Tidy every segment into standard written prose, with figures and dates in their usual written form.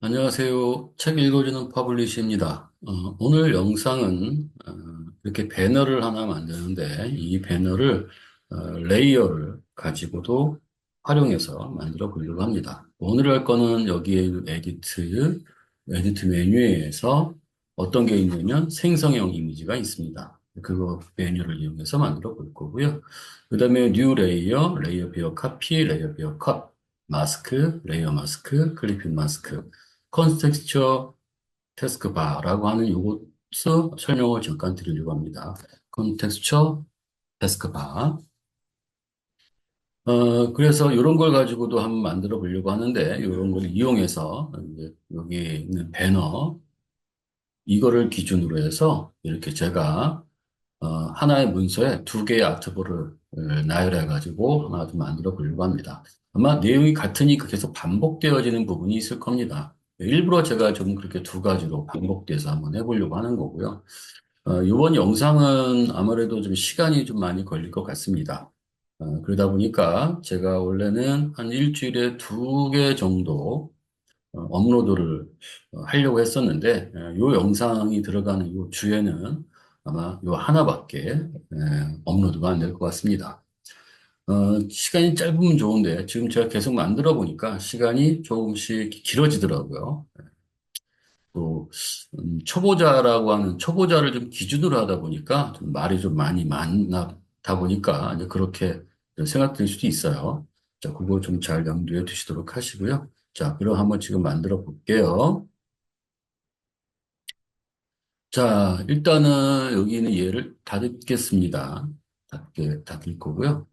안녕하세요. 책 읽어주는 퍼블리시입니다. 오늘 영상은 이렇게 배너를 하나 만드는데 이 배너를 레이어를 가지고도 활용해서 만들어 보려고 합니다. 오늘 할 거는 여기에 있는 에디트 메뉴에서 어떤 게 있냐면 생성형 이미지가 있습니다. 그거 메뉴를 이용해서 만들어 볼 거고요. 그 다음에 뉴 레이어, 레이어 비어 카피, 레이어 비어 컷, 마스크, 레이어 마스크, 클리핑 마스크, 컨텍스처 태스크바라고 하는 요것을 설명을 잠깐 드리려고 합니다. 컨텍스처 태스크바. 그래서 이런 걸 가지고도 한번 만들어 보려고 하는데, 이런 걸 이용해서 이제 여기 있는 배너, 이거를 기준으로 해서 이렇게 제가 하나의 문서에 두 개의 아트볼을 나열해 가지고 하나 좀 만들어 보려고 합니다. 아마 내용이 같으니까 계속 반복되어지는 부분이 있을 겁니다. 일부러 제가 좀 그렇게 두 가지로 반복돼서 한번 해보려고 하는 거고요. 이번 영상은 아무래도 좀 시간이 좀 많이 걸릴 것 같습니다. 그러다 보니까 제가 원래는 한 일주일에 두 개 정도 업로드를 하려고 했었는데, 요 영상이 들어가는 요 주에는 아마 요 하나밖에 업로드가 안 될 것 같습니다. 시간이 짧으면 좋은데, 지금 제가 계속 만들어 보니까 시간이 조금씩 길어지더라고요. 또, 초보자라고 하는, 초보자를 좀 기준으로 하다 보니까, 좀 말이 좀 많이 많다 보니까, 이제 그렇게 생각될 수도 있어요. 자, 그거 좀 잘 염두에 두시도록 하시고요. 자, 그럼 한번 지금 만들어 볼게요. 자, 일단은 여기는 얘를 닫겠습니다. 닫을 거고요.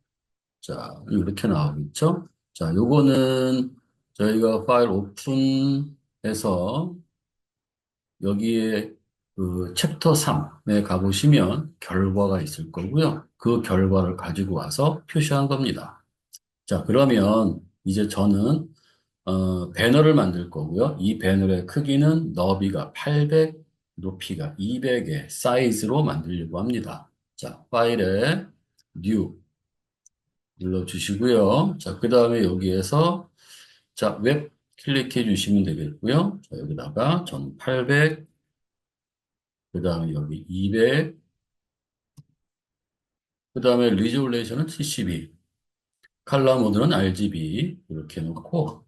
자, 이렇게 나오겠죠? 자, 요거는 저희가 파일 오픈해서 여기에 그 챕터 3에 가보시면 결과가 있을 거고요. 그 결과를 가지고 와서 표시한 겁니다. 자, 그러면 이제 저는 배너를 만들 거고요. 이 배너의 크기는 너비가 800, 높이가 200의 사이즈로 만들려고 합니다. 자, 파일에 뉴 눌러주시고요. 자, 그 다음에 여기에서 자, 웹 클릭해 주시면 되겠고요. 자, 여기다가 저는 800, 그 다음에 여기 200, 그 다음에 리졸레이션은 72, 칼라 모드는 RGB 이렇게 놓고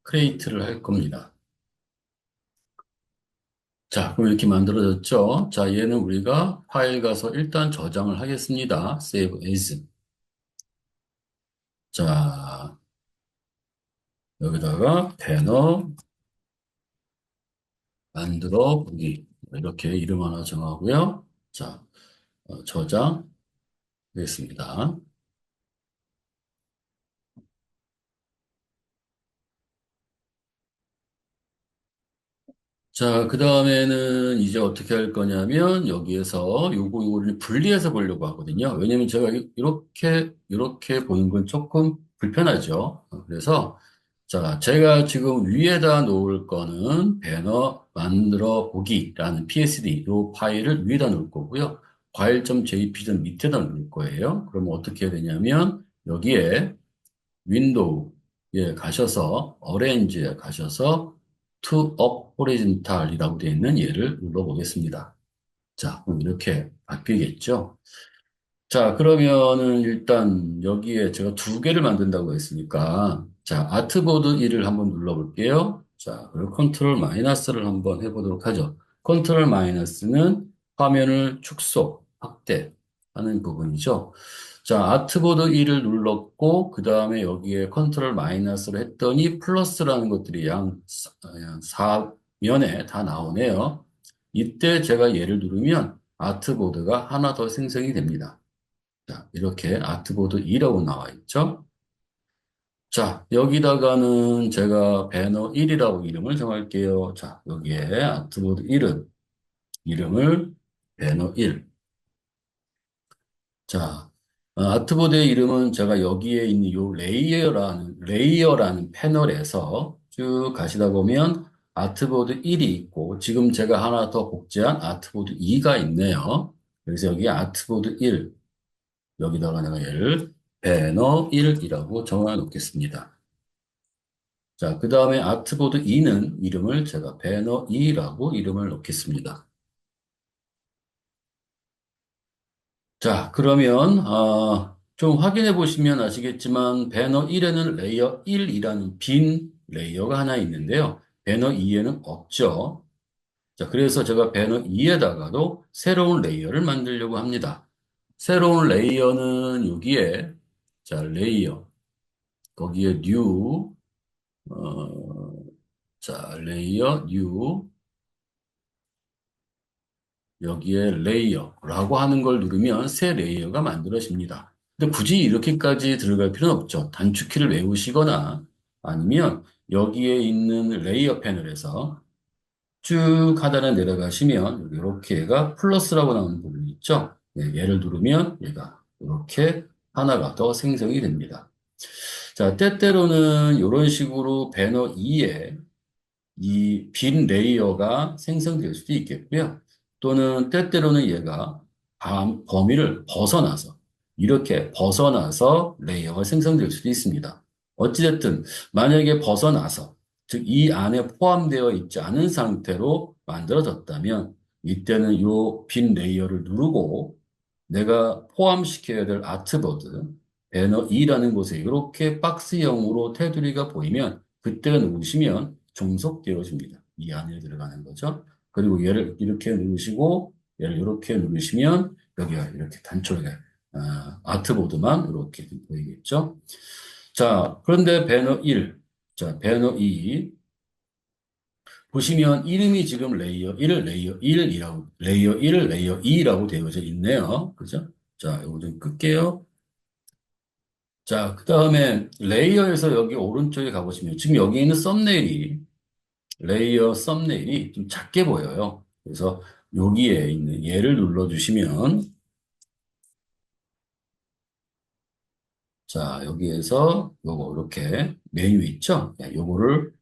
크리에이트를 할 겁니다. 자, 그럼 이렇게 만들어졌죠? 자, 얘는 우리가 파일 가서 일단 저장을 하겠습니다. Save as. 자, 여기다가 배너 만들어 보기. 이렇게 이름 하나 정하고요. 자, 저장 되겠습니다. 자, 그 다음에는 이제 어떻게 할 거냐면 여기에서 요거를 분리해서 보려고 하거든요. 왜냐면 제가 이렇게 보는 건 조금 불편하죠. 그래서 자, 제가 지금 위에다 놓을 거는 배너 만들어 보기라는 PSD 요 파일을 위에다 놓을 거고요. file.jp는 밑에다 놓을 거예요. 그러면 어떻게 해야 되냐면 여기에 윈도우에 가셔서 어레인지에 가셔서 to up horizontal이라고 되어 있는 얘를 눌러보겠습니다. 자, 그럼 이렇게 바뀌겠죠? 자, 그러면은 일단 여기에 제가 두 개를 만든다고 했으니까 자, 아트보드 1을 한번 눌러볼게요. 자, 그리고 컨트롤 마이너스를 한번 해보도록 하죠. 컨트롤 마이너스는 화면을 축소, 확대하는 부분이죠. 자, 아트보드 1을 눌렀고 그 다음에 여기에 컨트롤 마이너스를 했더니 플러스라는 것들이 양 사면에 다 나오네요. 이때 제가 얘를 누르면 아트보드가 하나 더 생성이 됩니다. 자, 이렇게 아트보드 2라고 나와 있죠. 자, 여기다가는 제가 배너 1이라고 이름을 정할게요. 자, 여기에 아트보드 이름을 배너 1. 자, 아트보드의 이름은 제가 여기에 있는 요 레이어라는 패널에서 쭉 가시다 보면 아트보드 1이 있고, 지금 제가 하나 더 복제한 아트보드 2가 있네요. 그래서 여기 아트보드 1, 여기다가 내가 얘를 배너 1이라고 정해 놓겠습니다. 자, 그 다음에 아트보드 2는 이름을 제가 배너 2라고 이름을 넣겠습니다. 자, 그러면, 좀 확인해 보시면 아시겠지만, 배너 1에는 레이어 1이라는 빈 레이어가 하나 있는데요. 배너 2에는 없죠. 자, 그래서 제가 배너 2에다가도 새로운 레이어를 만들려고 합니다. 새로운 레이어는 여기에, 자, 레이어, 거기에 new, 어, 자, 레이어, new, 여기에 레이어라고 하는 걸 누르면 새 레이어가 만들어집니다. 근데 굳이 이렇게까지 들어갈 필요는 없죠. 단축키를 외우시거나 아니면 여기에 있는 레이어 패널에서 쭉 하단에 내려가시면 이렇게 얘가 플러스라고 나오는 부분이 있죠. 네, 얘를 누르면 얘가 이렇게 하나가 더 생성이 됩니다. 자, 때때로는 이런 식으로 배너 2에 이 빈 레이어가 생성될 수도 있겠고요. 또는 때때로는 얘가 범위를 벗어나서 이렇게 벗어나서 레이어가 생성될 수도 있습니다. 어찌됐든 만약에 벗어나서 즉 이 안에 포함되어 있지 않은 상태로 만들어졌다면 이때는 이 빈 레이어를 누르고 내가 포함시켜야 될 아트보드 배너 2라는 곳에 이렇게 박스형으로 테두리가 보이면 그때 누르시면 종속되어집니다. 이 안에 들어가는 거죠. 그리고 얘를 이렇게 누르시고 얘를 이렇게 누르시면 여기가 이렇게 단촐하게 아트보드만 이렇게 보이겠죠. 자, 그런데 배너 1, 자, 배너 2 보시면 이름이 지금 레이어 1, 레이어 1이라고 레이어 1, 레이어 2라고 되어져 있네요. 그죠? 자, 이거 좀 끌게요. 자, 그 다음에 레이어에서 여기 오른쪽에 가보시면 지금 여기 있는 썸네일이 레이어 썸네일이 좀 작게 보여요. 그래서 여기에 있는 얘를 눌러주시면 자, 여기에서 요거 이렇게 메뉴 있죠? 네, 요거를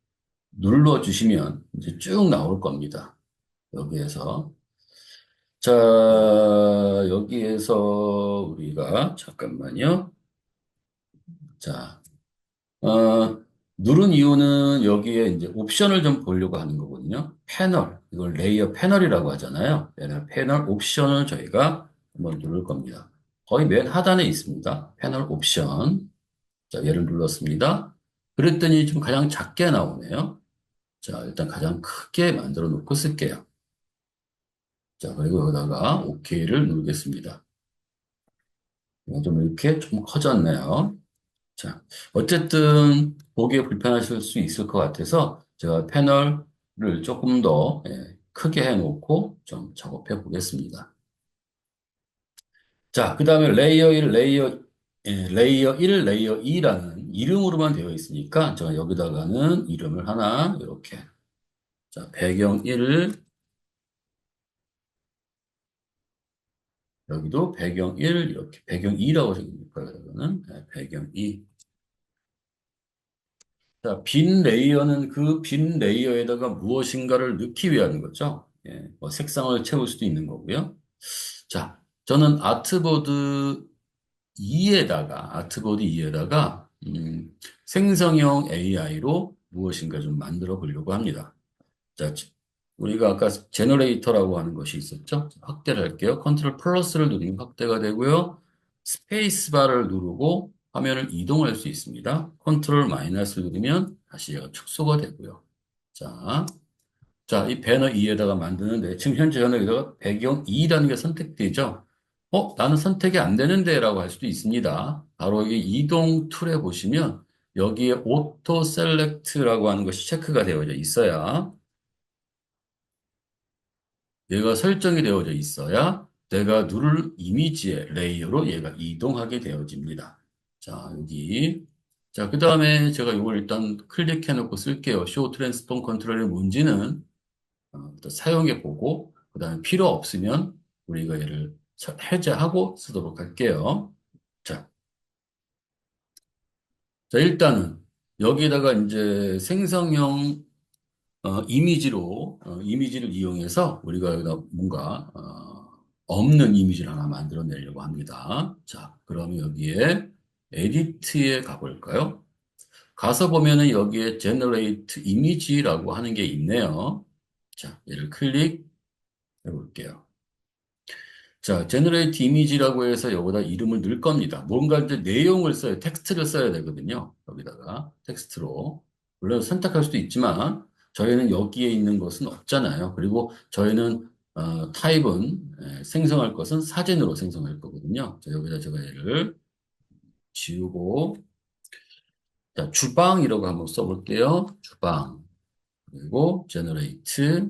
눌러주시면 이제 쭉 나올 겁니다. 여기에서 자, 여기에서 우리가 잠깐만요. 자, 누른 이유는 여기에 이제 옵션을 좀 보려고 하는 거거든요. 패널, 이걸 레이어 패널이라고 하잖아요. 패널 옵션을 저희가 한번 누를 겁니다. 거의 맨 하단에 있습니다. 패널 옵션. 자, 얘를 눌렀습니다. 그랬더니 좀 가장 작게 나오네요. 자, 일단 가장 크게 만들어 놓고 쓸게요. 자, 그리고 여기다가 OK를 누르겠습니다. 좀 이렇게 좀 커졌네요. 자, 어쨌든 보기에 불편하실 수 있을 것 같아서 제가 패널을 조금 더 크게 해놓고 좀 작업해 보겠습니다. 자, 그 다음에 레이어 1, 레이어 1, 레이어 2라는 이름으로만 되어 있으니까 제가 여기다가는 이름을 하나 이렇게 자, 배경 1, 여기도 배경 1 이렇게 배경 2라고 적을까요? 이거는 배경 2. 자, 빈 레이어는 그 빈 레이어에다가 무엇인가를 넣기 위한 거죠. 뭐 색상을 채울 수도 있는 거고요. 자, 저는 아트보드 2에다가 생성형 AI로 무엇인가 좀 만들어 보려고 합니다. 자, 우리가 아까 제너레이터라고 하는 것이 있었죠? 확대를 할게요. 컨트롤 플러스를 누르면 확대가 되고요. 스페이스 바를 누르고 화면을 이동할 수 있습니다. 컨트롤 마이너스를 누르면 다시 얘가 축소가 되고요. 자, 자, 이 배너 2에다가 만드는데 지금 현재 저는 여기다가 배경 2라는 게 선택되죠? 나는 선택이 안 되는데 라고 할 수도 있습니다. 바로 이 이동 툴에 보시면 여기에 오토 셀렉트라고 하는 것이 체크가 되어져 있어야 얘가 설정이 되어져 있어야 내가 누를 이미지의 레이어로 얘가 이동하게 되어집니다. 자, 여기. 자, 그 다음에 제가 이걸 일단 클릭해 놓고 쓸게요. Show Transform Control의 문제는 일단 사용해 보고, 그 다음에 필요 없으면 우리가 얘를 해제하고 쓰도록 할게요. 자, 자, 일단은 여기다가 이제 생성형 이미지를 이용해서 우리가 여기다 뭔가, 없는 이미지를 하나 만들어내려고 합니다. 자, 그러면 여기에 에디트에 가볼까요? 가서 보면은 여기에 Generate Image라고 하는 게 있네요. 자, 얘를 클릭해 볼게요. 자, Generate Image라고 해서 여기다 이름을 넣을 겁니다. 뭔가 이제 내용을 써요. 텍스트를 써야 되거든요. 여기다가 텍스트로. 물론 선택할 수도 있지만 저희는 여기에 있는 것은 없잖아요. 그리고 저희는 타입은 생성할 것은 사진으로 생성할 거거든요. 자, 여기다 제가 얘를 지우고 자, 주방이라고 한번 써볼게요. 주방. 그리고 generate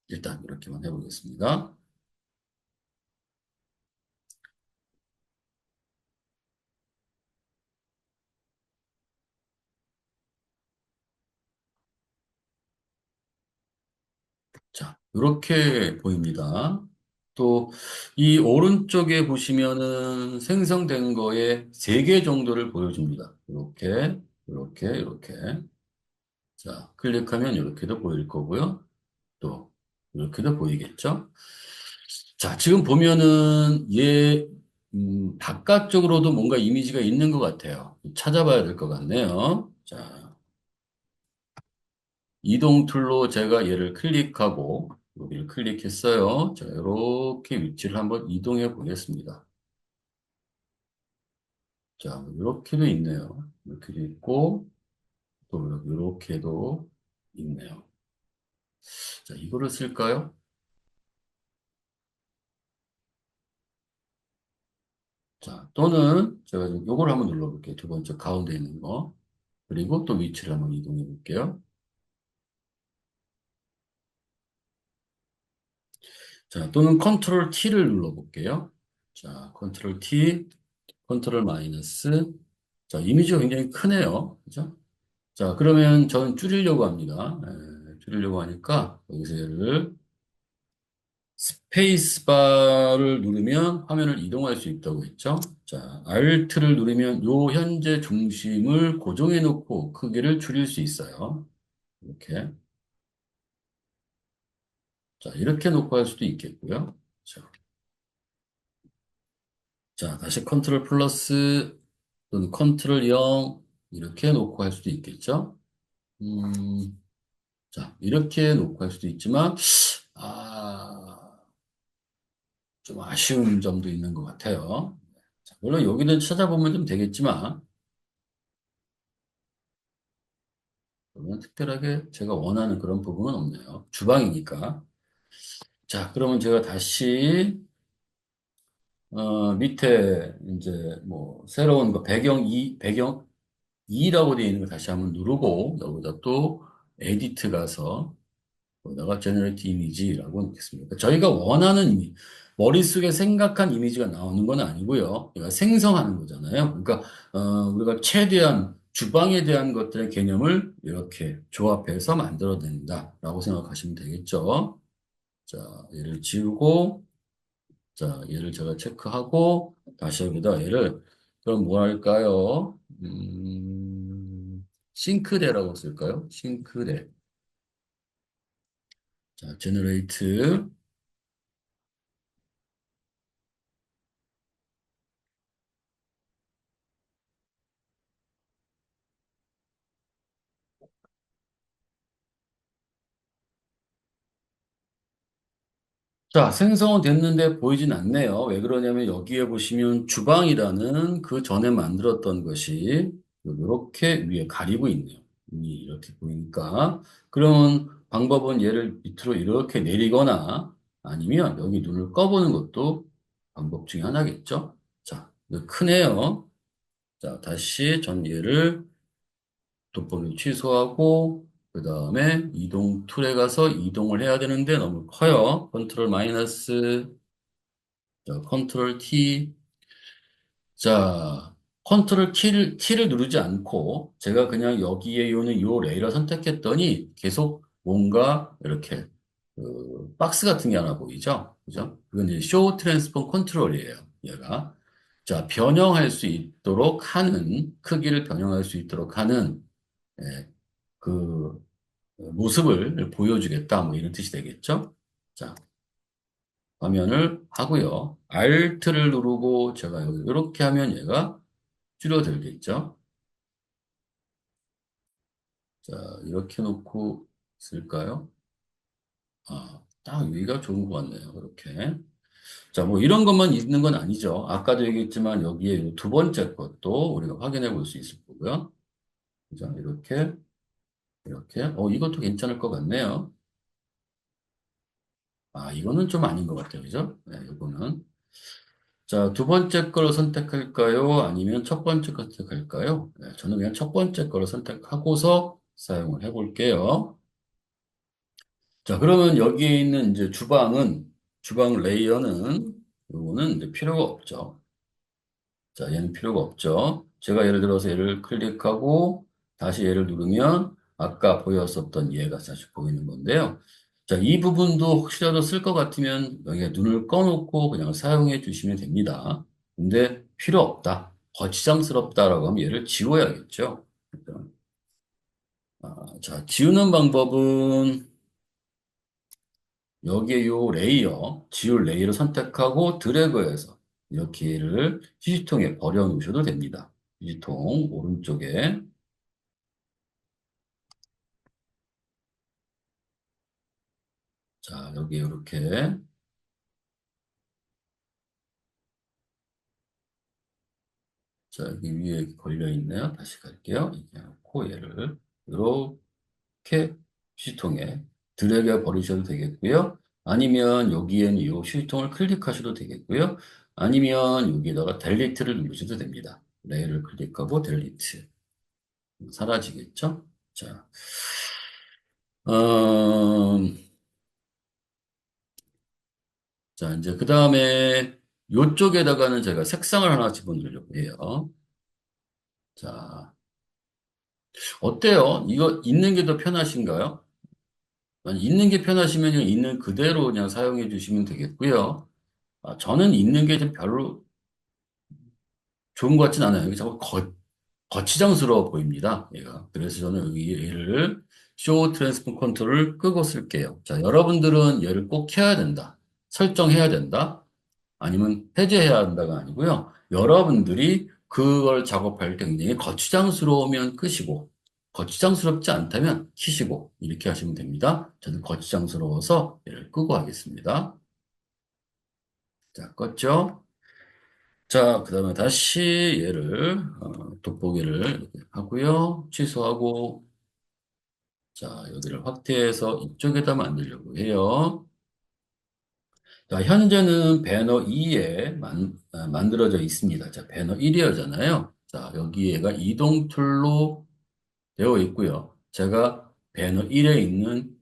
일단 이렇게만 해보겠습니다. 자, 이렇게 보입니다. 또 이 오른쪽에 보시면은 생성된 거에 3개 정도를 보여줍니다. 이렇게, 이렇게, 이렇게. 자, 클릭하면 이렇게도 보일 거고요. 또 이렇게도 보이겠죠? 자, 지금 보면은 얘 바깥쪽으로도 뭔가 이미지가 있는 것 같아요. 찾아봐야 될 것 같네요. 자, 이동 툴로 제가 얘를 클릭하고 여기를 클릭했어요. 자, 이렇게 위치를 한번 이동해 보겠습니다. 자, 이렇게도 있네요. 이렇게도 있고 또 이렇게도 있네요. 자, 이거를 쓸까요? 자, 또는 제가 지금 요걸 한번 눌러볼게요. 두 번째 가운데 있는 거. 그리고 또 위치를 한번 이동해 볼게요. 자, 또는 컨트롤 T를 눌러볼게요. 자, 컨트롤 T, 컨트롤 마이너스. 자, 이미지가 굉장히 크네요. 그죠? 자, 그러면 저는 줄이려고 합니다. 줄이려고 하니까 여기서 얘를 스페이스 바를 누르면 화면을 이동할 수 있다고 했죠. 자, Alt를 누르면 요 현재 중심을 고정해 놓고 크기를 줄일 수 있어요. 이렇게. 자, 이렇게 놓고 할 수도 있겠고요. 자, 자, 다시 컨트롤 플러스 또는 컨트롤 0 이렇게 놓고 할 수도 있겠죠. 음, 자, 이렇게 놓고 할 수도 있지만, 아, 좀 아쉬운 점도 있는 것 같아요. 자, 물론 여기는 찾아보면 좀 되겠지만, 그러면 특별하게 제가 원하는 그런 부분은 없네요. 주방이니까. 자, 그러면 제가 다시, 밑에 이제 뭐, 새로운 거, 배경 2라고 되어 있는 거 다시 한번 누르고, 여기다 또 에디트 가서, 거기다가 제너레이트 이미지라고 넣겠습니다. 그러니까 저희가 원하는 머릿속에 생각한 이미지가 나오는 건 아니고요. 우리가 생성하는 거잖아요. 그러니까 우리가 최대한 주방에 대한 것들의 개념을 이렇게 조합해서 만들어낸다라고 생각하시면 되겠죠. 자, 얘를 지우고 자, 얘를 제가 체크하고 다시 여기다 얘를 그럼 뭐 할까요? 싱크대라고 쓸까요? 싱크대. 자, 제너레이트 자, 생성은 됐는데 보이진 않네요. 왜 그러냐면 여기에 보시면 주방이라는 그 전에 만들었던 것이 이렇게 위에 가리고 있네요. 이렇게 보이니까. 그러면 방법은 얘를 밑으로 이렇게 내리거나 아니면 여기 눈을 꺼보는 것도 방법 중에 하나겠죠. 자, 이거 크네요. 자, 다시 전 얘를 돋보기를 취소하고 그 다음에 이동 툴에 가서 이동을 해야 되는데 너무 커요. 컨트롤 마이너스, 자, 컨트롤 T. 자, 컨트롤 키를 누르지 않고 제가 그냥 여기에 요는 요 레이를 선택했더니 계속 뭔가 이렇게 박스 같은 게 하나 보이죠? 그죠? 그건 이제 쇼 트랜스폼 컨트롤이에요. 얘가. 자, 변형할 수 있도록 하는 크기를 변형할 수 있도록 하는 예, 그 모습을 보여주겠다. 뭐 이런 뜻이 되겠죠? 자, 화면을 하고요. Alt를 누르고 제가 여기 이렇게 하면 얘가 줄어들겠죠? 자, 이렇게 놓고 쓸까요? 딱 여기가 좋은 것 같네요. 이렇게. 자, 뭐 이런 것만 있는 건 아니죠. 아까도 얘기했지만 여기에 이두 번째 것도 우리가 확인해 볼 수 있을 거고요. 자, 이렇게, 이렇게. 이것도 괜찮을 것 같네요. 이거는 좀 아닌 것 같아요. 그죠? 네, 이거는. 자, 두 번째 걸 선택할까요? 아니면 첫 번째 걸 선택할까요? 네, 저는 그냥 첫 번째 거를 선택하고서 사용을 해 볼게요. 자, 그러면 여기에 있는 이제 주방 레이어는, 요거는 이제 필요가 없죠. 자, 얘는 필요가 없죠. 제가 예를 들어서 얘를 클릭하고 다시 얘를 누르면 아까 보였었던 얘가 다시 보이는 건데요. 자, 이 부분도 혹시라도 쓸 것 같으면 여기에 눈을 꺼놓고 그냥 사용해 주시면 됩니다. 근데 필요 없다. 거치장스럽다라고 하면 얘를 지워야겠죠. 자, 지우는 방법은 여기에 요 레이어, 지울 레이어를 선택하고 드래그해서 이렇게 얘를 휴지통에 버려 놓으셔도 됩니다. 휴지통 오른쪽에. 자, 여기 이렇게. 자, 여기 위에 걸려 있네요. 다시 갈게요. 이렇게 놓고 얘를 이렇게 휴지통에 드래그 버리셔도 되겠고요. 아니면 여기에는 이 휴지통을 클릭하셔도 되겠고요. 아니면 여기에다가 델리트를 누르셔도 됩니다. 레이를 클릭하고 델리트. 사라지겠죠? 자, 음, 자, 이제 그 다음에 요쪽에다가는 제가 색상을 하나 집어넣으려고 해요. 자, 어때요? 이거 있는 게 더 편하신가요? 아니, 있는 게 편하시면 있는 그대로 그냥 사용해 주시면 되겠고요. 저는 있는 게 좀 별로 좋은 것 같진 않아요. 이게 자꾸 거치장스러워 보입니다. 얘가. 그래서 저는 여기 얘를 쇼 트랜스폼 컨트롤을 끄고 쓸게요. 자, 여러분들은 얘를 꼭 켜야 된다. 설정해야 된다. 아니면 해제해야 한다가 아니고요. 여러분들이 그걸 작업할 때 굉장히 거추장스러우면 끄시고, 거추장스럽지 않다면 키시고, 이렇게 하시면 됩니다. 저는 거추장스러워서 얘를 끄고 하겠습니다. 자, 껐죠? 자, 그 다음에 다시 얘를, 돋보기를 이렇게 하고요. 취소하고, 자, 여기를 확대해서 이쪽에다 만들려고 해요. 자, 현재는 배너 2에 만들어져 있습니다. 자, 배너 1이잖아요. 자, 여기에가 이동 툴로 되어 있고요. 제가 배너 1에 있는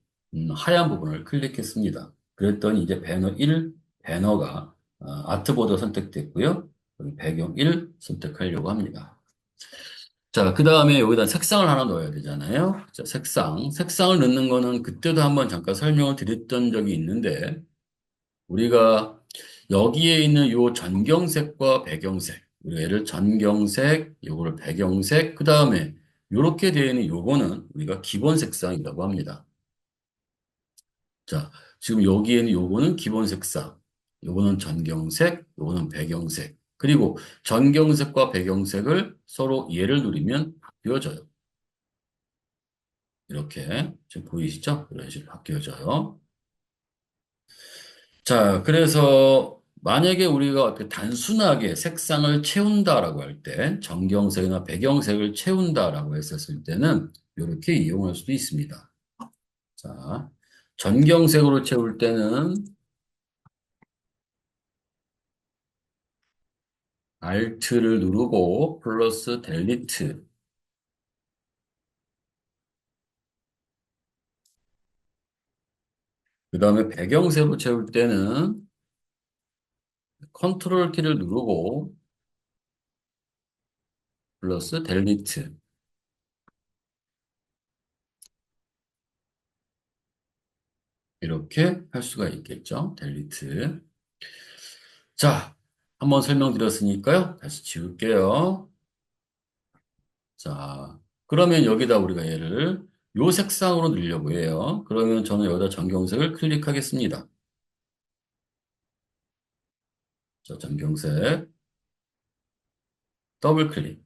하얀 부분을 클릭했습니다. 그랬더니 이제 배너 1 배너가 아트보드 선택됐고요. 그리고 배경 1 선택하려고 합니다. 자, 그 다음에 여기다 색상을 하나 넣어야 되잖아요. 자, 색상을 넣는 거는 그때도 한번 잠깐 설명을 드렸던 적이 있는데, 우리가 여기에 있는 요 전경색과 배경색, 우리가 얘를 전경색, 요거를 배경색, 그 다음에 요렇게 되어 있는 요거는 우리가 기본 색상이라고 합니다. 자, 지금 여기에는 요거는 기본 색상, 요거는 전경색, 요거는 배경색. 그리고 전경색과 배경색을 서로 얘를 누르면 바뀌어져요. 이렇게 지금 보이시죠? 이런 식으로 바뀌어져요. 자, 그래서 만약에 우리가 어떻게 단순하게 색상을 채운다라고 할 때, 정경색이나 배경색을 채운다라고 했었을 때는 이렇게 이용할 수도 있습니다. 자, 전경색으로 채울 때는 Alt를 누르고 플러스 델리트. 그 다음에 배경색으로 채울 때는 컨트롤 키를 누르고 플러스 델리트. 이렇게 할 수가 있겠죠. 델리트. 자, 한번 설명드렸으니까요. 다시 지울게요. 자, 그러면 여기다 우리가 얘를 요 색상으로 넣으려고 해요. 그러면 저는 여기다 전경색을 클릭하겠습니다. 자, 전경색, 더블 클릭.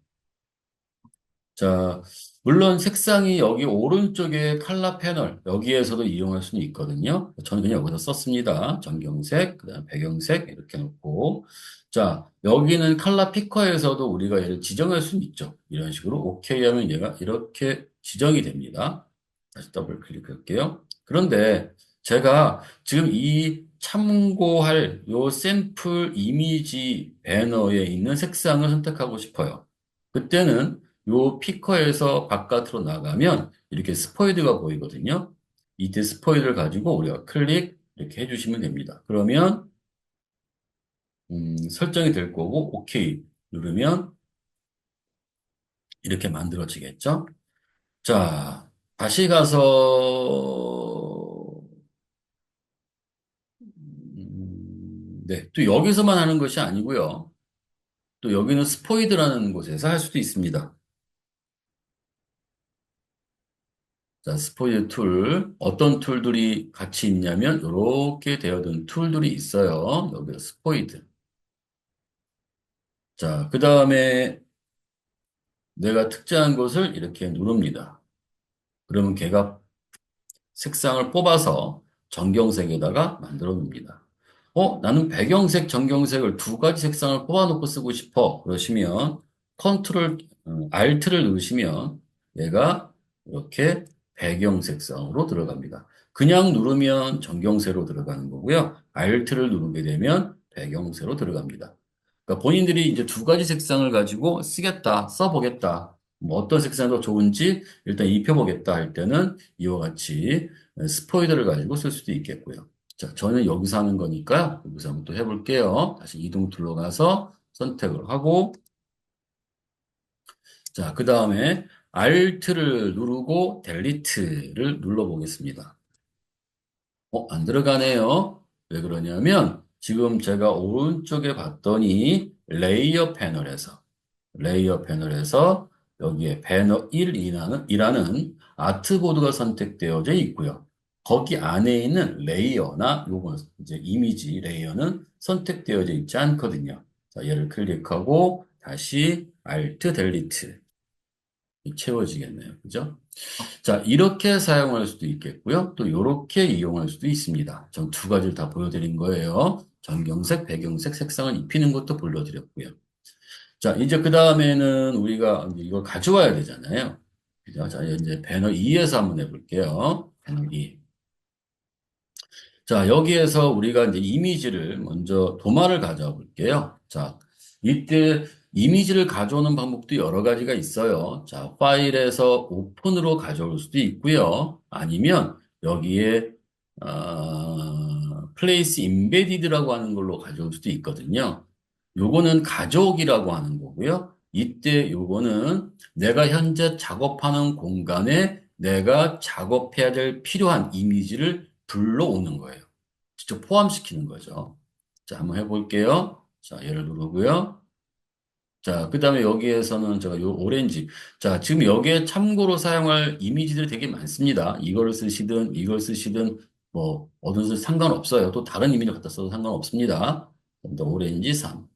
자, 물론 색상이 여기 오른쪽에 컬러 패널, 여기에서도 이용할 수는 있거든요. 저는 그냥 여기서 썼습니다. 전경색, 그다음 배경색 이렇게 놓고. 자, 여기는 컬러 피커에서도 우리가 얘를 지정할 수는 있죠. 이런 식으로 오케이 하면 얘가 이렇게 지정이 됩니다. 다시 더블 클릭할게요. 그런데 제가 지금 이 참고할 요 샘플 이미지 배너에 있는 색상을 선택하고 싶어요. 그때는 요 피커에서 바깥으로 나가면 이렇게 스포이드가 보이거든요. 이때 스포이드를 가지고 우리가 클릭 이렇게 해주시면 됩니다. 그러면 설정이 될 거고 오케이 누르면 이렇게 만들어지겠죠. 자, 다시 가서 네, 또 여기서만 하는 것이 아니고요. 또 여기는 스포이드라는 곳에서 할 수도 있습니다. 자, 스포이드 툴, 어떤 툴들이 같이 있냐면, 이렇게 되어든 툴들이 있어요. 여기 스포이드. 자, 그 다음에 내가 특정한 곳을 이렇게 누릅니다. 그러면 걔가 색상을 뽑아서 정경색에다가 만들어 놉니다. 나는 배경색, 정경색을 두 가지 색상을 뽑아놓고 쓰고 싶어. 그러시면 컨트롤, Alt를 누르시면 얘가 이렇게 배경 색상으로 들어갑니다. 그냥 누르면 정경색으로 들어가는 거고요. Alt를 누르게 되면 배경색으로 들어갑니다. 그러니까 본인들이 이제 두 가지 색상을 가지고 쓰겠다, 써보겠다. 뭐 어떤 색상이 더 좋은지 일단 입혀보겠다 할 때는 이와 같이 스포이드를 가지고 쓸 수도 있겠고요. 자, 저는 여기서 하는 거니까 여기서 한번 또 해볼게요. 다시 이동 툴로 가서 선택을 하고, 자, 그 다음에 Alt를 누르고 델리트를 눌러보겠습니다. 안 들어가네요. 왜 그러냐면 지금 제가 오른쪽에 봤더니 레이어 패널에서 여기에 배너 1이라는 아트보드가 선택되어져 있고요. 거기 안에 있는 레이어나 요건 이제 이미지 레이어는 선택되어져 있지 않거든요. 자, 얘를 클릭하고 다시 Alt 델리트 채워지겠네요. 그죠? 자, 이렇게 사용할 수도 있겠고요. 또 이렇게 이용할 수도 있습니다. 전 두 가지를 다 보여드린 거예요. 전경색, 배경색 색상을 입히는 것도 보여드렸고요. 자, 이제 그 다음에는 우리가 이제 이걸 가져와야 되잖아요. 그죠? 자, 이제 배너 2에서 한번 해볼게요. 배너 2. 자, 여기에서 우리가 이제 이미지를 먼저 도마를 가져와 볼게요. 자, 이때 이미지를 가져오는 방법도 여러 가지가 있어요. 자, 파일에서 오픈으로 가져올 수도 있고요. 아니면 여기에 place embedded라고 하는 걸로 가져올 수도 있거든요. 요거는 가져오기라고 하는 거고요. 이때 요거는 내가 현재 작업하는 공간에 내가 작업해야 될 필요한 이미지를 불러오는 거예요. 직접 포함시키는 거죠. 자, 한번 해볼게요. 자, 얘를 누르고요. 자, 그 다음에 여기에서는 제가 요 오렌지. 자, 지금 여기에 참고로 사용할 이미지들이 되게 많습니다. 이걸 쓰시든, 이걸 쓰시든, 뭐, 어디든 상관없어요. 또 다른 이미지 갖다 써도 상관없습니다. 좀더 오렌지 3.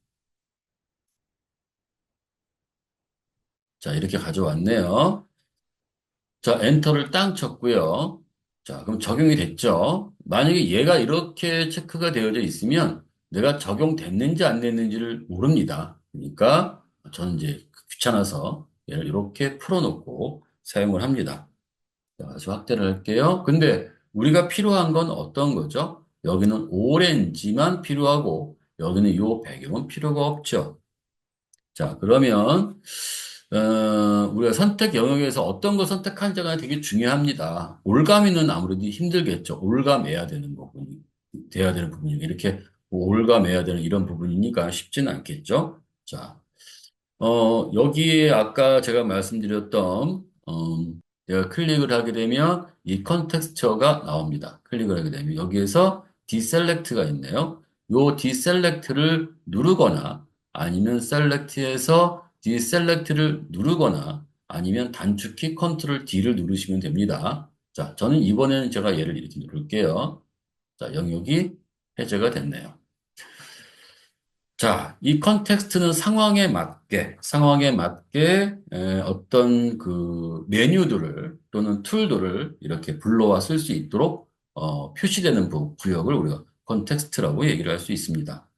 자, 이렇게 가져왔네요. 자, 엔터를 땅 쳤고요. 자, 그럼 적용이 됐죠? 만약에 얘가 이렇게 체크가 되어져 있으면 내가 적용됐는지 안 됐는지를 모릅니다. 그러니까 저는 이제 귀찮아서 얘를 이렇게 풀어놓고 사용을 합니다. 자, 다시 확대를 할게요. 근데 우리가 필요한 건 어떤 거죠? 여기는 오렌지만 필요하고 여기는 이 배경은 필요가 없죠. 자, 그러면 우리가 선택 영역에서 어떤 걸 선택하는지가 되게 중요합니다. 올가미는 아무래도 힘들겠죠. 올감해야 되는 부분이, 돼야 되는 부분이 이렇게 올감해야 되는 이런 부분이니까 쉽지는 않겠죠. 자, 여기에 아까 제가 말씀드렸던, 내가 클릭을 하게 되면 이 컨텍스처가 나옵니다. 클릭을 하게 되면 여기에서 디셀렉트가 있네요. 요 디셀렉트를 누르거나 아니면 셀렉트에서 디셀렉트를 누르거나 아니면 단축키 컨트롤 D를 누르시면 됩니다. 자, 저는 이번에는 제가 얘를 이렇게 누를게요. 자, 영역이 해제가 됐네요. 자, 이 컨텍스트는 상황에 맞게 어떤 그 메뉴들을 또는 툴들을 이렇게 불러와 쓸 수 있도록 표시되는 구역을 우리가 컨텍스트라고 얘기를 할 수 있습니다.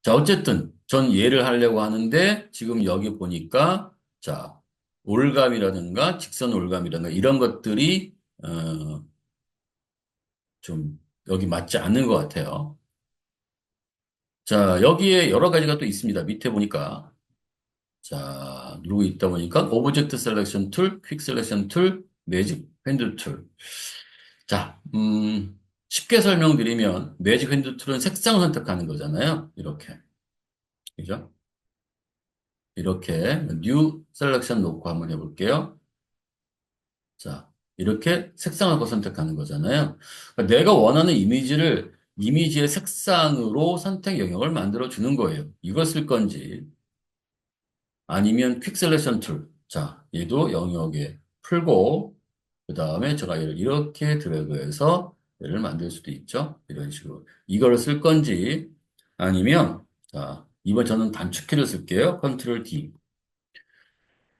자, 어쨌든 전 예를 하려고 하는데 지금 여기 보니까 자, 올감이라든가 직선 올감이라든가 이런 것들이 어, 좀 여기 맞지 않는 것 같아요. 자, 여기에 여러 가지가 또 있습니다. 밑에 보니까 자, 누르고 있다 보니까 오브젝트 셀렉션 툴, 퀵 셀렉션 툴, 매직 핸들 툴. 자, 쉽게 설명드리면 매직 핸들 툴은 색상을 선택하는 거잖아요. 이렇게. 그죠? 이렇게 뉴 셀렉션 놓고 한번 해볼게요. 자, 이렇게 색상을 선택하는 거잖아요. 그러니까 내가 원하는 이미지의 색상으로 선택 영역을 만들어 주는 거예요. 이걸 쓸 건지 아니면 퀵 셀렉션 툴. 자, 얘도 영역에 풀고 그 다음에 제가 얘를 이렇게 드래그해서 얘를 만들 수도 있죠. 이런 식으로. 이거를 쓸 건지 아니면 자, 이번 저는 단축키를 쓸게요. 컨트롤 D.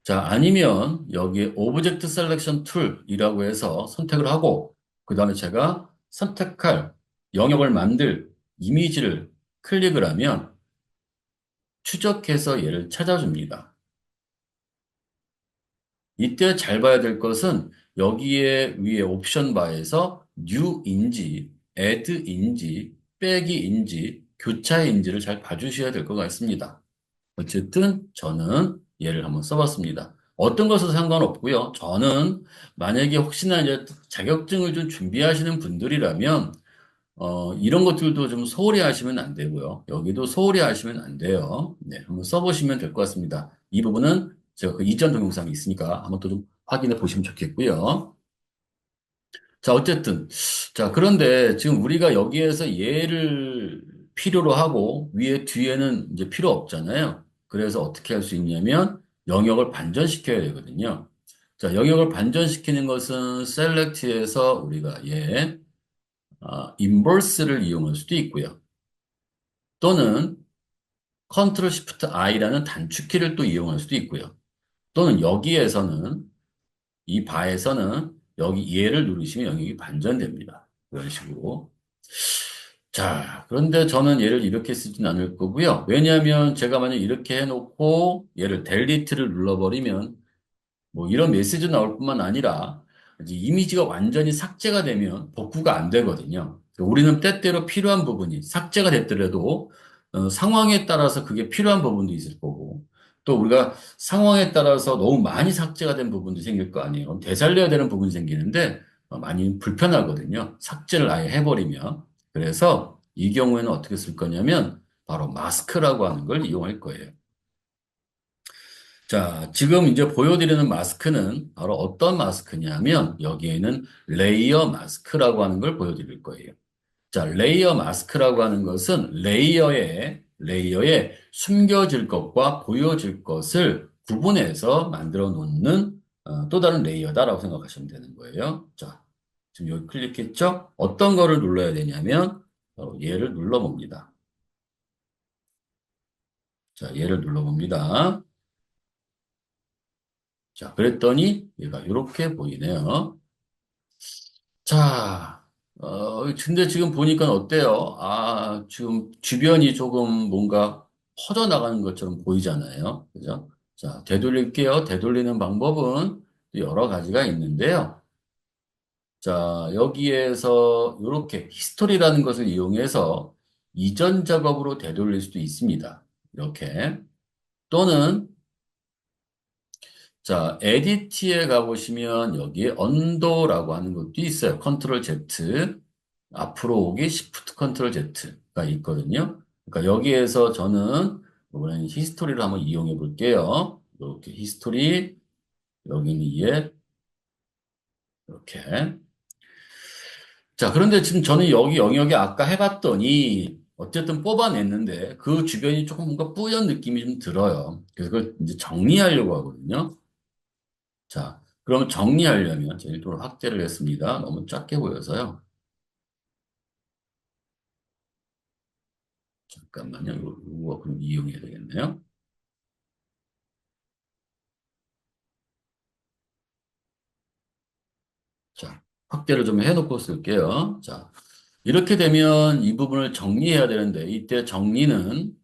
자, 아니면 여기에 오브젝트 셀렉션 툴이라고 해서 선택을 하고 그 다음에 제가 선택할 영역을 만들 이미지를 클릭을 하면 추적해서 얘를 찾아줍니다. 이때 잘 봐야 될 것은 여기에 위에 옵션 바에서 new인지, add인지, 빼기인지, 교차인지를 잘 봐주셔야 될 것 같습니다. 어쨌든 저는 얘를 한번 써봤습니다. 어떤 것은 상관없고요. 저는 만약에 혹시나 이제 자격증을 좀 준비하시는 분들이라면 이런 것들도 좀 소홀히 하시면 안 되고요. 여기도 소홀히 하시면 안 돼요. 네, 한번 써보시면 될 것 같습니다. 이 부분은 제가 그 이전 동영상이 있으니까 한번 또 좀 확인해 보시면 좋겠고요. 자, 어쨌든. 자, 그런데 지금 우리가 여기에서 얘를 필요로 하고 위에 뒤에는 이제 필요 없잖아요. 그래서 어떻게 할 수 있냐면 영역을 반전시켜야 되거든요. 자, 영역을 반전시키는 것은 셀렉트에서 우리가 인버스를 이용할 수도 있고요. 또는 컨트롤 시프트 I라는 단축키를 또 이용할 수도 있고요. 또는 여기에서는 이 바에서는 여기 얘를 누르시면 영역이 반전됩니다. 그런 식으로. 자, 그런데 저는 얘를 이렇게 쓰진 않을 거고요. 왜냐하면 제가 만약 이렇게 해놓고 얘를 델리트를 눌러버리면 뭐 이런 메시지 나올 뿐만 아니라 이제 이미지가 완전히 삭제가 되면 복구가 안 되거든요. 우리는 때때로 필요한 부분이 삭제가 됐더라도 상황에 따라서 그게 필요한 부분도 있을 거고 또 우리가 상황에 따라서 너무 많이 삭제가 된 부분도 생길 거 아니에요. 되살려야 되는 부분이 생기는데 많이 불편하거든요. 삭제를 아예 해버리면. 그래서 이 경우에는 어떻게 쓸 거냐면 바로 마스크라고 하는 걸 이용할 거예요. 자, 지금 이제 보여드리는 마스크는 바로 어떤 마스크냐면 여기에는 레이어 마스크라고 하는 걸 보여드릴 거예요. 자, 레이어 마스크라고 하는 것은 레이어에 숨겨질 것과 보여질 것을 구분해서 만들어 놓는 또 다른 레이어다라고 생각하시면 되는 거예요. 자, 지금 여기 클릭했죠? 어떤 거를 눌러야 되냐면 얘를 눌러봅니다. 자, 얘를 눌러봅니다. 자, 그랬더니 얘가 이렇게 보이네요. 자, 근데 지금 보니까 어때요? 아, 지금 주변이 조금 뭔가 퍼져나가는 것처럼 보이잖아요. 그죠? 자, 되돌릴게요. 되돌리는 방법은 여러 가지가 있는데요. 자, 여기에서 이렇게 히스토리라는 것을 이용해서 이전 작업으로 되돌릴 수도 있습니다. 이렇게. 또는 자, 에디트에 가보시면 여기에 언도라고 하는 것도 있어요. 컨트롤 Z, 앞으로 오기 시프트 컨트롤 Z가 있거든요. 그러니까 여기에서 저는 이번에는 히스토리를 한번 이용해 볼게요. 이렇게 히스토리, 여기는 얘, 이렇게. 자, 그런데 지금 저는 여기 영역에 아까 해봤더니 어쨌든 뽑아냈는데 그 주변이 조금 뭔가 뿌연 느낌이 좀 들어요. 그래서 그걸 이제 정리하려고 하거든요. 자, 그러면 정리하려면 제가 일부러 확대를 했습니다. 너무 작게 보여서요. 잠깐만요. 이거 그럼 이용해야 되겠네요. 자, 확대를 좀 해놓고 쓸게요. 자, 이렇게 되면 이 부분을 정리해야 되는데, 이때 정리는,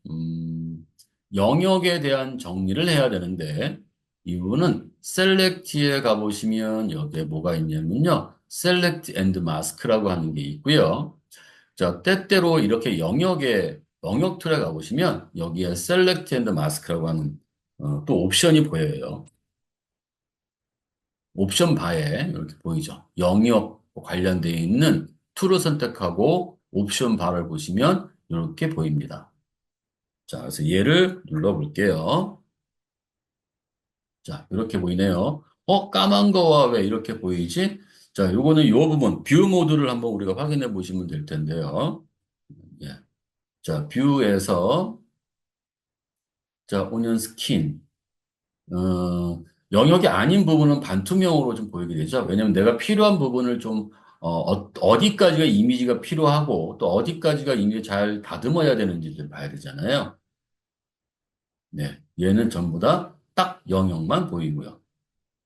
영역에 대한 정리를 해야 되는데, 이 부분은 select에 가보시면 여기에 뭐가 있냐면요. select and mask라고 하는 게 있고요. 자, 때때로 이렇게 영역 툴에 가보시면 여기에 select and mask라고 하는 또 옵션이 보여요. 옵션 바에 이렇게 보이죠. 영역 관련되어 있는 툴을 선택하고 옵션 바를 보시면 이렇게 보입니다. 자, 그래서 얘를 눌러볼게요. 자, 이렇게 보이네요. 까만 거와 왜 이렇게 보이지? 자, 요거는 요 부분, 뷰 모드를 한번 우리가 확인해 보시면 될 텐데요. 예. 자, 뷰에서, 자, 오년 스킨. 영역이 아닌 부분은 반투명으로 좀 보이게 되죠. 왜냐면 내가 필요한 부분을 좀, 어디까지가 이미지가 필요하고 또 어디까지가 이미지 잘 다듬어야 되는지를 봐야 되잖아요. 네. 얘는 전부 다 딱 영역만 보이고요.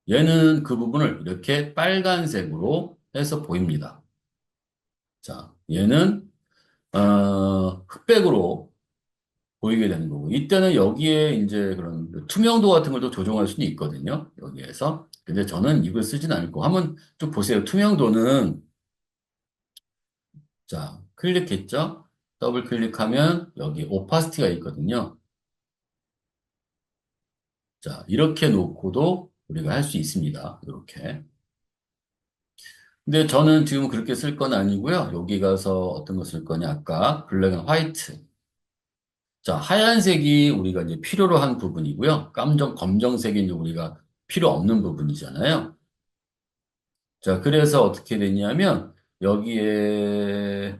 얘는 그 부분을 이렇게 빨간색으로 해서 보입니다. 자, 얘는, 흑백으로 보이게 되는 거고. 이때는 여기에 이제 그런 투명도 같은 걸 또 조정할 수는 있거든요. 여기에서. 근데 저는 이걸 쓰진 않을 거고. 한번 좀 보세요. 투명도는, 자, 클릭했죠? 더블 클릭하면 여기 오파시티가 있거든요. 자, 이렇게 놓고도 우리가 할 수 있습니다. 이렇게. 근데 저는 지금 그렇게 쓸 건 아니고요. 여기 가서 어떤 거 쓸 거냐. 아까 블랙 앤 화이트. 자, 하얀색이 우리가 이제 필요로 한 부분이고요. 검정색이 이제 우리가 필요 없는 부분이잖아요. 자, 그래서 어떻게 되냐면, 여기에,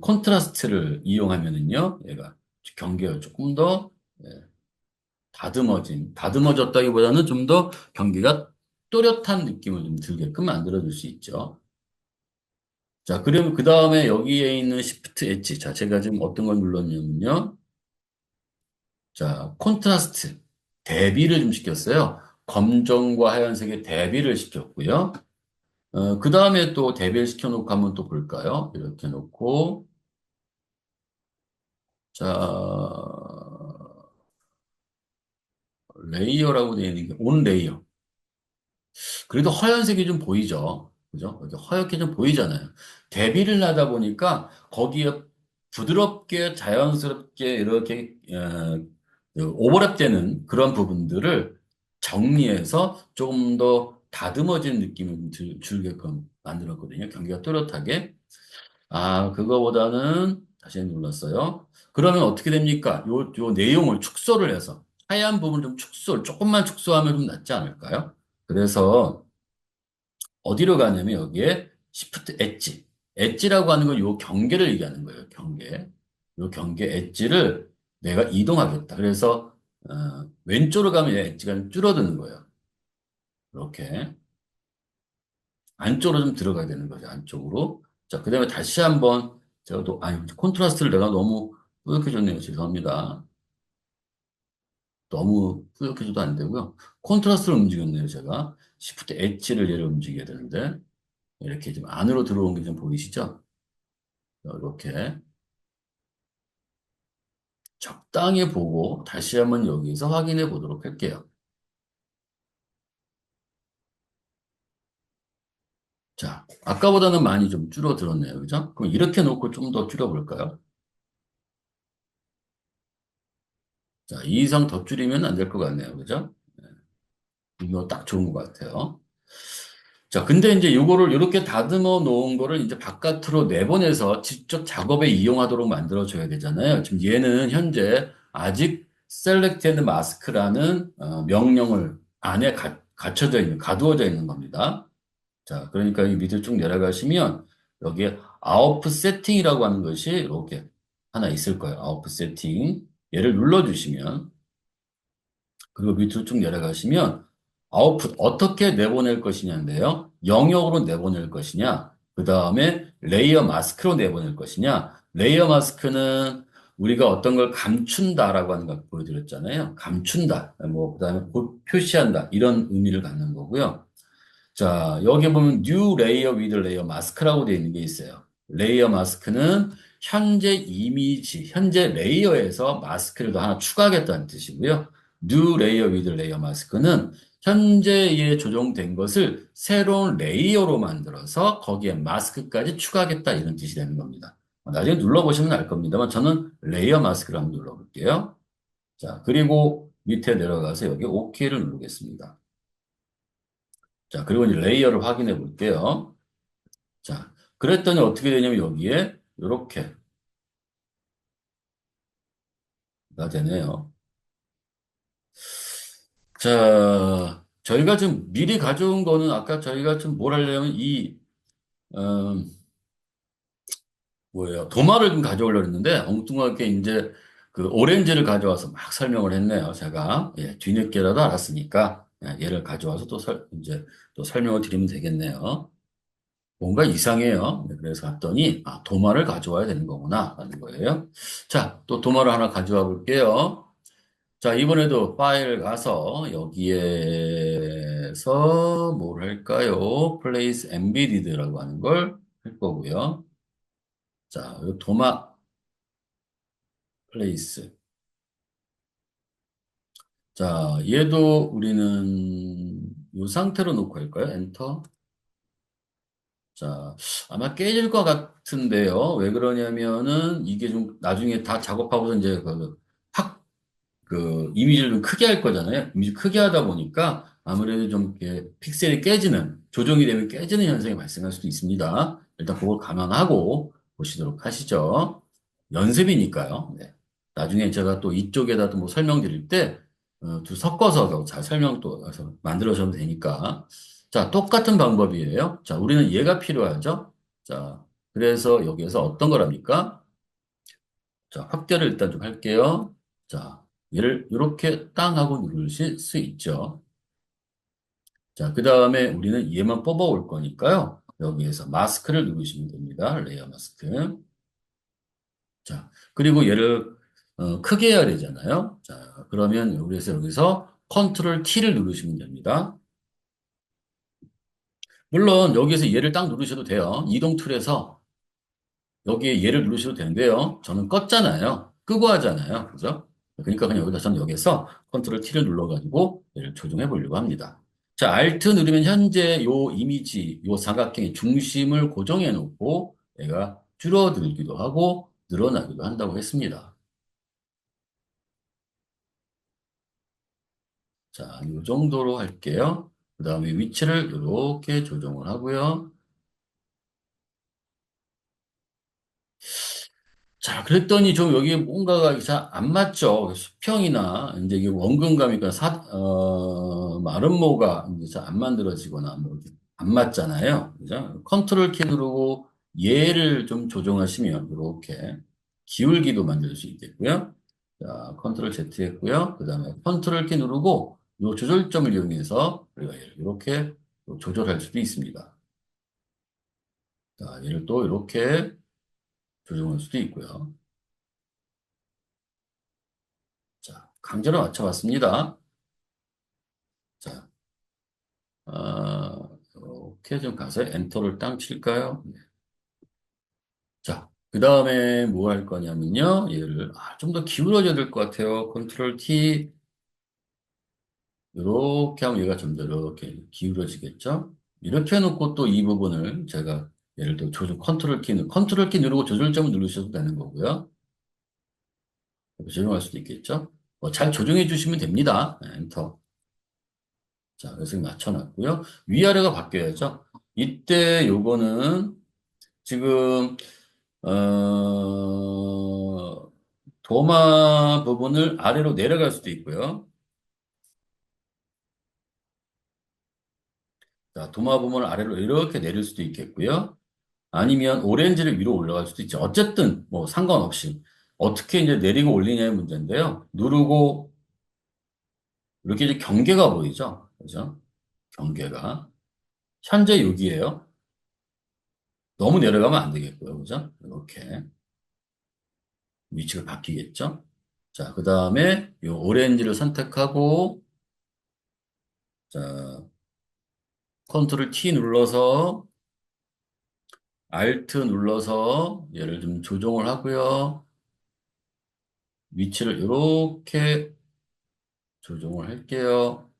콘트라스트를 이용하면은요, 얘가 경계가 조금 더 예, 다듬어졌다기보다는 좀 더 경계가 또렷한 느낌을 좀 들게끔 만들어줄 수 있죠. 자, 그러면 그 다음에 여기에 있는 Shift 엣지. 자, 제가 지금 어떤 걸 눌렀냐면요. 자, 콘트라스트. 대비를 좀 시켰어요. 검정과 하얀색의 대비를 시켰고요. 그 다음에 또 대비를 시켜놓고 한번 또 볼까요? 이렇게 놓고, 자, 레이어라고 되어 있는 게 온 레이어. 그래도 허연색이 좀 보이죠. 그죠? 이렇게 허옇게 좀 보이잖아요. 대비를 하다 보니까 거기에 부드럽게 자연스럽게 이렇게 오버랩되는 그런 부분들을 정리해서 조금 더 다듬어진 느낌을 줄게끔 만들었거든요. 경기가 또렷하게. 아, 그거보다는 다시 눌렀어요. 그러면 어떻게 됩니까? 요 내용을 축소를 해서 하얀 부분 좀 조금만 축소하면 좀 낫지 않을까요? 그래서 어디로 가냐면 여기에 Shift 엣지. 엣지라고 하는 건 요 경계를 얘기하는 거예요. 경계. 요 경계 엣지를 내가 이동하겠다. 그래서 왼쪽으로 가면 엣지가 좀 줄어드는 거예요. 이렇게 안쪽으로 좀 들어가야 되는 거죠. 안쪽으로. 자, 그다음에 다시 한번 제가 또 아니 콘트라스트를 내가 너무 뿌옇게 줬네요. 죄송합니다. 너무 뿌옇게 줘도 안 되고요. 콘트라스트를 움직였네요. 제가 Shift 엣지를 얘를 움직여야 되는데 이렇게 좀 안으로 들어온 게 좀 보이시죠? 이렇게 적당히 보고 다시 한번 여기서 확인해 보도록 할게요. 자, 아까보다는 많이 좀 줄어들었네요. 그죠? 그럼 이렇게 놓고 좀 더 줄여볼까요? 자, 이 이상 더 줄이면 안 될 것 같네요. 그죠? 이거 딱 좋은 것 같아요. 자, 근데 이제 요거를 이렇게 다듬어 놓은 거를 이제 바깥으로 내보내서 직접 작업에 이용하도록 만들어줘야 되잖아요. 지금 얘는 현재 아직 Select and Mask라는 명령을 안에 갇혀져 있는, 가두어져 있는 겁니다. 자, 그러니까 이 밑을 쭉 내려가시면 여기에 아웃풋 세팅이라고 하는 것이 이렇게 하나 있을 거예요. 아웃풋 세팅. 얘를 눌러주시면 그리고 밑으로 쭉 내려가시면 아웃풋 어떻게 내보낼 것이냐인데요. 영역으로 내보낼 것이냐, 그 다음에 레이어 마스크로 내보낼 것이냐. 레이어 마스크는 우리가 어떤 걸 감춘다라고 하는 걸 보여드렸잖아요. 감춘다. 뭐, 그다음에 표시한다. 이런 의미를 갖는 거고요. 자, 여기 보면 new layer with layer mask라고 되어 있는 게 있어요. 레이어 마스크는 현재 이미지, 현재 레이어에서 마스크를 더 하나 추가하겠다는 뜻이고요. new layer with layer mask는 현재에 조정된 것을 새로운 레이어로 만들어서 거기에 마스크까지 추가하겠다 이런 뜻이 되는 겁니다. 나중에 눌러보시면 알 겁니다만 저는 레이어 마스크를 한번 눌러볼게요. 자, 그리고 밑에 내려가서 여기 OK를 누르겠습니다. 자, 그리고 이제 레이어를 확인해 볼게요. 자, 그랬더니 어떻게 되냐면 여기에 이렇게가 되네요. 자, 저희가 지금 미리 가져온 거는 아까 저희가 좀 뭘 하려면 어, 뭐예요? 도마를 좀 가져오려고 했는데 엉뚱하게 이제 그 오렌지를 가져와서 막 설명을 했네요. 제가 예, 뒤늦게라도 알았으니까 예, 얘를 가져와서 이제 또 설명을 드리면 되겠네요. 뭔가 이상해요. 네, 그래서 갔더니, 아, 도마를 가져와야 되는 거구나. 라는 거예요. 자, 또 도마를 하나 가져와 볼게요. 자, 이번에도 파일 가서 여기에서 뭘 할까요? Place Embedded라고 하는 걸 할 거고요. 자, 이 도마 Place. 자, 얘도 우리는 이 상태로 놓고 할까요? 엔터. 자, 아마 깨질 것 같은데요. 왜 그러냐면은 이게 좀 나중에 다 작업하고서 이제 확 이미지를 좀 크게 할 거잖아요. 이미지 크게 하다 보니까 아무래도 좀 이렇게 픽셀이 깨지는, 조정이 되면 깨지는 현상이 발생할 수도 있습니다. 일단 그걸 감안하고 보시도록 하시죠. 연습이니까요. 네. 나중에 제가 또 이쪽에다 또 뭐 설명드릴 때, 두 섞어서 잘 설명 또 해서 만들어주면 되니까. 자, 똑같은 방법이에요. 자, 우리는 얘가 필요하죠. 자, 그래서 여기에서 어떤 거랍니까? 자, 확대를 일단 좀 할게요. 자, 얘를 이렇게 땅 하고 누르실 수 있죠. 자, 그 다음에 우리는 얘만 뽑아 올 거니까요. 여기에서 마스크를 누르시면 됩니다. 레이어 마스크. 자, 그리고 얘를 크게 해야 되잖아요. 자, 그러면 여기서 컨트롤 T를 누르시면 됩니다. 물론 여기에서 얘를 딱 누르셔도 돼요. 이동 툴에서 여기에 얘를 누르셔도 되는데요. 저는 껐잖아요. 끄고 하잖아요. 그죠? 그러니까 그냥 저는 여기서 컨트롤 T를 눌러가지고 얘를 조정해 보려고 합니다. 자, Alt 누르면 현재 요 이미지, 요 삼각형의 중심을 고정해 놓고 얘가 줄어들기도 하고 늘어나기도 한다고 했습니다. 자, 요 정도로 할게요. 그 다음에 위치를 이렇게 조정을 하고요. 자, 그랬더니 좀 여기 뭔가가 잘 안 맞죠. 수평이나 이제 이게 원근감이니까 마름모가 이제 잘 안 만들어지거나 뭐 이렇게 안 맞잖아요. 그죠? 컨트롤 키 누르고 얘를 좀 조정하시면 이렇게 기울기도 만들 수 있겠고요. 자, 컨트롤 Z 했고요. 그 다음에 컨트롤 키 누르고 이 조절점을 이용해서 우리가 얘를 이렇게 또 조절할 수도 있습니다. 자, 얘를 또 이렇게 조정할 수도 있고요. 자, 강제로 맞춰봤습니다. 자, 이렇게 좀 가서 엔터를 땅 칠까요? 네. 자, 그 다음에 뭐 할 거냐면요. 얘를 좀 더 기울어져야 될 것 같아요. 컨트롤 T 이렇게 하면 얘가 좀 더 이렇게 기울어지겠죠? 이렇게 해놓고 또 이 부분을 제가 예를 들어 컨트롤 키 누르고 조절점을 누르셔도 되는 거고요. 조정할 수도 있겠죠? 잘 조정해 주시면 됩니다. 네, 엔터. 자, 그래서 맞춰놨고요. 위아래가 바뀌어야죠. 이때 요거는 지금 도마 부분을 아래로 내려갈 수도 있고요. 자, 도마 부분을 아래로 이렇게 내릴 수도 있겠고요. 아니면 오렌지를 위로 올라갈 수도 있죠. 어쨌든 뭐 상관없이 어떻게 이제 내리고 올리냐의 문제인데요. 누르고 이렇게 이제 경계가 보이죠. 그죠? 경계가 현재 여기에요. 너무 내려가면 안 되겠고요. 그죠? 이렇게. 위치가 바뀌겠죠? 자, 그 다음에 이 오렌지를 선택하고, 자, 컨트롤 T 눌러서, Alt 눌러서 얘를 좀 조정을 하고요. 위치를 이렇게 조정을 할게요.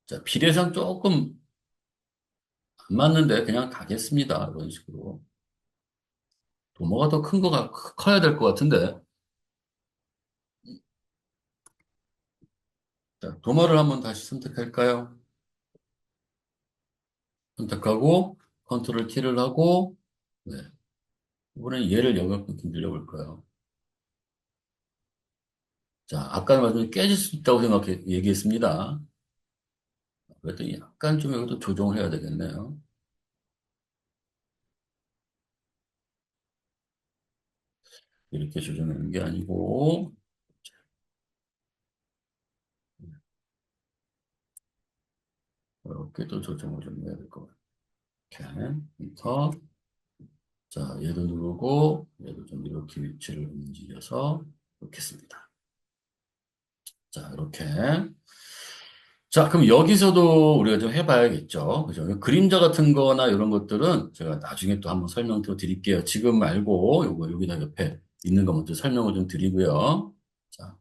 자, 비례상 조금 안 맞는데 그냥 가겠습니다. 이런 식으로. 도마가 더 큰 거가 커야 될 것 같은데. 자, 도마를 한번 다시 선택할까요? 선택하고 컨트롤 T를 하고 네. 이번엔 얘를 여기만큼 늘려볼까요? 자, 아까 말씀 깨질 수 있다고 생각해 얘기했습니다. 그랬더니 약간 좀 여기도 조정을 해야 되겠네요. 이렇게 조정하는 게 아니고 이렇게 또 조정을 좀 해야 될 것 같아요. 이렇게 엔터. 자, 얘도 누르고 얘도 좀 이렇게 위치를 움직여서 놓겠습니다. 자, 이렇게. 자, 그럼 여기서도 우리가 좀 해봐야겠죠. 그죠? 그림자 같은 거나 이런 것들은 제가 나중에 또 한번 설명 더 드릴게요. 지금 말고 요거 여기다 옆에 있는 거 먼저 설명을 좀 드리고요. 자,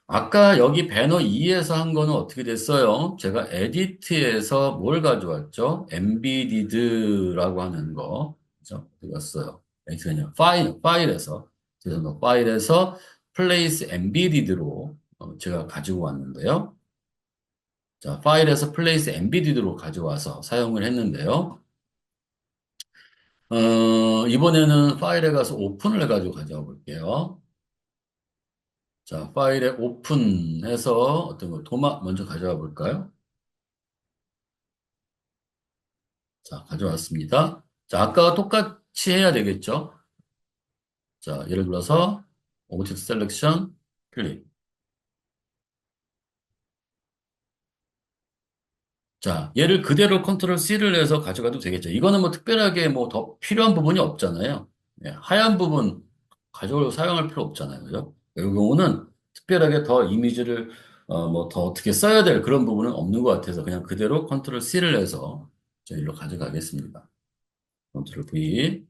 아까 여기 배너 2에서 한 거는 어떻게 됐어요? 제가 에디트에서 뭘 가져왔죠? embedded라고 하는 거. 그죠? 어디 갔어요? 에디트 그냥 파일에서. 그래서 뭐 파일에서 place embedded로 제가 가지고 왔는데요. 자, 파일에서 place embedded로 가져와서 사용을 했는데요. 이번에는 파일에 가서 오픈을 해가지고 가져와 볼게요. 자, 파일에 오픈해서 어떤 거 도마 먼저 가져와 볼까요? 자, 가져왔습니다. 자, 아까와 똑같이 해야 되겠죠? 자, 예를 들어서 오브젝트 셀렉션 클릭. 자, 얘를 그대로 컨트롤 C를 해서 가져가도 되겠죠. 이거는 뭐 특별하게 뭐 더 필요한 부분이 없잖아요. 예, 하얀 부분 가져올 사용할 필요 없잖아요. 그죠? 이 경우는 특별하게 더 이미지를 뭐 더 어떻게 써야 될 그런 부분은 없는 것 같아서 그냥 그대로 컨트롤 C를 해서 저 일로 가져가겠습니다. 컨트롤 V.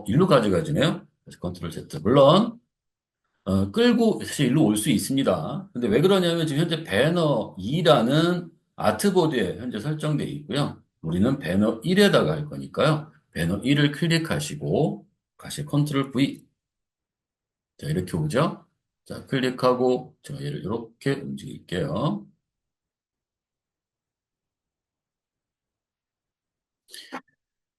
일로 가져가지네요. 그래서 컨트롤 Z. 물론 끌고 사실 일로 올 수 있습니다. 근데 왜 그러냐면 지금 현재 배너 2라는 아트보드에 현재 설정되어 있고요. 우리는 배너 1에다가 할 거니까요. 배너 1을 클릭하시고 다시 컨트롤 V. 자, 이렇게 오죠? 자, 클릭하고 제가 얘를 이렇게 움직일게요.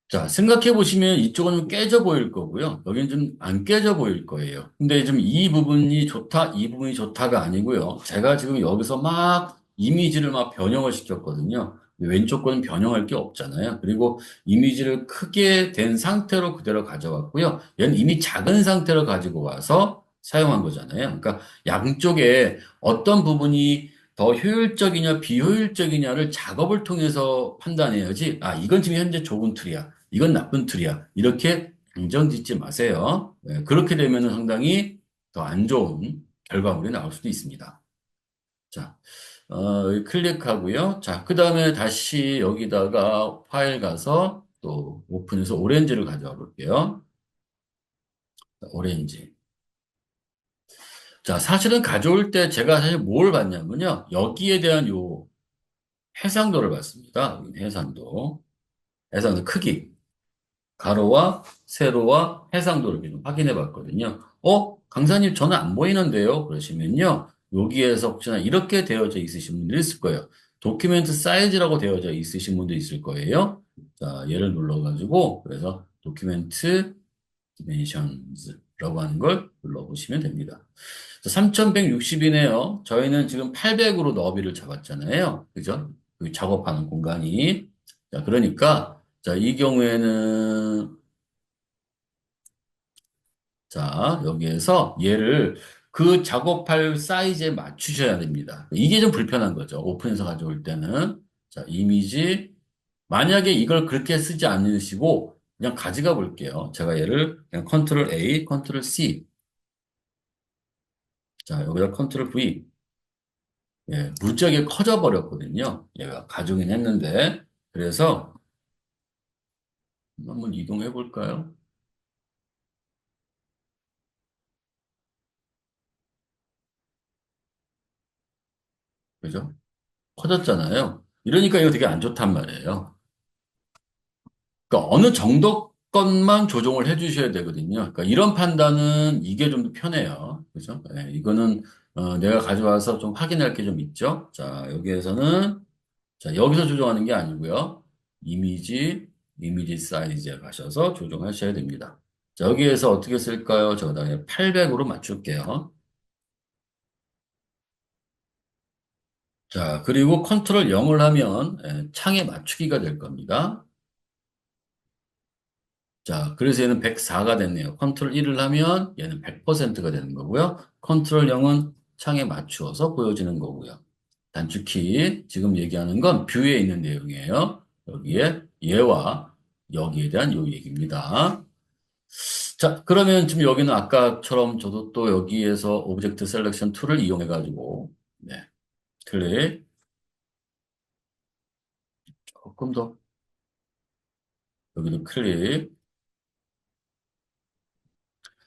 자, 생각해 보시면 이쪽은 좀 깨져 보일 거고요. 여기는 좀 안 깨져 보일 거예요. 근데 좀 이 부분이 좋다, 이 부분이 좋다가 아니고요. 제가 지금 여기서 막 이미지를 막 변형을 시켰거든요. 왼쪽 거는 변형할 게 없잖아요. 그리고 이미지를 크게 된 상태로 그대로 가져왔고요. 얘는 이미 작은 상태로 가지고 와서 사용한 거잖아요. 그러니까 양쪽에 어떤 부분이 더 효율적이냐, 비효율적이냐를 작업을 통해서 판단해야지. 아, 이건 지금 현재 좋은 툴이야. 이건 나쁜 툴이야. 이렇게 단정 짓지 마세요. 그렇게 되면 상당히 더 안 좋은 결과물이 나올 수도 있습니다. 자, 클릭하고요. 자, 그 다음에 다시 여기다가 파일 가서 또 오픈해서 오렌지를 가져와 볼게요. 자, 오렌지. 자, 사실은 가져올 때 제가 사실 뭘 봤냐면요. 여기에 대한 요 해상도를 봤습니다. 해상도. 해상도 크기. 가로와 세로와 해상도를 지금 확인해 봤거든요. 강사님 저는 안 보이는데요? 그러시면요. 여기에서 혹시나 이렇게 되어져 있으신 분들이 있을 거예요. 도큐멘트 사이즈라고 되어져 있으신 분도 있을 거예요. 자, 얘를 눌러가지고 그래서 도큐멘트 디멘션즈라고 하는 걸 눌러보시면 됩니다. 3160이네요. 저희는 지금 800으로 너비를 잡았잖아요. 그죠? 그 작업하는 공간이. 자, 그러니까 자, 이 경우에는 자, 여기에서 얘를 그 작업할 사이즈에 맞추셔야 됩니다. 이게 좀 불편한 거죠. 오픈해서 가져올 때는. 자, 이미지. 만약에 이걸 그렇게 쓰지 않으시고, 그냥 가져가 볼게요. 제가 얘를 그냥 컨트롤 A, 컨트롤 C. 자, 여기다 컨트롤 V. 예, 무지하게 커져 버렸거든요. 얘가 가져오긴 했는데. 그래서 한번 이동해 볼까요? 그죠? 커졌잖아요. 이러니까 이거 되게 안 좋단 말이에요. 그러니까 어느 정도 것만 조정을 해 주셔야 되거든요. 그러니까 이런 판단은 이게 좀 더 편해요. 그죠? 예, 이거는 내가 가져와서 좀 확인할 게 좀 있죠. 자, 여기에서는 자, 여기서 조정하는 게 아니고요. 이미지, 이미지 사이즈에 가셔서 조정하셔야 됩니다. 자, 여기에서 어떻게 쓸까요? 저기다 800으로 맞출게요. 자, 그리고 컨트롤 0을 하면 창에 맞추기가 될 겁니다. 자, 그래서 얘는 104가 됐네요. 컨트롤 1을 하면 얘는 100%가 되는 거고요. 컨트롤 0은 창에 맞추어서 보여지는 거고요. 단축키, 지금 얘기하는 건 뷰에 있는 내용이에요. 여기에 얘와 여기에 대한 요 얘기입니다. 자, 그러면 지금 여기는 아까처럼 저도 또 여기에서 오브젝트 셀렉션 툴을 이용해가지고, 네, 클릭, 조금 더, 여기도 클릭.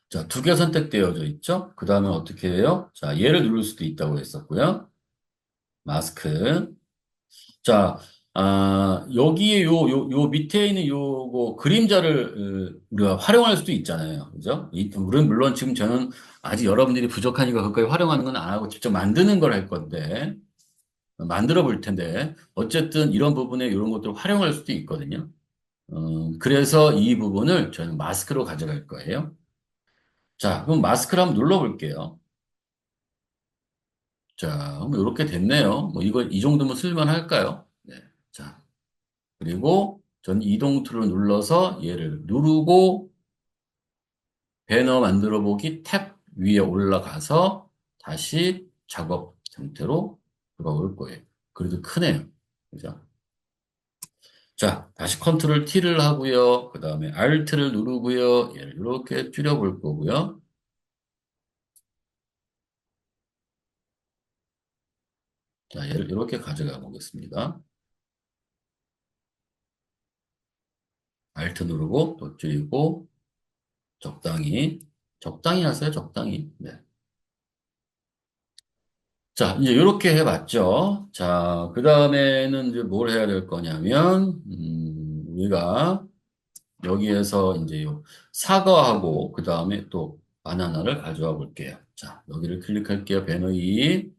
자, 두 개 선택되어져 있죠? 그 다음에 어떻게 해요? 자, 얘를 누를 수도 있다고 했었고요. 마스크. 자, 여기에 요 밑에 있는 요거 그림자를 우리가 활용할 수도 있잖아요. 그죠? 물론 지금 저는 아직 여러분들이 부족하니까 그까지 활용하는 건 안 하고 직접 만드는 걸 할 건데, 만들어 볼 텐데, 어쨌든 이런 부분에 이런 것들을 활용할 수도 있거든요. 그래서 이 부분을 저는 마스크로 가져갈 거예요. 자, 그럼 마스크를 한번 눌러볼게요. 자, 그럼 이렇게 됐네요. 뭐 이거 이 정도면 쓸만 할까요? 네. 자, 그리고 전 이동 툴을 눌러서 얘를 누르고 배너 만들어 보기 탭 위에 올라가서 다시 작업 상태로 돌아올 거예요. 그래도 크네요. 그죠? 자, 다시 컨트롤 T를 하고요. 그 다음에 Alt를 누르고요. 얘를 이렇게 줄여볼 거고요. 자, 얘를 이렇게 가져가 보겠습니다. Alt 누르고 또 줄이고 적당히 적당히 하세요. 적당히. 네. 자, 이제 이렇게 해봤죠. 자, 그 다음에는 이제 뭘 해야 될 거냐면, 우리가 여기에서 이제 요 사과하고, 그 다음에 또 바나나를 가져와 볼게요. 자, 여기를 클릭할게요. 배너 2.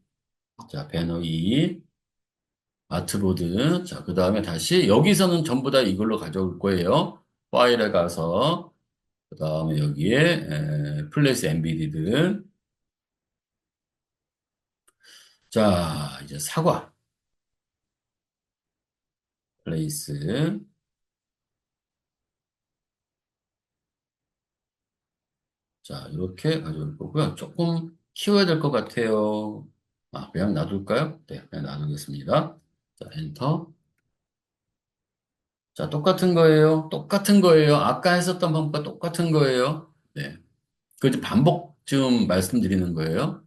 자, 배너 2. 아트보드. 자, 그 다음에 다시 여기서는 전부 다 이걸로 가져올 거예요. 파일에 가서, 그 다음에 여기에, 플레이스 엠비디드. 자, 이제 사과. 플레이스. 자, 이렇게 가져올 거고요. 조금 키워야 될 것 같아요. 그냥 놔둘까요? 네, 그냥 놔두겠습니다. 자, 엔터. 자, 똑같은 거예요. 똑같은 거예요. 아까 했었던 방법과 똑같은 거예요. 네. 그 이제 반복 좀 말씀드리는 거예요.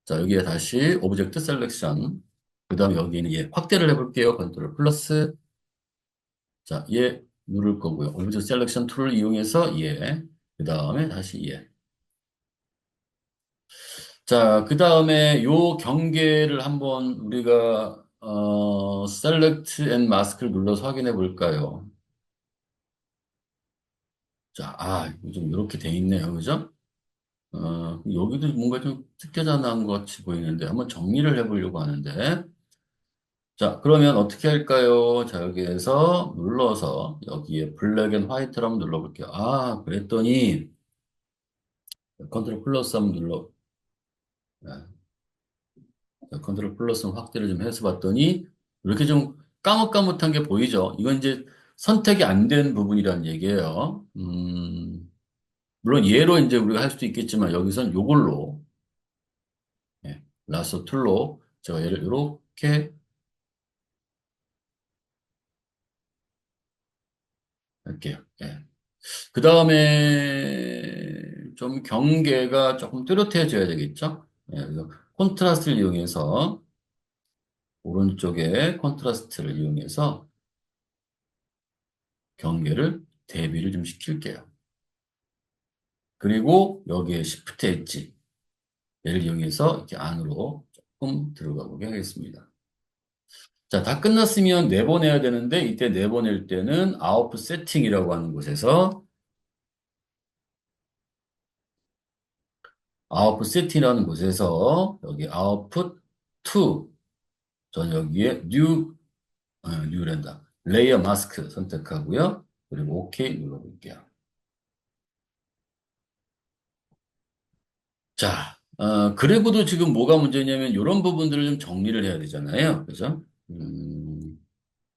자, 여기에 다시 오브젝트 셀렉션. 그 다음에 여기는 얘 확대를 해볼게요. 컨트롤 플러스. 자, 얘 누를 거고요. 오브젝트 셀렉션 툴을 이용해서 얘. 그 다음에 다시 얘. 자, 그 다음에 요 경계를 한번 우리가 Select and Mask를 눌러서 확인해 볼까요? 자, 좀 이렇게 돼 있네요. 그죠? 여기도 뭔가 좀 뜯겨져 나온 것 같이 보이는데 한번 정리를 해보려고 하는데 자, 그러면 어떻게 할까요? 자, 여기에서 눌러서 여기에 블랙 앤 화이트를 한번 눌러볼게요. 그랬더니 컨트롤 플러스 한번 눌러 네, 컨트롤 플러스 확대를 좀 해서 봤더니 이렇게 좀 까뭇까뭇한 게 보이죠? 이건 이제 선택이 안 된 부분이란 얘기예요. 물론 얘로 이제 우리가 할 수도 있겠지만 여기선 요걸로 라서 툴로 제가 얘를 이렇게 할게요. 예. 그 다음에 좀 경계가 조금 뚜렷해져야 되겠죠? 예, 그래서 콘트라스트를 이용해서 오른쪽에 콘트라스트를 이용해서 경계를 대비를 좀 시킬게요. 그리고 여기에 Shift 엣지 얘를 이용해서 이렇게 안으로 조금 들어가 보게 하겠습니다. 자, 다 끝났으면 내보내야 되는데 이때 내보낼 때는 아웃풋 세팅이라고 하는 곳에서 아웃풋 세팅이라는 곳에서 여기 아웃풋 to 전 여기에 뉴랜다 레이어 마스크 선택하고요. 그리고 OK 눌러볼게요. 자, 그래도 지금 뭐가 문제냐면 이런 부분들을 좀 정리를 해야 되잖아요. 그죠?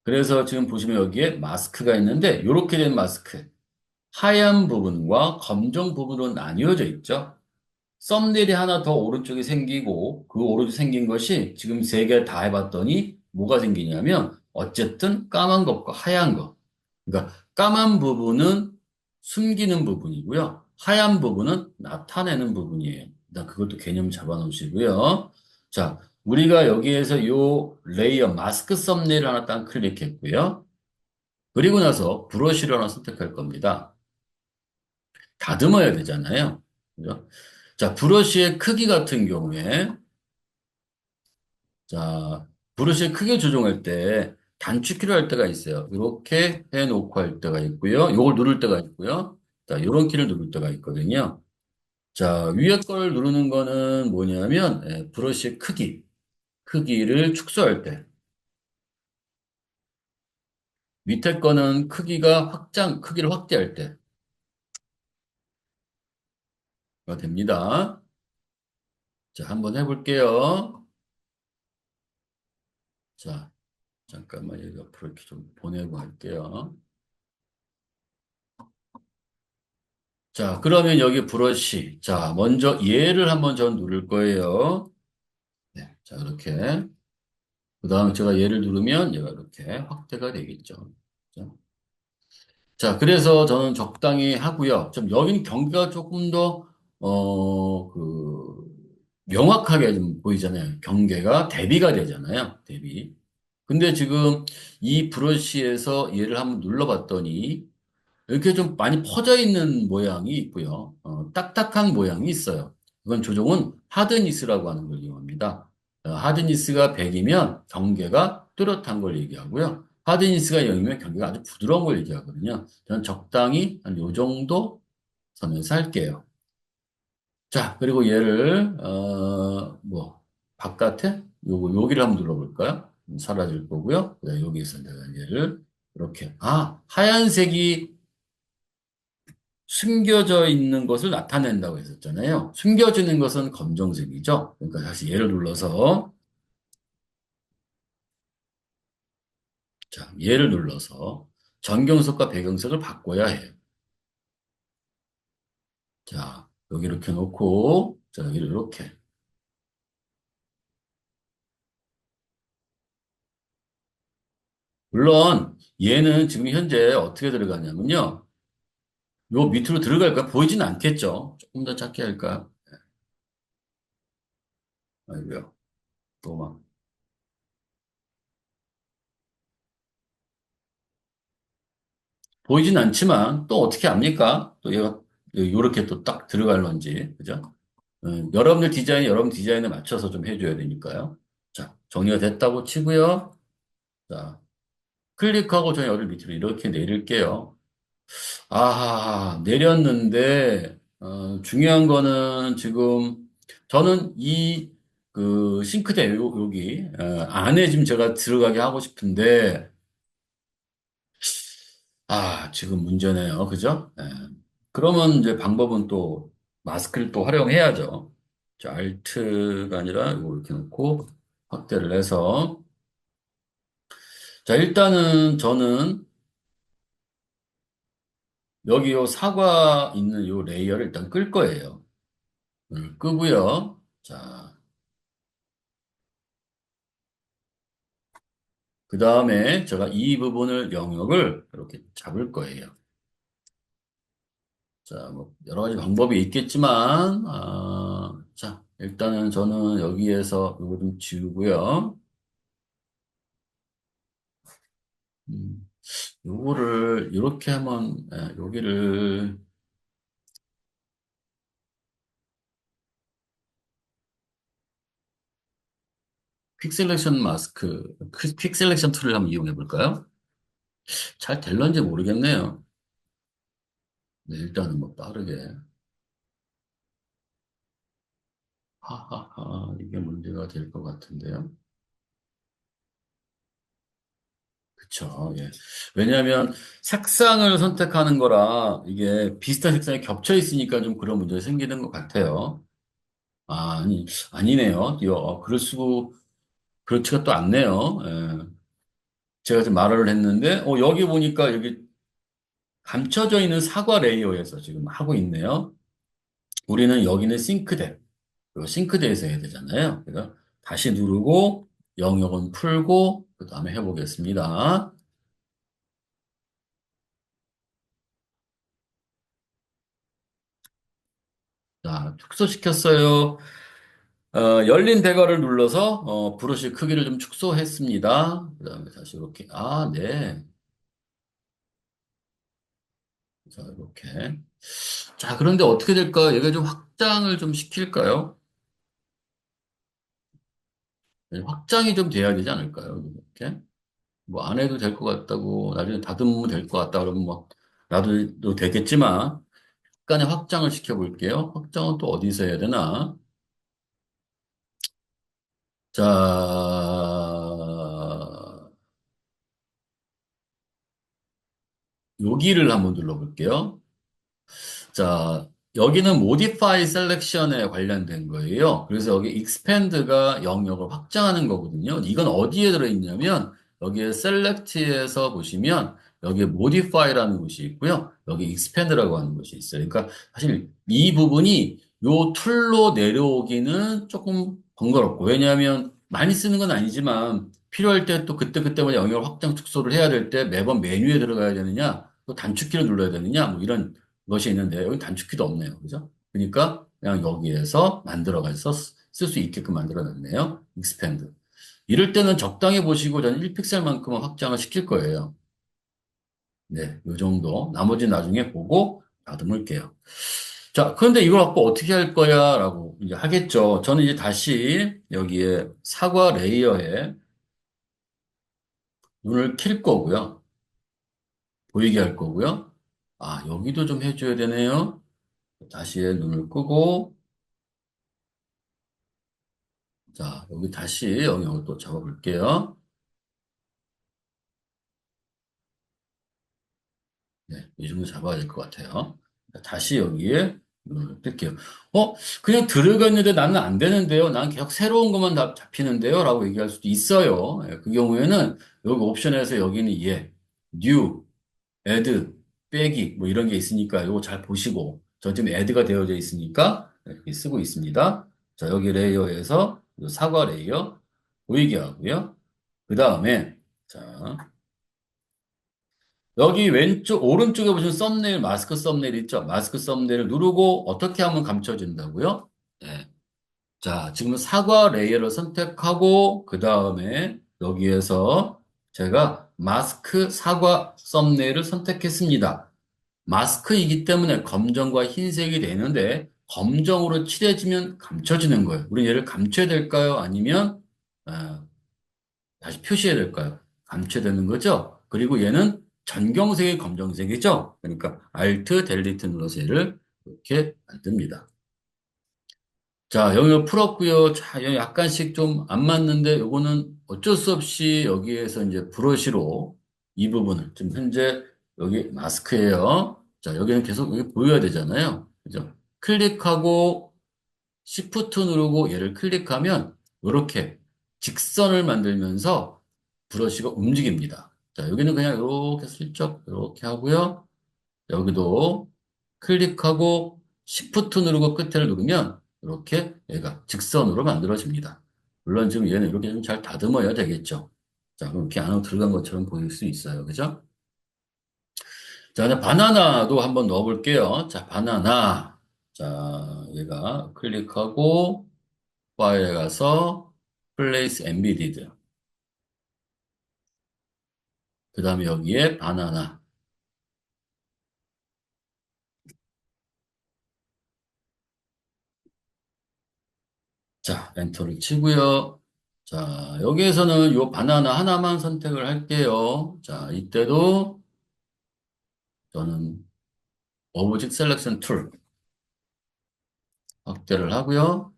그래서 지금 보시면 여기에 마스크가 있는데 이렇게 된 마스크 하얀 부분과 검정 부분으로 나뉘어져 있죠. 썸네일이 하나 더 오른쪽에 생기고 그 오른쪽에 생긴 것이 지금 세 개 다 해봤더니 뭐가 생기냐면 어쨌든 까만 것과 하얀 것. 그러니까 까만 부분은 숨기는 부분이고요. 하얀 부분은 나타내는 부분이에요. 일단 그것도 개념 잡아놓으시고요. 자, 우리가 여기에서 요 레이어 마스크 썸네일 하나 딱 클릭했고요. 그리고 나서 브러쉬를 하나 선택할 겁니다. 다듬어야 되잖아요. 그죠? 자, 브러쉬의 크기 같은 경우에, 자, 브러쉬의 크기 조정할 때 단축키를 할 때가 있어요. 이렇게 해놓고 할 때가 있고요. 이걸 누를 때가 있고요. 자, 이런 키를 누를 때가 있거든요. 자, 위에 걸 누르는 거는 뭐냐면, 브러쉬의 크기를 축소할 때. 밑에 거는 크기를 확대할 때가 됩니다. 자, 한번 해볼게요. 자, 잠깐만 여기 옆으로 이렇게 좀 보내고 할게요. 자, 그러면 여기 브러쉬. 자, 먼저 얘를 한번 전 누를 거예요. 네, 자, 이렇게. 그 다음에 제가 얘를 누르면 얘가 이렇게 확대가 되겠죠. 자, 그래서 저는 적당히 하고요. 좀 여기는 경계가 조금 더, 명확하게 좀 보이잖아요. 경계가 대비가 되잖아요. 대비. 근데 지금 이 브러쉬에서 얘를 한번 눌러봤더니 이렇게 좀 많이 퍼져 있는 모양이 있고요. 딱딱한 모양이 있어요. 이건 조종은 하드니스라고 하는 걸 이용합니다. 하드니스가 100이면 경계가 뚜렷한 걸 얘기하고요. 하드니스가 0이면 경계가 아주 부드러운 걸 얘기하거든요. 저는 적당히 한 요 정도 선에서 할게요. 자, 그리고 얘를, 바깥에? 여기를 한번 눌러볼까요? 사라질 거고요. 그다음에 여기에서 내가 얘를 이렇게, 하얀색이 숨겨져 있는 것을 나타낸다고 했었잖아요. 숨겨지는 것은 검정색이죠. 그러니까 다시 얘를 눌러서, 자, 얘를 눌러서 전경색과 배경색을 바꿔야 해요. 자, 여기 이렇게 놓고, 자, 여기를 이렇게. 물론, 얘는 지금 현재 어떻게 들어가냐면요. 요 밑으로 들어갈까? 보이진 않겠죠. 조금 더 작게 할까? 아이고요. 또 막. 보이진 않지만, 또 어떻게 합니까? 또 얘가 요렇게 또 딱 들어갈런지. 그죠? 여러분 디자인에 맞춰서 좀 해줘야 되니까요. 자, 정리가 됐다고 치고요. 자, 클릭하고 저는 열을 밑으로 이렇게 내릴게요. 내렸는데, 중요한 거는 지금, 저는 싱크대 여기, 안에 지금 제가 들어가게 하고 싶은데, 지금 문제네요. 그죠? 그러면 이제 방법은 또, 마스크를 또 활용해야죠. 자, Alt가 아니라 이거 이렇게 놓고, 확대를 해서, 자, 일단은 저는 여기 요 사과 있는 요 레이어를 일단 끌 거예요. 끄고요. 자, 그 다음에 제가 이 부분을 영역을 이렇게 잡을 거예요. 자, 뭐, 여러 가지 방법이 있겠지만, 자, 일단은 저는 여기에서 이거 좀 지우고요. 음, 요거를, 이렇게 하면, 여기를, 퀵셀렉션 마스크, 퀵셀렉션 툴을 한번 이용해 볼까요? 잘 될런지 모르겠네요. 네, 일단은 뭐 빠르게. 하하하, 이게 문제가 될 것 같은데요. 그쵸, 예. 왜냐하면 색상을 선택하는 거라 이게 비슷한 색상이 겹쳐 있으니까 좀 그런 문제가 생기는 것 같아요. 아니네요. 그렇지가 또 않네요. 예. 제가 지금 말을 했는데, 여기 보니까 여기 감춰져 있는 사과 레이어에서 지금 하고 있네요. 우리는 여기는 싱크대. 그리고 싱크대에서 해야 되잖아요. 그래서 다시 누르고 영역은 풀고 그 다음에 해보겠습니다. 자, 축소시켰어요. 열린 대괄을 눌러서 브러쉬 크기를 좀 축소했습니다. 그 다음에 다시 이렇게 네. 자, 이렇게. 자, 그런데 어떻게 될까? 얘가 좀 확장을 좀 시킬까요? 네, 확장이 좀 돼야 되지 않을까요? 이렇게. 뭐 안 해도 될 것 같다고 나중에 다듬으면 될 것 같다 그러면 뭐 놔도 되겠지만 약간의 확장을 시켜볼게요. 확장은 또 어디서 해야 되나? 자, 여기를 한번 눌러볼게요. 자, 여기는 Modify Selection에 관련된 거예요. 그래서 여기 Expand가 영역을 확장하는 거거든요. 이건 어디에 들어있냐면 여기에 Select에서 보시면 여기에 Modify라는 곳이 있고요. 여기 Expand라고 하는 곳이 있어요. 그러니까 사실 이 부분이 요 툴로 내려오기는 조금 번거롭고 왜냐하면 많이 쓰는 건 아니지만 필요할 때 또 그때그때마다 영역 확장 축소를 해야 될 때 매번 메뉴에 들어가야 되느냐 또 단축키를 눌러야 되느냐 뭐 이런 것이 있는데 여기 단축키도 없네요. 그죠? 그러니까 그냥 여기에서 만들어가서 쓸 수 있게끔 만들어 놨네요. 익스펜드. 이럴 때는 적당히 보시고 저는 1픽셀만큼은 확장을 시킬 거예요. 네, 요 정도. 나머지 나중에 보고 다듬을게요. 자, 그런데 이걸 갖고 어떻게 할 거야? 라고 이제 하겠죠. 저는 이제 다시 여기에 사과 레이어에 눈을 킬 거고요. 보이게 할 거고요. 여기도 좀 해줘야 되네요. 다시 눈을 끄고 자, 여기 다시 영역을 또 잡아볼게요. 네, 이 정도 잡아야 될 것 같아요. 다시 여기에 눈을 뜰게요. 그냥 들어가 있는데 나는 안 되는데요. 난 계속 새로운 것만 잡히는데요. 라고 얘기할 수도 있어요. 그 경우에는 여기 옵션에서 여기는 new, add, 빼기 뭐 이런 게 있으니까 이거 잘 보시고 저 지금 add가 되어져 있으니까 이렇게 쓰고 있습니다. 자, 여기 레이어에서 이 사과 레이어 보이게 하고요. 그 다음에 자, 여기 오른쪽에 보시면 썸네일, 마스크 썸네일 있죠? 마스크 썸네일을 누르고 어떻게 하면 감춰진다고요? 네. 자, 지금 사과 레이어를 선택하고, 그 다음에 여기에서 제가 마스크 사과 썸네일을 선택했습니다. 마스크이기 때문에 검정과 흰색이 되는데, 검정으로 칠해지면 감춰지는 거예요. 우리 얘를 감춰야 될까요? 아니면, 어, 다시 표시해야 될까요? 감춰되는 거죠. 그리고 얘는 전경색이 검정색이죠. 그러니까 Alt 델리트 눌러서 얘를 이렇게 만듭니다. 자, 영역 풀었고요. 자, 여기 약간씩 좀 안 맞는데 요거는 어쩔 수 없이 여기에서 이제 브러쉬로 이 부분을 지금 현재 여기 마스크예요. 자, 여기는 계속 여기 보여야 되잖아요. 그죠? 클릭하고 Shift 누르고 얘를 클릭하면 이렇게 직선을 만들면서 브러쉬가 움직입니다. 자, 여기는 그냥 이렇게 슬쩍 이렇게 하고요. 여기도 클릭하고 Shift 누르고 끝을 누르면 이렇게 얘가 직선으로 만들어집니다. 물론 지금 얘는 이렇게 좀 잘 다듬어야 되겠죠. 자, 그럼 이렇게 안으로 들어간 것처럼 보일 수 있어요. 그죠? 자, 이제 바나나도 한번 넣어볼게요. 자, 바나나. 자, 얘가 클릭하고 파일에 가서 place embedded. 그 다음에 여기에 바나나. 자, 엔터를 치고요. 자, 여기에서는 요 바나나 하나만 선택을 할게요. 자, 이때도 저는 오브젝트 셀렉션 툴 확대를 하고요.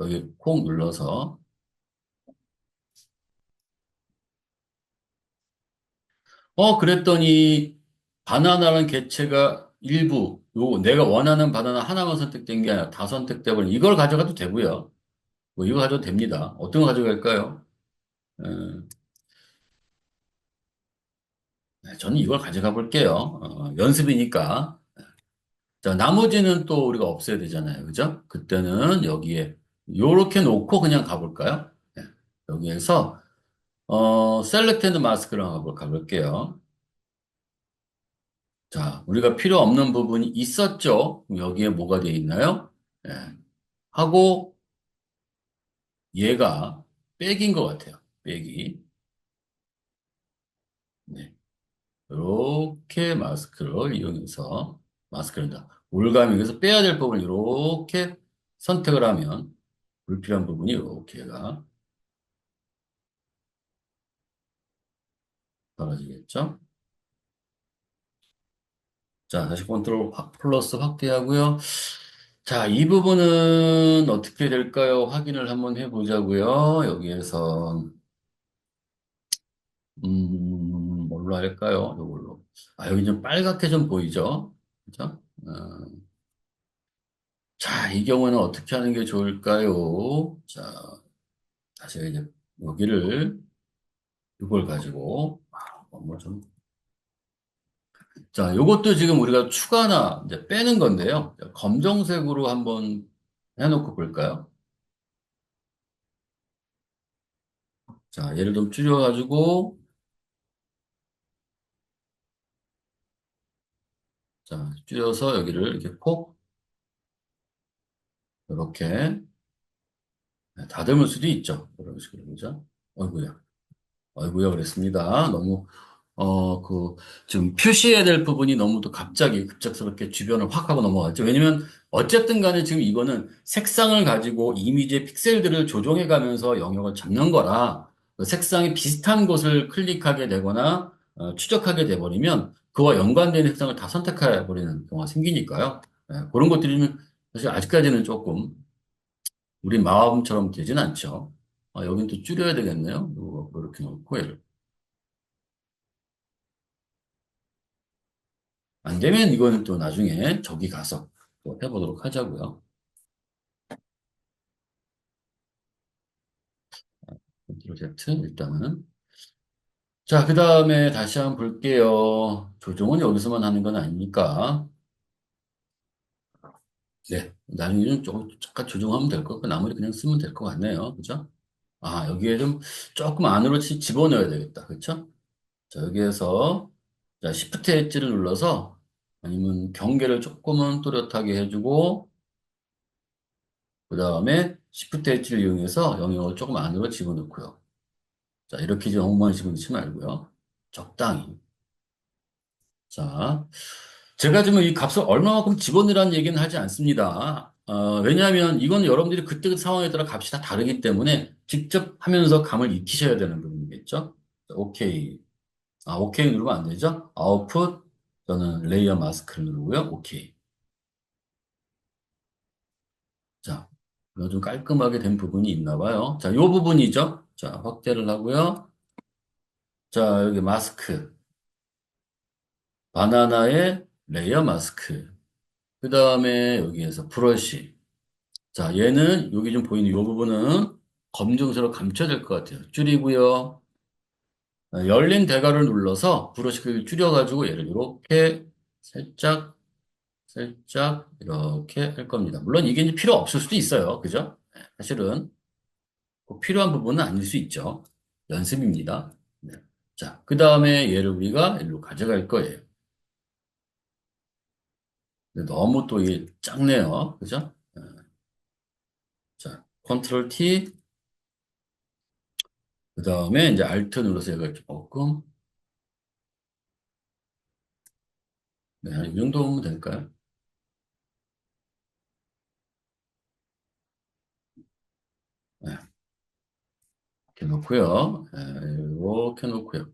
여기 콕 눌러서 그랬더니 바나나라는 개체가 일부 요 내가 원하는 바나나 하나만 선택된 게 아니라 다 선택돼 버린 이걸 가져가도 되고요. 뭐 이거 가져도 됩니다. 어떤 거 가져갈까요? 에, 네, 저는 이걸 가져가 볼게요. 연습이니까. 자, 나머지는 또 우리가 없애야 되잖아요. 그죠? 그때는 여기에 요렇게 놓고 그냥 가볼까요? 네, 여기에서 셀렉트 앤드 마스크를 한번 가볼게요. 자, 우리가 필요 없는 부분이 있었죠? 그럼 여기에 뭐가 되어 있나요? 예, 하고 얘가 백인 것 같아요. 백이. 네. 이렇게 마스크를 이용해서 마스크를 올가미에서 빼야 될 부분을 이렇게 선택을 하면 불필요한 부분이 이렇게가 사라지겠죠? 자, 다시 컨트롤 플러스 확대하고요. 자, 이 부분은 어떻게 될까요? 확인을 한번 해보자고요. 여기에서 뭘로 할까요? 이걸로. 아, 여기 좀 빨갛게 좀 보이죠? 그죠? 자, 이 경우는 어떻게 하는 게 좋을까요? 자, 다시 이제 여기를 이걸 가지고 뭐 좀. 자, 요것도 지금 우리가 추가나 이제 빼는 건데요. 자, 검정색으로 한번 해놓고 볼까요? 자, 얘를 좀 줄여가지고, 자, 줄여서 여기를 이렇게 콕, 이렇게 다듬을 수도 있죠. 이런 식으로, 그죠? 어이구야, 어이구야, 그랬습니다. 너무, 지금 표시해야 될 부분이 너무 또 갑자기 급작스럽게 주변을 확 하고 넘어갔죠. 왜냐면, 어쨌든 간에 지금 이거는 색상을 가지고 이미지의 픽셀들을 조정해 가면서 영역을 잡는 거라, 그 색상이 비슷한 곳을 클릭하게 되거나, 추적하게 돼버리면, 그와 연관된 색상을 다 선택해 버리는 경우가 생기니까요. 그런 것들이 사실 아직까지는 조금 우리 마음처럼 되진 않죠. 여긴 또 줄여야 되겠네요. 이렇게 놓고 얘를. 안 되면 이거는 또 나중에 저기 가서 또 해보도록 하자고요. 컨트롤 Z 일단은. 자, 그 다음에 다시 한번 볼게요. 조정은 여기서만 하는 건 아니니까. 네. 나중에 좀 잠깐 조정하면 될 것 같고, 나머지 그냥 쓰면 될 것 같네요. 그죠? 아, 여기에 좀 조금 안으로 집어넣어야 되겠다. 그쵸? 자, 여기에서, 자, Shift 엣지를 눌러서, 아니면 경계를 조금은 또렷하게 해주고, 그 다음에 Shift 엣지를 이용해서 영역을 조금 안으로 집어넣고요. 자, 이렇게 너무 많이 집어넣지 말고요. 적당히. 자, 제가 지금 이 값을 얼마만큼 집어넣으라는 얘기는 하지 않습니다. 왜냐하면 이건 여러분들이 그때 상황에 따라 값이 다 다르기 때문에 직접 하면서 감을 익히셔야 되는 부분이겠죠? 자, 오케이. 오케이 누르면 안 되죠? 아웃풋, 저는 레이어 마스크를 누르고요. 오케이. 자, 이거 좀 깔끔하게 된 부분이 있나 봐요. 자, 요 부분이죠? 자, 확대를 하고요. 자, 여기 마스크. 바나나의 레이어 마스크. 그 다음에 여기에서 브러쉬. 자, 얘는 여기 좀 보이는 이 부분은 검정색으로 감춰야 될 것 같아요. 줄이고요. 열린 대괄호를 눌러서 브러쉬 크기를 줄여가지고 얘를 이렇게 살짝, 살짝 이렇게 할 겁니다. 물론 이게 이제 필요 없을 수도 있어요. 그죠? 사실은 꼭 필요한 부분은 아닐 수 있죠. 연습입니다. 네. 자, 그 다음에 얘를 우리가 일로 가져갈 거예요. 근데 너무 또 이게 작네요. 그죠? 자, 컨트롤 T, 그 다음에 이제 Alt 눌러서 얘가 조금, 네, 한이 정도 하면 될까요? 네, 이렇게 놓고요. 네, 이렇게 놓고요.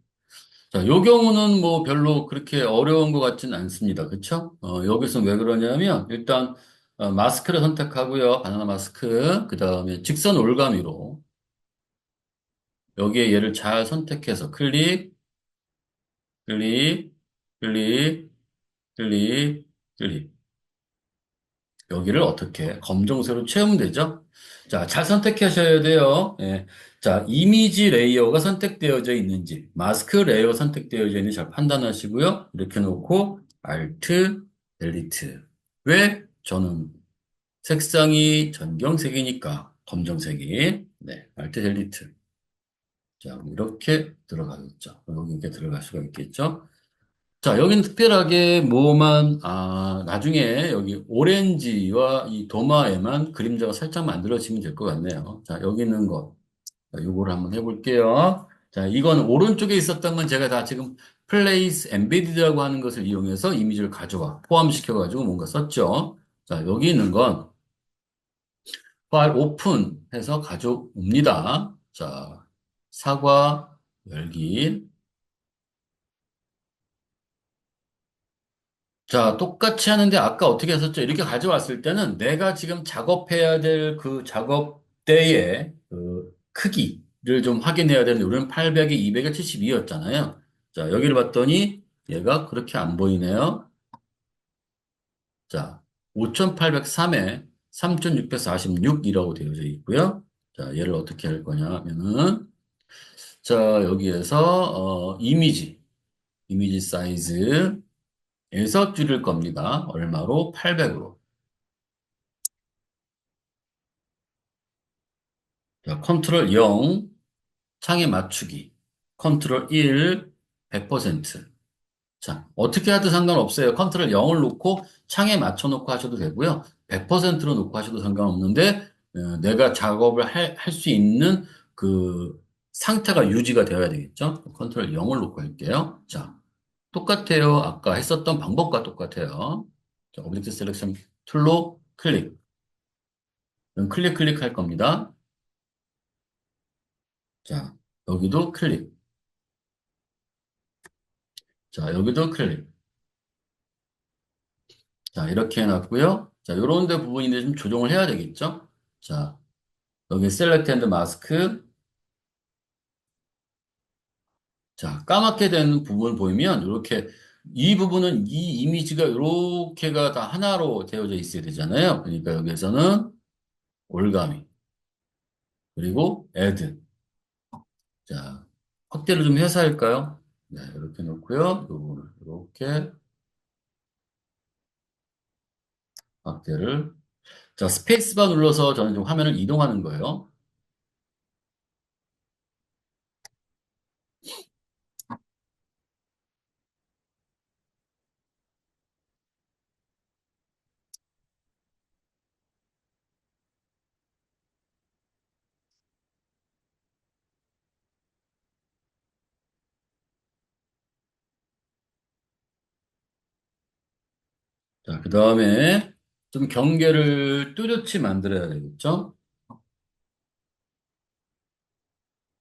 자, 요 경우는 뭐 별로 그렇게 어려운 것 같지는 않습니다. 그쵸? 여기서 왜 그러냐면, 일단, 마스크를 선택하고요. 바나나 마스크. 그 다음에 직선 올가미로, 여기에 얘를 잘 선택해서 클릭, 클릭, 클릭, 클릭, 클릭. 여기를 어떻게 검정색으로 채우면 되죠? 자, 잘 선택하셔야 돼요. 예. 자, 이미지 레이어가 선택되어져 있는지, 마스크 레이어가 선택되어져 있는지 잘 판단하시고요. 이렇게 놓고 Alt, Delete. 왜? 저는 색상이 전경색이니까 검정색이. 네, Alt, Delete. 자, 이렇게 들어가겠죠. 여기 이렇게 들어갈 수가 있겠죠. 자, 여기는 특별하게 뭐만, 나중에 여기 오렌지와 이 도마에만 그림자가 살짝 만들어지면 될 것 같네요. 자, 여기 있는 거. 자, 요거를 한번 해볼게요. 자, 이건 오른쪽에 있었던 건 제가 다 지금 place embedded라고 하는 것을 이용해서 이미지를 가져와, 포함시켜가지고 뭔가 썼죠. 자, 여기 있는 건 파일 오픈 해서 가져옵니다. 자, 사과 열기. 자, 똑같이 하는데 아까 어떻게 했었죠? 이렇게 가져왔을 때는 내가 지금 작업해야 될 그 작업대의 그 크기를 좀 확인해야 되는데 우리는 800에 200에 72였잖아요. 자, 여기를 봤더니 얘가 그렇게 안 보이네요. 자, 5803에 3646이라고 되어져 있고요. 자, 얘를 어떻게 할 거냐 하면은 자, 여기에서 이미지 사이즈에서 줄일 겁니다. 얼마로? 800으로. 자, 컨트롤 0, 창에 맞추기. 컨트롤 1, 100%. 자, 어떻게 하든 상관없어요. 컨트롤 0을 놓고 창에 맞춰놓고 하셔도 되고요. 100%로 놓고 하셔도 상관없는데, 내가 작업을 할 수 있는 그 상태가 유지가 되어야 되겠죠? 컨트롤 0을 놓고 할게요. 자, 똑같아요. 아까 했었던 방법과 똑같아요. 자, 오브젝트 셀렉션 툴로 클릭. 그럼 클릭할 겁니다. 자, 여기도 클릭. 자, 여기도 클릭. 자, 이렇게 해놨고요. 자, 요런 데 부분인데 좀 조정을 해야 되겠죠? 자, 여기 셀렉트 핸드 마스크. 자, 까맣게 된 부분 보이면 이렇게 이 부분은 이 이미지가 이렇게가 다 하나로 되어져 있어야 되잖아요. 그러니까 여기에서는 올가미 그리고 애드. 자, 확대를 좀 해서 할까요? 네, 이렇게 놓고요. 요거를 이렇게 확대를. 자, 스페이스바 눌러서 저는 좀 화면을 이동하는 거예요. 자, 그 다음에 좀 경계를 뚜렷이 만들어야 되겠죠?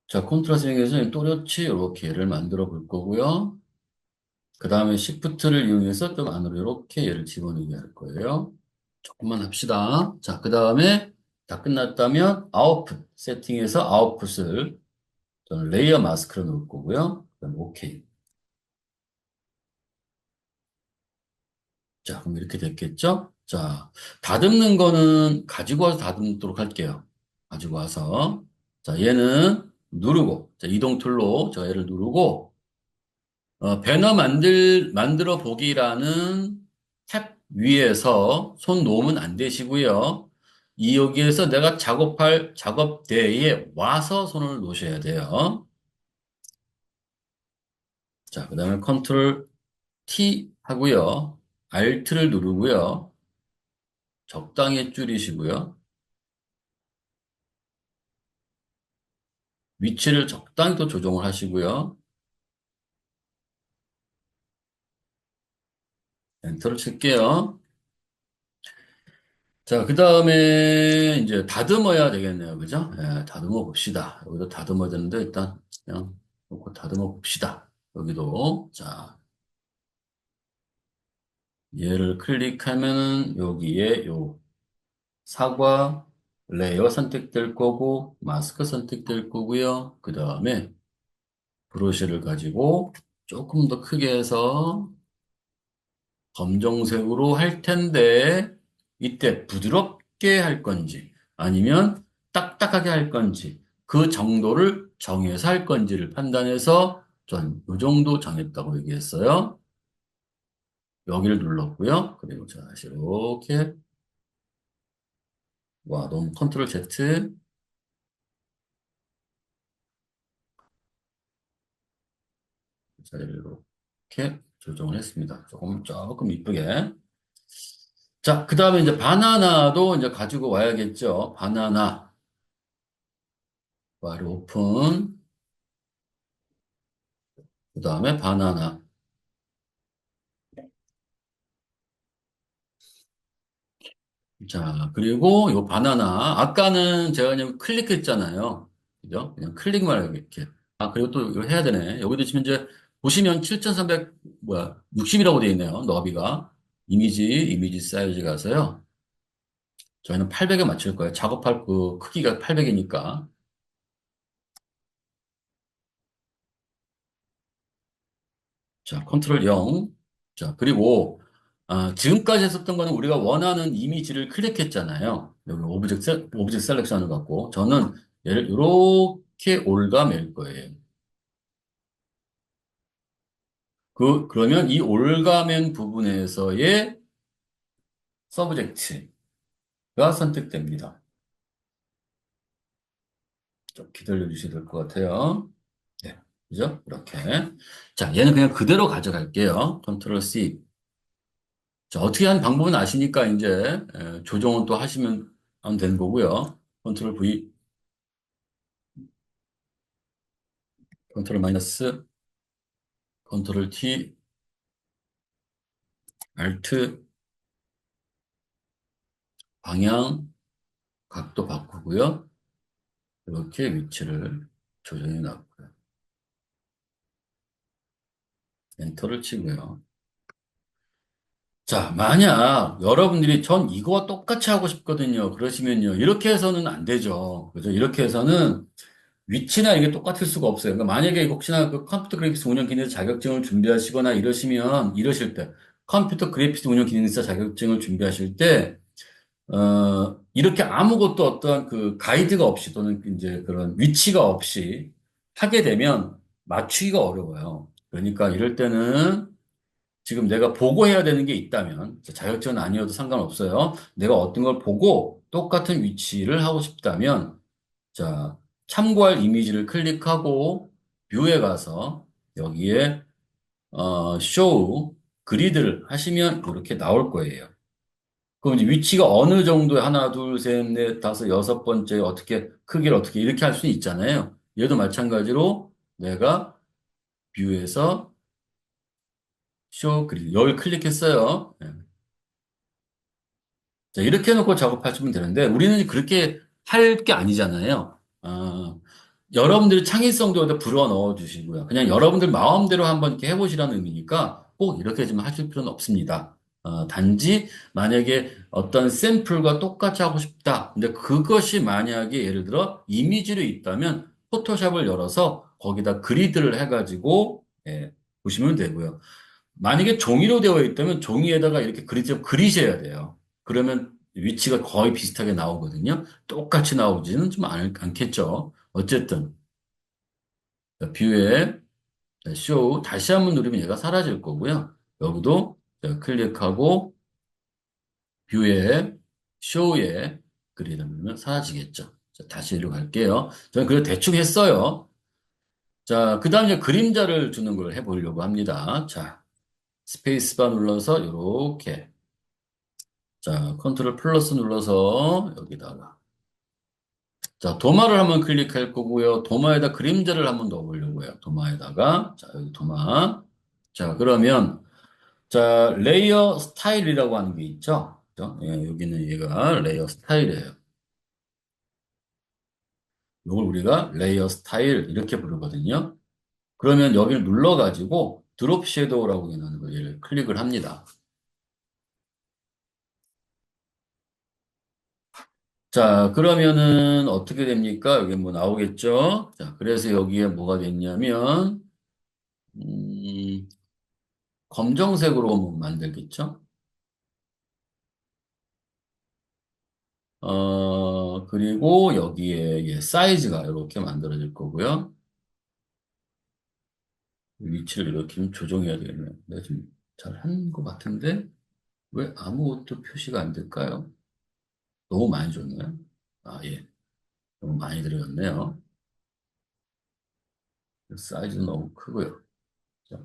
자, 콘트라스팅에서 또렷이 이렇게 얘를 만들어 볼 거고요. 그 다음에 시프트를 이용해서 좀 안으로 이렇게 얘를 집어넣게 할 거예요. 조금만 합시다. 자, 그 다음에 다 끝났다면 아웃풋 세팅에서 아웃풋을 저는 레이어 마스크로 넣을 거고요. 그다음 오케이. 자, 그럼 이렇게 됐겠죠? 자, 다듬는 거는 가지고 와서 다듬도록 할게요. 가지고 와서. 자, 얘는 누르고, 자, 이동 툴로 제가 얘를 누르고, 배너 만들어 보기라는 탭 위에서 손 놓으면 안 되시고요. 여기에서 내가 작업할 작업대에 와서 손을 놓으셔야 돼요. 자, 그 다음에 컨트롤 T 하고요. Alt를 누르고요. 적당히 줄이시고요. 위치를 적당히 또 조정을 하시고요. 엔터를 칠게요. 자, 그 다음에 이제 다듬어야 되겠네요. 그죠? 예, 다듬어 봅시다. 여기도 다듬어야 되는데 일단 그냥 놓고 다듬어 봅시다. 여기도. 자, 얘를 클릭하면은 여기에 요 사과 레이어 선택될 거고 마스크 선택될 거고요. 그 다음에 브러쉬를 가지고 조금 더 크게 해서 검정색으로 할 텐데 이때 부드럽게 할 건지 아니면 딱딱하게 할 건지 그 정도를 정해서 할 건지를 판단해서 전 이 정도 정했다고 얘기했어요. 여기를 눌렀고요. 그리고 자, 다시 이렇게 와 너무 컨트롤 Z 자리를 이렇게 조정을 했습니다. 조금 이쁘게. 자, 그 다음에 이제 바나나도 이제 가지고 와야겠죠. 바나나. 와를 오픈. 그 다음에 바나나. 자, 그리고 요 바나나. 아까는 제가 그냥 클릭했잖아요. 그죠? 그냥 클릭만 이렇게. 아, 그리고 또 이거 해야 되네. 여기도 지금 이제 보시면 7300, 60이라고 되어 있네요. 너비가. 이미지 사이즈 가서요. 저희는 800에 맞출 거예요. 작업할 그 크기가 800이니까. 자, 컨트롤 0. 자, 그리고, 지금까지 했었던 거는 우리가 원하는 이미지를 클릭했잖아요. 여기 오브젝트 셀렉션을 갖고. 저는 얘를 이렇게 올가맬 거예요. 그러면 이 올가맨 부분에서의 서브젝트가 선택됩니다. 좀 기다려 주셔야 될 것 같아요. 네. 그죠? 이렇게. 자, 얘는 그냥 그대로 가져갈게요. 컨트롤 C. 자, 어떻게 하는 방법은 아시니까 이제 조정은 또 하시면 하면 되는 거고요. 컨트롤 V, 컨트롤 마이너스, 컨트롤 T, Alt, 방향, 각도 바꾸고요. 이렇게 위치를 조정해 놨고요. 엔터를 치고요. 자, 만약 여러분들이 전 이거와 똑같이 하고 싶거든요. 그러시면요. 이렇게 해서는 안 되죠. 그죠? 이렇게 해서는 위치나 이게 똑같을 수가 없어요. 그러니까 만약에 혹시나 그 컴퓨터 그래픽스 운영 기능사 자격증을 준비하시거나 이러실 때, 컴퓨터 그래픽스 운영 기능사 자격증을 준비하실 때, 이렇게 아무것도 어떠한 그 가이드가 없이 또는 이제 그런 위치가 없이 하게 되면 맞추기가 어려워요. 그러니까 이럴 때는 지금 내가 보고 해야 되는 게 있다면, 자격증은 아니어도 상관없어요. 내가 어떤 걸 보고 똑같은 위치를 하고 싶다면, 자, 참고할 이미지를 클릭하고 뷰에 가서 여기에 쇼 그리드를 하시면 이렇게 나올 거예요. 그럼 이제 위치가 어느 정도에 하나, 둘, 셋, 넷, 다섯, 여섯 번째 어떻게 크기를 어떻게 이렇게 할 수 있잖아요. 얘도 마찬가지로 내가 뷰에서 쇼 그리드 여기 클릭했어요. 예. 자, 이렇게 해놓고 작업하시면 되는데, 우리는 그렇게 할 게 아니잖아요. 여러분들의 창의성도 여기다 불어 넣어 주시고요. 그냥 여러분들 마음대로 한번 이렇게 해보시라는 의미니까 꼭 이렇게 좀 하실 필요는 없습니다. 단지 만약에 어떤 샘플과 똑같이 하고 싶다. 근데 그것이 만약에 예를 들어 이미지로 있다면 포토샵을 열어서 거기다 그리드를 해가지고 보시면 되고요. 만약에 종이로 되어 있다면 종이에다가 이렇게 그리셔야 돼요. 그러면 위치가 거의 비슷하게 나오거든요. 똑같이 나오지는 좀 않겠죠. 어쨌든 뷰에 쇼 다시 한번 누르면 얘가 사라질 거고요. 여기도 제가 클릭하고 뷰에 쇼에 그리다 보면 사라지겠죠. 자, 다시 이리로 갈게요. 저는 그래 대충 했어요. 자, 그 다음에 그림자를 주는 걸 해보려고 합니다. 자, 스페이스바 눌러서 이렇게. 자, 컨트롤 플러스 눌러서 여기다가. 자, 도마를 한번 클릭할 거고요. 도마에다 그림자를 한번 넣어보려고 해요. 도마에다가. 자, 여기 도마. 자, 그러면, 자, 레이어 스타일이라고 하는 게 있죠? 그죠? 예, 여기는 얘가 레이어 스타일이에요. 이걸 우리가 레이어 스타일 이렇게 부르거든요. 그러면 여기를 눌러가지고 드롭 섀도우라고 하는 걸 얘를 클릭을 합니다. 자, 그러면은 어떻게 됩니까? 여기 뭐 나오겠죠? 자, 그래서 여기에 뭐가 됐냐면, 음, 검정색으로 뭐 만들겠죠? 그리고 여기에 예, 사이즈가 이렇게 만들어질 거고요. 위치를 이렇게 좀 조정해야 되겠네요. 내가 지금 잘 한 것 같은데, 왜 아무것도 표시가 안 될까요? 너무 많이 줬나요? 아, 예. 너무 많이 들어갔네요. 사이즈는 너무 크고요. 자,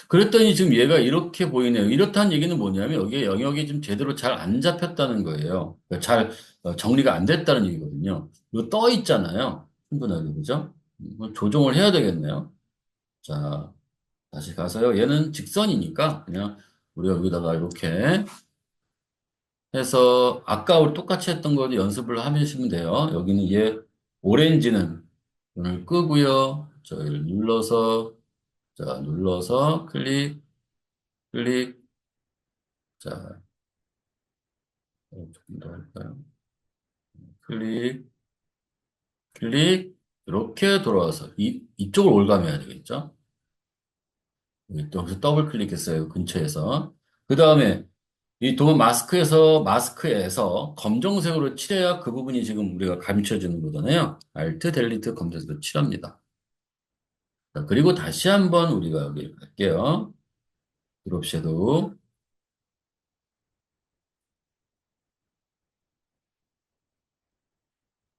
그랬더니 지금 얘가 이렇게 보이네요. 이렇다는 얘기는 뭐냐면 여기에 영역이 좀 제대로 잘 안 잡혔다는 거예요. 그러니까 잘 정리가 안 됐다는 얘기거든요. 이거 떠 있잖아요. 충분하게, 그죠? 이거 조정을 해야 되겠네요. 자, 다시 가서요. 얘는 직선이니까 그냥 우리가 여기다가 이렇게 해서 아까 우리 똑같이 했던 거도 연습을 하시면 돼요. 여기는 얘 오렌지는 오늘 끄고요. 저기를 눌러서 자, 눌러서 클릭, 클릭. 자, 조금 더 할까요? 클릭, 클릭. 이렇게 돌아와서 이쪽을 올감해야 되겠죠? 여기서 더블 클릭했어요. 근처에서. 그 다음에 이 도마 마스크에서 검정색으로 칠해야 그 부분이 지금 우리가 감춰지는 거잖아요. 알트, 델리트, 검정색으로 칠합니다. 자, 그리고 다시 한번 우리가 여기 갈게요. 드롭 섀도우.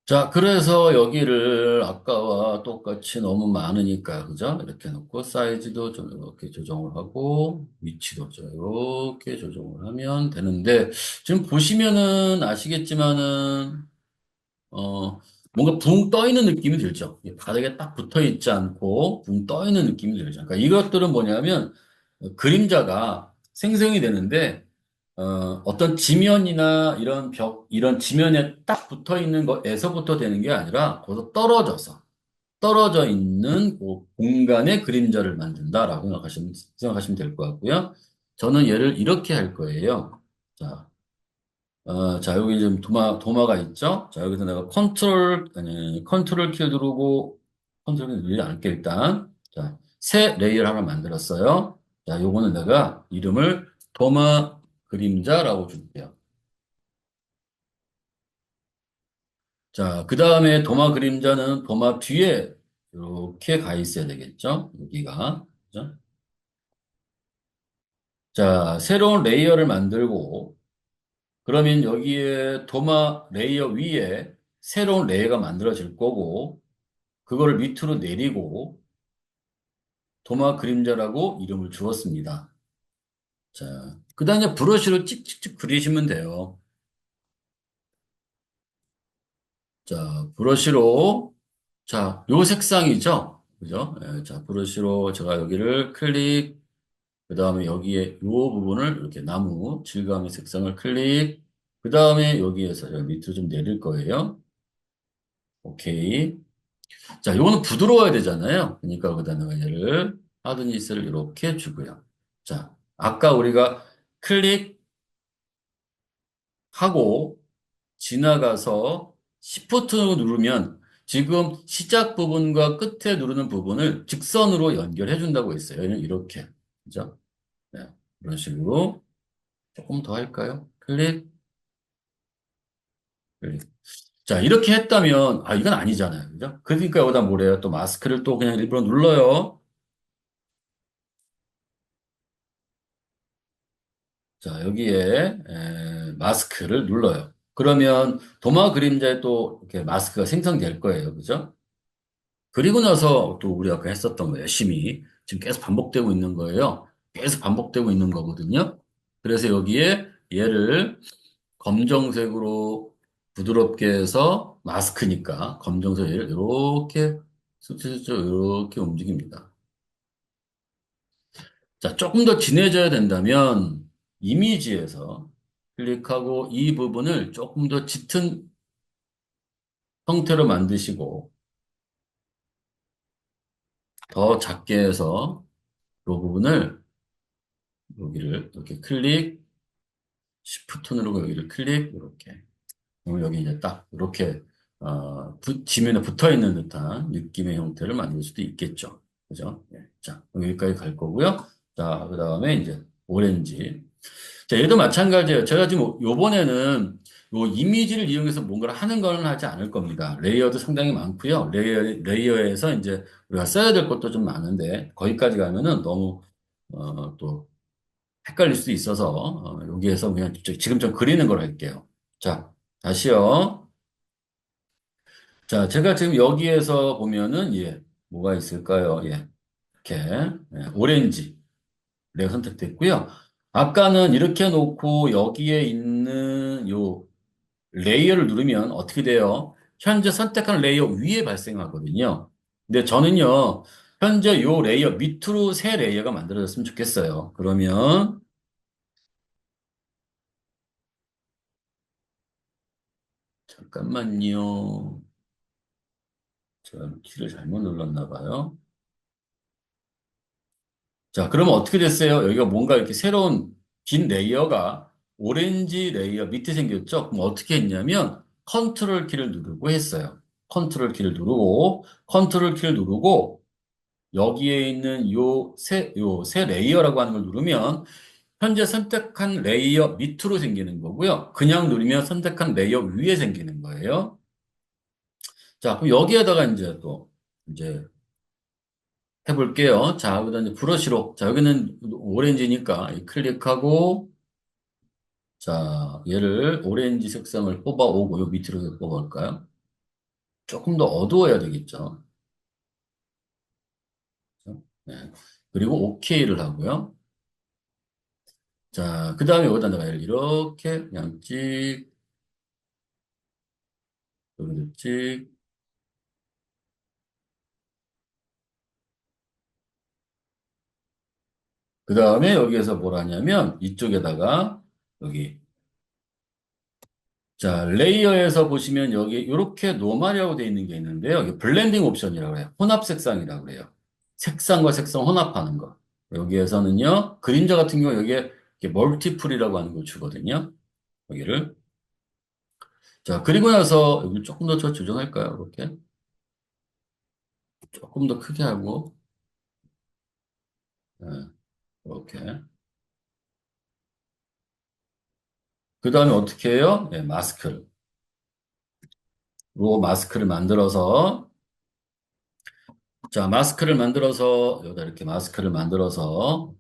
자, 그래서 여기를 아까와 똑같이 너무 많으니까, 그죠? 이렇게 놓고 사이즈도 좀 이렇게 조정을 하고, 위치도 좀 이렇게 조정을 하면 되는데, 지금 보시면은 아시겠지만은, 뭔가 붕 떠 있는 느낌이 들죠. 이게 바닥에 딱 붙어 있지 않고, 붕 떠 있는 느낌이 들죠. 그러니까 이것들은 뭐냐면, 그림자가 생성이 되는데, 어떤 지면이나 이런 벽, 이런 지면에 딱 붙어 있는 것에서부터 되는 게 아니라, 거기서 떨어져 있는 그 공간의 그림자를 만든다라고 생각하시면 될 것 같고요. 저는 얘를 이렇게 할 거예요. 자, 자, 여기 지금 도마가 있죠? 자, 여기서 내가 컨트롤 키 누르고, 컨트롤 누르지 않을게, 일단. 자, 새 레이어를 하나 만들었어요. 자, 요거는 내가 이름을 도마 그림자라고 줄게요. 자, 그 다음에 도마 그림자는 도마 뒤에 이렇게 가 있어야 되겠죠? 여기가. 그죠? 자, 새로운 레이어를 만들고, 그러면 여기에 도마 레이어 위에 새로운 레이어가 만들어질 거고, 그거를 밑으로 내리고 도마 그림자라고 이름을 주었습니다. 자, 그 다음에 브러쉬로 찍찍찍 그리시면 돼요. 자, 브러쉬로 자, 요 색상이죠? 그죠? 예, 자, 브러쉬로 제가 여기를 클릭, 그 다음에 여기에 요 부분을 이렇게 나무 질감의 색상을 클릭, 그 다음에 여기에서 여기 밑으로 좀 내릴 거예요. 오케이. 자, 요거는 부드러워야 되잖아요. 그러니까 거기다 내가 얘를 하드니스를 이렇게 주고요. 자, 아까 우리가 클릭하고 지나가서 Shift 누르면 지금 시작 부분과 끝에 누르는 부분을 직선으로 연결해 준다고 했어요. 이렇게. 그죠? 네. 이런 식으로 조금 더 할까요? 클릭, 클릭. 자, 이렇게 했다면, 아, 이건 아니잖아요. 그죠? 그러니까 여기다 뭐래요? 또 마스크를 또 그냥 일부러 눌러요. 자, 여기에 마스크를 눌러요. 그러면 도마 그림자에 또 이렇게 마스크가 생성될 거예요. 그죠? 그리고 나서 또 우리 아까 했었던 거 열심히 지금 계속 반복되고 있는 거예요. 계속 반복되고 있는 거거든요. 그래서 여기에 얘를 검정색으로 부드럽게 해서 마스크니까 검정색 얘를 이렇게 슬쩍슬쩍 이렇게 움직입니다. 자, 조금 더 진해져야 된다면 이미지에서 클릭하고 이 부분을 조금 더 짙은 형태로 만드시고 더 작게 해서 이 부분을 여기를 이렇게 클릭, 시프트 누르고 여기를 클릭 이렇게. 그럼 여기 이제 딱 이렇게 지면에 붙어 있는 듯한 느낌의 형태를 만들 수도 있겠죠. 그죠? 예. 자, 그럼 여기까지 갈 거고요. 자, 그 다음에 이제 오렌지. 자, 얘도 마찬가지예요. 제가 지금 요번에는 요 이미지를 이용해서 뭔가를 하는 거는 하지 않을 겁니다. 레이어도 상당히 많고요. 레이어에서 이제 우리가 써야 될 것도 좀 많은데 거기까지 가면은 너무 또 헷갈릴 수도 있어서 여기에서 그냥 지금 좀 그리는 걸 할게요. 자, 다시요. 자, 제가 지금 여기에서 보면은 예, 뭐가 있을까요? 예, 이렇게 오렌지 내가 선택됐고요. 아까는 이렇게 놓고 여기에 있는 요 레이어를 누르면 어떻게 돼요? 현재 선택한 레이어 위에 발생하거든요. 근데 저는요, 현재 요 레이어 밑으로 새 레이어가 만들어졌으면 좋겠어요. 그러면 잠깐만요. 제가 키를 잘못 눌렀나 봐요. 자, 그러면 어떻게 됐어요? 여기가 뭔가 이렇게 새로운 긴 레이어가 오렌지 레이어 밑에 생겼죠? 그럼 어떻게 했냐면 컨트롤 키를 누르고 했어요. 컨트롤 키를 누르고 여기에 있는 요 새 레이어라고 하는 걸 누르면 현재 선택한 레이어 밑으로 생기는 거고요. 그냥 누르면 선택한 레이어 위에 생기는 거예요. 자, 그럼 여기에다가 이제 또 이제 해볼게요. 자, 그다음 이제 브러쉬로. 자, 여기는 오렌지니까 이 클릭하고, 자, 얘를 오렌지 색상을 뽑아오고, 요 밑으로 뽑아올까요? 조금 더 어두워야 되겠죠. 그렇죠? 네. 그리고 OK를 하고요. 자, 그 다음에 여기다 내가 얘를 이렇게 그냥 여기도 그 다음에 여기에서 뭘 하냐면, 이쪽에다가, 여기, 자, 레이어에서 보시면 여기 이렇게 노멀이라고 되어 있는 게 있는데요. 이게 블렌딩 옵션이라고 해요. 혼합 색상이라고 그래요. 색상과 색상 혼합하는 거. 여기에서는요, 그림자 같은 경우 여기에 이렇게 멀티플이라고 하는 걸 주거든요. 여기를. 자, 그리고 나서 여기 조금 더 저 조정할까요? 이렇게. 조금 더 크게 하고, 네, 이렇게. 그 다음에 어떻게 해요? 네, 마스크를. 로 마스크를 만들어서 자, 여기다 이렇게 마스크를 만들어서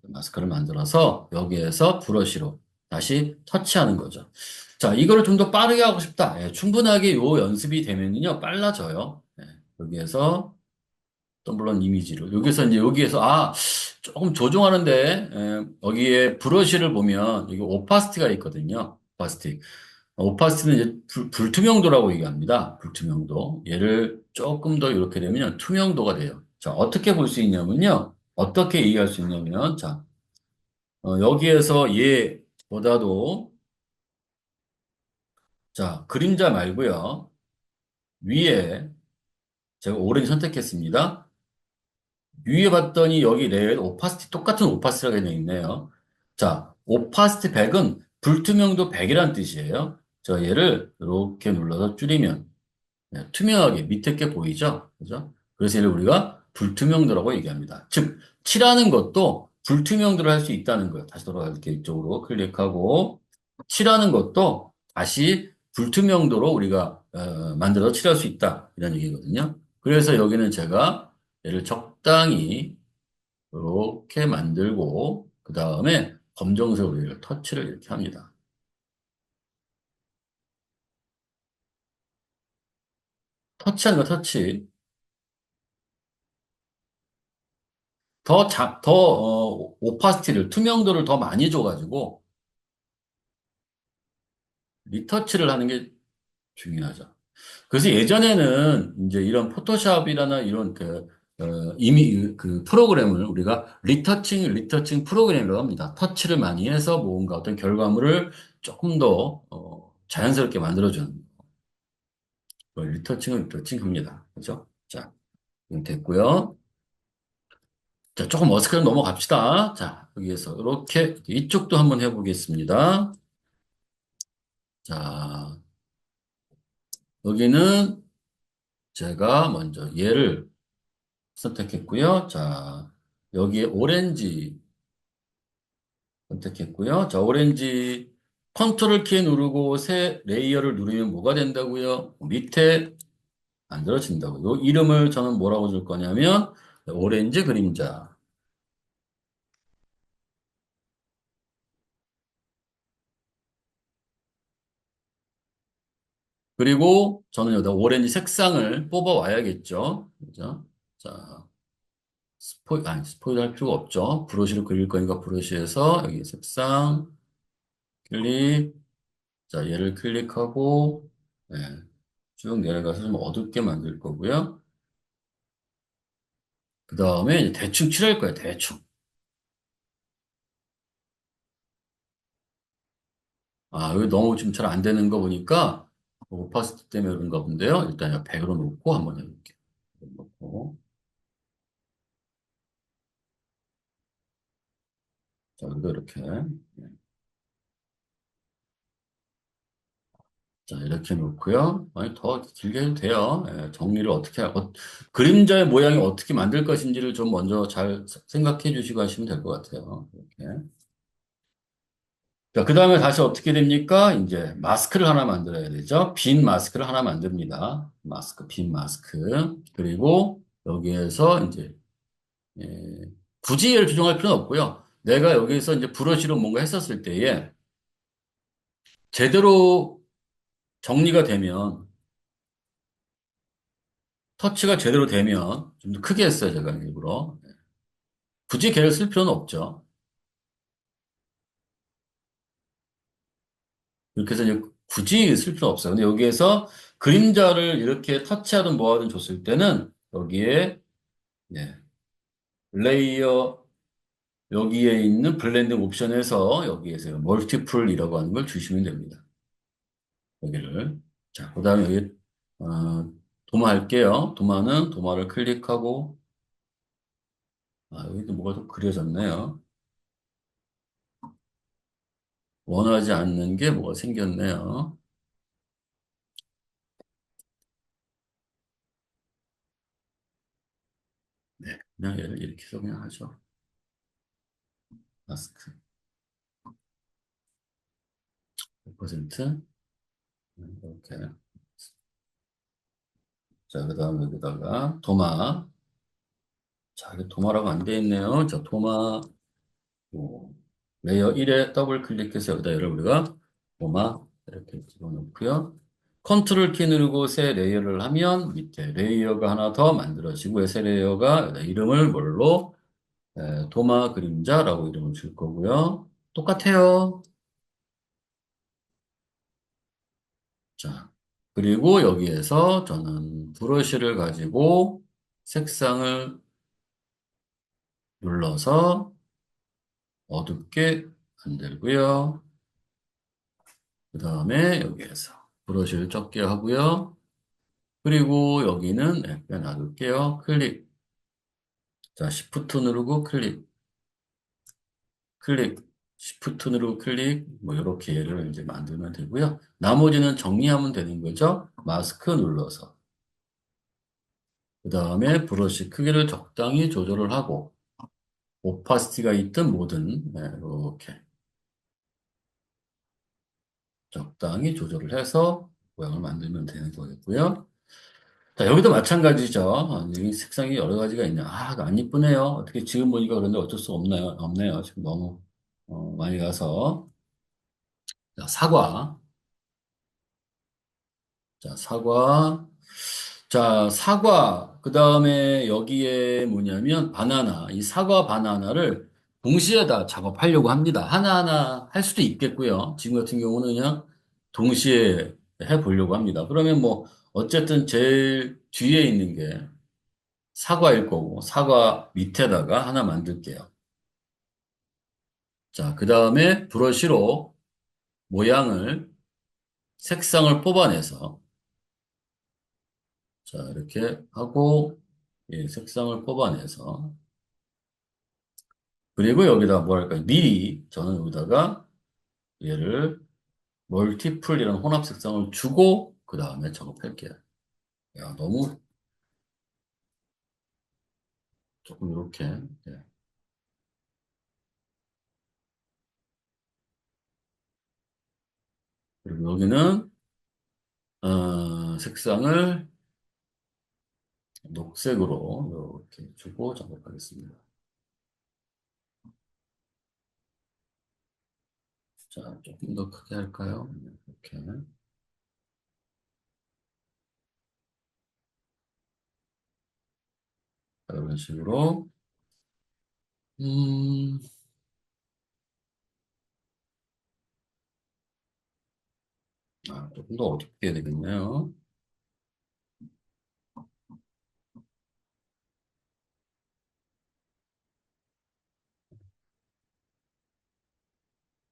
여기에서 브러쉬로 다시 터치하는 거죠. 자, 이거를 좀 더 빠르게 하고 싶다. 예, 충분하게 요 연습이 되면요, 빨라져요. 예, 여기에서 또 물론 이미지로 여기서 이제 여기에서 조금 조정하는데 여기에 브러쉬를 보면 여기 오파시티가 있거든요. 오파시티는 이제 불투명도라고 얘기합니다. 불투명도. 얘를 조금 더 이렇게 되면 투명도가 돼요. 자, 어떻게 볼 수 있냐면요. 어떻게 얘기할 수 있냐면, 자, 여기에서 얘보다도, 자, 그림자 말고요. 위에, 제가 오렌지 선택했습니다. 위에 봤더니 여기 레일 오파시티, 똑같은 오파시티라고 되어 있네요. 자, 오파시티 100은 불투명도 100이란 뜻이에요. 자, 얘를 이렇게 눌러서 줄이면, 네, 투명하게 밑에 게 보이죠? 그죠? 그래서 이를 우리가 불투명도라고 얘기합니다. 즉, 칠하는 것도 불투명도를 할 수 있다는 거예요. 다시 돌아갈게요. 이쪽으로 클릭하고, 칠하는 것도 다시 불투명도로 우리가 만들어서 칠할 수 있다. 이런 얘기거든요. 그래서 여기는 제가 얘를 적당히 이렇게 만들고, 그 다음에 검정색으로 얘를 터치를 이렇게 합니다. 터치하는 거 터치. 오파시티를, 투명도를 더 많이 줘가지고, 리터치를 하는 게 중요하죠. 그래서 예전에는 이제 이런 포토샵이라나 이런 이미 그 프로그램을 우리가 리터칭 프로그램이라고 합니다. 터치를 많이 해서 뭔가 어떤 결과물을 조금 더, 자연스럽게 만들어주는, 리터칭을 리터칭 합니다. 그죠? 자, 이건 됐고요. 자, 조금 어색하게 넘어갑시다. 자, 여기에서 이렇게 이쪽도 한번 해보겠습니다. 자, 여기는 제가 먼저 얘를 선택했고요. 자, 여기에 오렌지 선택했고요. 자, 오렌지 컨트롤 키 누르고 새 레이어를 누르면 뭐가 된다고요? 밑에 만들어진다고요. 요 이름을 저는 뭐라고 줄 거냐면 오렌지 그림자. 그리고 저는 여기다 오렌지 색상을 뽑아 와야겠죠. 그죠? 자, 스포일 할 필요가 없죠. 브러쉬로 그릴 거니까 브러쉬에서 여기 색상 클릭. 자, 얘를 클릭하고, 네, 쭉 내려가서 좀 어둡게 만들 거고요. 그 다음에 대충 칠할 거예요, 대충. 아, 여기 너무 지금 잘 안 되는 거 보니까, 오파시티 때문에 그런가 본데요. 일단 100으로 놓고 한번 해볼게요. 놓고. 자, 여기도 이렇게. 네. 자, 이렇게 놓고요. 아니, 더 길게 해도 돼요. 예, 정리를 그림자의 모양이 어떻게 만들 것인지를 좀 먼저 잘 생각해 주시고 하시면 될 것 같아요. 이렇게. 자, 그 다음에 다시 어떻게 됩니까? 이제 마스크를 하나 만들어야 되죠. 빈 마스크를 하나 만듭니다. 빈 마스크. 그리고 여기에서 이제, 예, 굳이 얘를 조정할 필요는 없고요. 내가 여기에서 이제 브러쉬로 뭔가 했었을 때에 제대로 정리가 되면, 터치가 제대로 되면, 좀 더 크게 했어요, 제가 일부러. 굳이 걔를 쓸 필요는 없죠. 이렇게 해서 이제 굳이 쓸 필요 없어요. 근데 여기에서 그림자를 이렇게 터치하든 뭐하든 줬을 때는 여기에, 네, 레이어, 여기에 있는 블렌딩 옵션에서 여기에서 멀티플이라고 하는 걸 주시면 됩니다. 여기를. 자, 그 다음에 여기, 어, 도마 할게요. 도마를 클릭하고, 아, 여기도 뭐가 좀 그려졌네요. 원하지 않는 게 뭐가 생겼네요. 네, 그냥 얘를 이렇게 해서 그냥 하죠. 마스크 100%. 이렇게. 자, 그 다음에 여기다가 자, 이게 도마라고 안 돼 있네요. 자, 뭐, 레이어 1에 더블 클릭해서 여기다 얘를 우리가 도마 이렇게 집어넣고요. 컨트롤 키 누르고 새 레이어를 하면 밑에 레이어가 하나 더 만들어지고 새 레이어가 여기다 이름을 뭘로 도마 그림자라고 이름을 줄 거고요. 똑같아요. 자, 그리고 여기에서 저는 브러쉬를 가지고 색상을 눌러서 어둡게 만들고요. 그 다음에 여기에서 브러쉬를 적게 하고요. 그리고 여기는 약간 놔둘게요. 클릭. 자, Shift 누르고 클릭. Shift 누르고 클릭. 뭐, 이렇게 얘를 이제 만들면 되고요. 나머지는 정리하면 되는 거죠. 마스크 눌러서. 그 다음에 브러쉬 크기를 적당히 조절을 하고, 오파시티가 있든 뭐든, 네, 이렇게 적당히 조절을 해서 모양을 만들면 되는 거겠고요. 자, 여기도 마찬가지죠. 이 색상이 여러 가지가 있네. 아, 안 이쁘네요. 어떻게 지금 보니까 그런데 어쩔 수 없네요. 지금 너무 많이 가서. 자, 사과. 자, 사과. 자, 사과, 그 다음에 여기에 뭐냐면 바나나, 이 사과 바나나를 동시에 다 작업하려고 합니다. 하나하나 할 수도 있겠고요. 지금 같은 경우는 그냥 동시에 해보려고 합니다. 그러면 뭐, 어쨌든 제일 뒤에 있는 게 사과일 거고, 사과 밑에다가 하나 만들게요. 자, 그 다음에 브러쉬로 모양을, 색상을 뽑아내서, 자, 이렇게 하고, 예, 색상을 뽑아내서, 그리고 여기다 뭐 할까요? 미리 저는 여기다가 얘를 멀티플 이런 혼합 색상을 주고 그 다음에 작업할게요. 야, 너무 조금 이렇게. 예. 그리고 여기는 색상을 녹색으로 이렇게 주고 작업하겠습니다. 자, 조금 더 크게 할까요? 이렇게. 자, 이런 식으로. 음, 조금 더 어둡게 해야 되겠네요.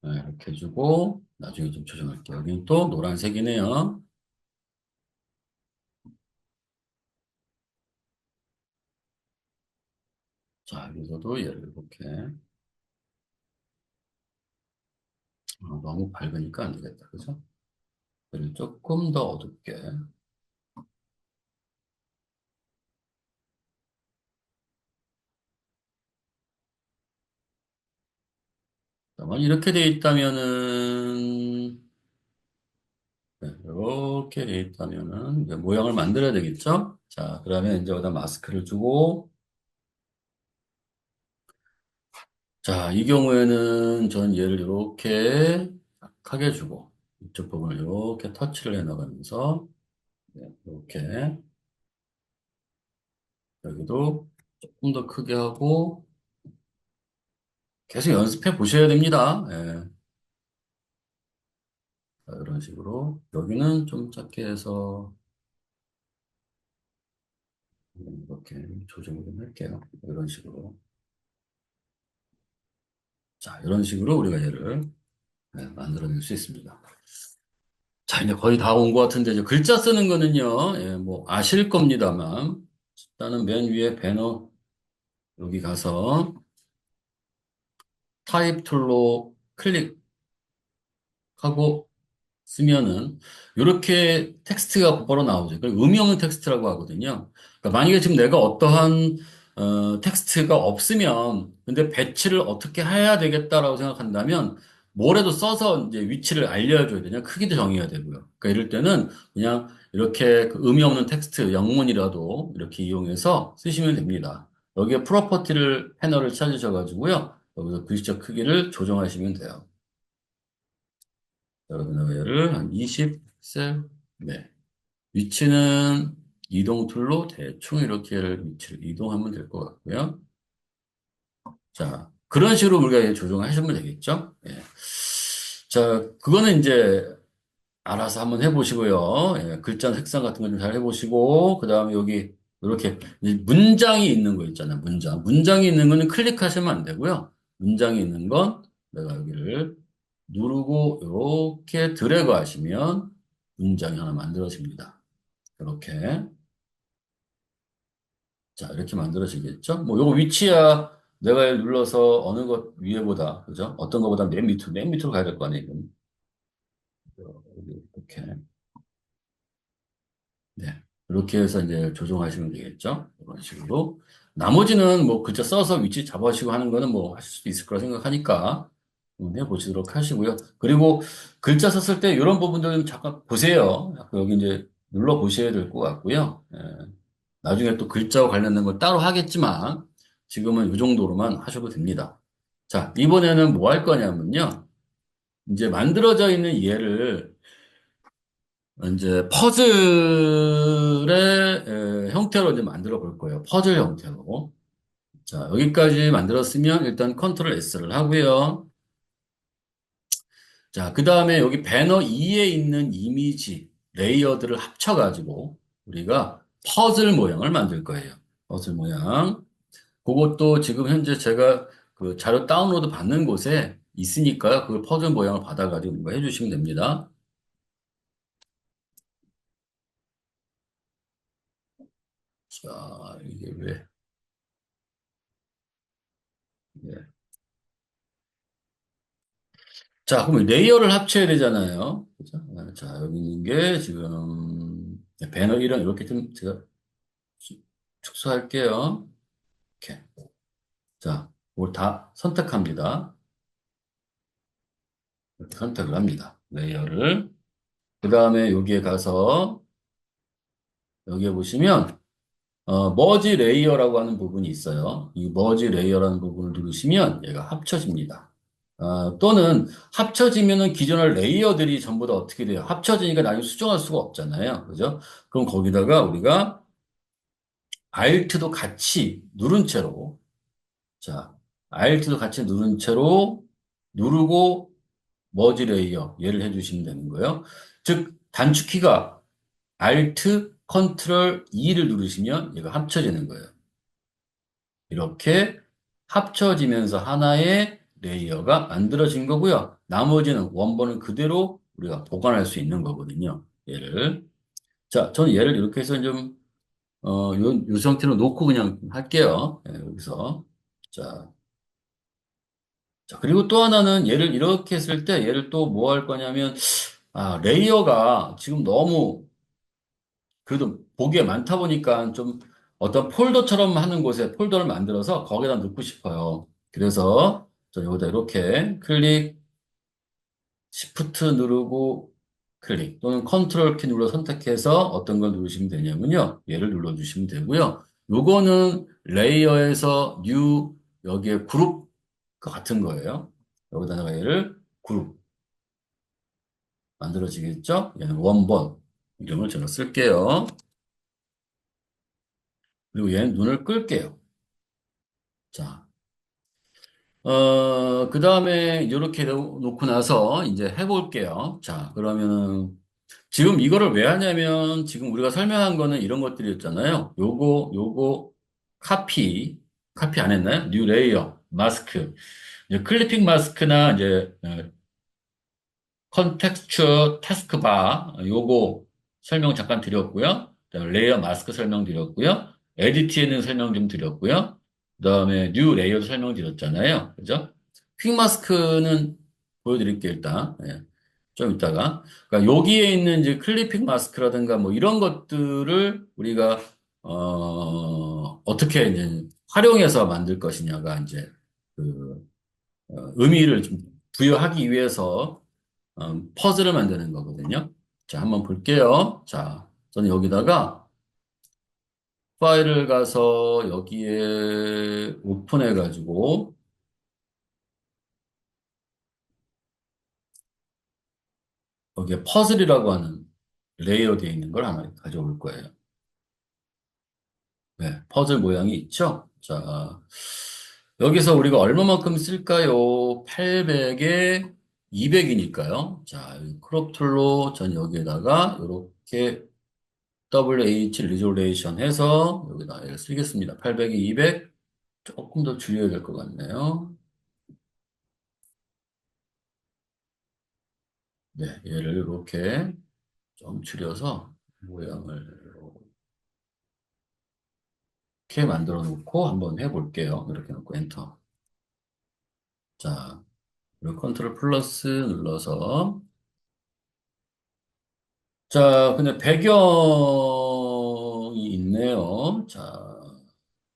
네, 이렇게 해주고 나중에 좀 조정할게요. 여기는 또 노란색이네요. 자, 여기서도 얘를 이렇게. 너무 밝으니까 안 되겠다. 그죠? 그리고 조금 더 어둡게. 그러면 이렇게 돼 있다면은, 네, 이렇게 돼 있다면은, 이제 모양을 만들어야 되겠죠? 자, 그러면 이제 여기다 마스크를 주고, 자, 이 경우에는 전 얘를 이렇게 약하게 주고, 이쪽 부분을 이렇게 터치를 해 나가면서, 네, 이렇게, 여기도 조금 더 크게 하고, 계속 연습해 보셔야 됩니다. 예. 자, 이런 식으로. 여기는 좀 작게 해서, 이렇게 조정을 좀 할게요. 이런 식으로. 자, 이런 식으로 우리가 얘를 만들어낼 수 있습니다. 자, 이제 거의 다 온 것 같은데, 이제 글자 쓰는 거는요, 예, 뭐, 아실 겁니다만, 일단은 맨 위에 배너, 여기 가서 타입 툴로 클릭하고 쓰면은 이렇게 텍스트가 곧바로 나오죠. 그리고 의미 없는 텍스트라고 하거든요. 그러니까 만약에 지금 내가 어떠한 텍스트가 없으면 근데 배치를 어떻게 해야 되겠다라고 생각한다면 뭐라도 써서 이제 위치를 알려줘야 되냐 크기도 정해야 되고요. 그러니까 이럴 때는 그냥 이렇게 그 의미 없는 텍스트 영문이라도 이렇게 이용해서 쓰시면 됩니다. 여기에 프로퍼티를 패널을 찾으셔가지고요. 여기서 글자 크기를 조정하시면 돼요. 여러분의 얘를 한 20픽셀, 네. 위치는 이동 툴로 대충 이렇게 위치를 이동하면 될 것 같고요. 자, 그런 식으로 우리가 조정하시면 되겠죠? 예. 자, 그거는 이제 알아서 한번 해보시고요. 예, 글자 색상 같은 거 좀 잘 해보시고, 그 다음에 여기 이렇게 이제 문장이 있는 거 있잖아요. 문장. 문장이 있는 거는 클릭하시면 안 되고요. 문장이 있는 건 내가 여기를 누르고 이렇게 드래그 하시면 문장이 하나 만들어집니다. 이렇게. 자, 이렇게 만들어지겠죠? 뭐 요거 위치야 내가 눌러서 어느 것 위에보다, 그죠? 어떤 것보다 맨 밑으로 가야 될 거 아니에요. 이렇게. 네. 이렇게 해서 이제 조정하시면 되겠죠? 이런 식으로. 나머지는 뭐 글자 써서 위치 잡아주시고 하는 거는 뭐 하실 수도 있을 거라 생각하니까 해보시도록 하시고요. 그리고 글자 썼을 때 이런 부분들 좀 잠깐 보세요. 여기 이제 눌러 보셔야 될 것 같고요. 예. 나중에 또 글자와 관련된 걸 따로 하겠지만 지금은 이 정도로만 하셔도 됩니다. 자, 이번에는 뭐 할 거냐면요. 이제 만들어져 있는 얘를 이제 퍼즐의 형태로 이제 만들어 볼 거예요. 퍼즐 형태로. 자, 여기까지 만들었으면 일단 컨트롤 S를 하고요. 자, 그 다음에 여기 배너 2에 있는 이미지 레이어들을 합쳐가지고 우리가 퍼즐 모양을 만들 거예요. 퍼즐 모양. 그것도 지금 현재 제가 그 자료 다운로드 받는 곳에 있으니까요. 그 퍼즐 모양을 받아가지고 뭔가 해주시면 됩니다. 자, 이게 왜, 예. 자, 그럼 레이어를 합쳐야 되잖아요. 그죠? 자, 여기 있는 게 지금 배너 1은 이렇게 좀 제가 축소할게요. 이렇게. 자, 이걸 다 선택합니다. 이렇게 선택을 합니다. 레이어를. 그 다음에 여기에 가서 여기에 보시면 머지 레이어라고 하는 부분이 있어요. 이 머지 레이어라는 부분을 누르시면 얘가 합쳐집니다. 또는 합쳐지면은 기존의 레이어들이 전부 다 어떻게 돼요? 합쳐지니까 나중에 수정할 수가 없잖아요. 그죠? 그럼 거기다가 우리가 Alt도 같이 누른 채로, 자, Alt도 같이 누른 채로 누르고 머지 레이어 얘를 해주시면 되는 거예요. 즉, 단축키가 Alt, Ctrl, E를 누르시면 얘가 합쳐지는 거예요. 이렇게 합쳐지면서 하나의 레이어가 만들어진 거고요. 나머지는 원본은 그대로 우리가 보관할 수 있는 거거든요. 얘를. 자, 저는 얘를 이렇게 해서 좀, 요 상태로 놓고 그냥 할게요. 예, 여기서. 자, 자, 그리고 또 하나는 얘를 이렇게 했을 때 얘를 또 뭐 할 거냐면, 레이어가 지금 너무 그래도 보기에 많다 보니까 좀 어떤 폴더처럼 하는 곳에 폴더를 만들어서 거기다 넣고 싶어요. 그래서 저 여기다 이렇게 클릭, 시프트 누르고 클릭 또는 컨트롤 키 눌러 선택해서 어떤 걸 누르시면 되냐면요. 얘를 눌러주시면 되고요. 요거는 레이어에서 뉴 여기에 그룹 같은 거예요. 여기다가 얘를 그룹 만들어지겠죠? 얘는 원본 이름을 제가 쓸게요. 그리고 얘는 눈을 끌게요. 자, 그 다음에 이렇게 놓고 나서 이제 해볼게요. 자, 그러면은 지금 이거를 왜 하냐면 지금 우리가 설명한 거는 이런 것들이었잖아요. 요거, 카피 안 했나요? 뉴 레이어, 마스크. 이제 클리핑 마스크나 이제 컨텍스처 태스크바 요거 설명 잠깐 드렸고요. 그다음에 레이어 마스크 설명 드렸고요. 에디트에는 설명 좀 드렸고요. 그다음에 뉴 레이어도 설명 드렸잖아요. 그죠? 퀵 마스크는 보여드릴게요, 일단. 예. 좀 이따가. 그러니까 여기에 있는 이제 클리핑 마스크라든가 뭐 이런 것들을 우리가 어떻게 이제 활용해서 만들 것이냐가 이제 그 의미를 좀 부여하기 위해서 퍼즐을 만드는 거거든요. 자, 한번 볼게요. 자, 저는 여기다가 파일을 가서 여기에 오픈해가지고 여기에 퍼즐이라고 하는 레이어 되어 있는 걸 하나 가져올 거예요. 네, 퍼즐 모양이 있죠? 자, 여기서 우리가 얼마만큼 쓸까요? 800에 200이니까요. 자, 이 크롭 툴로 전 여기에다가 이렇게 WH 리졸레이션 해서 여기다 얘를 쓰겠습니다. 800에 200 조금 더 줄여야 될 것 같네요. 네, 얘를 이렇게 좀 줄여서 모양을 이렇게 만들어 놓고 한번 해볼게요. 이렇게 놓고 엔터. 자, 그리고 컨트롤 플러스 눌러서 자, 근데 배경이 있네요. 자,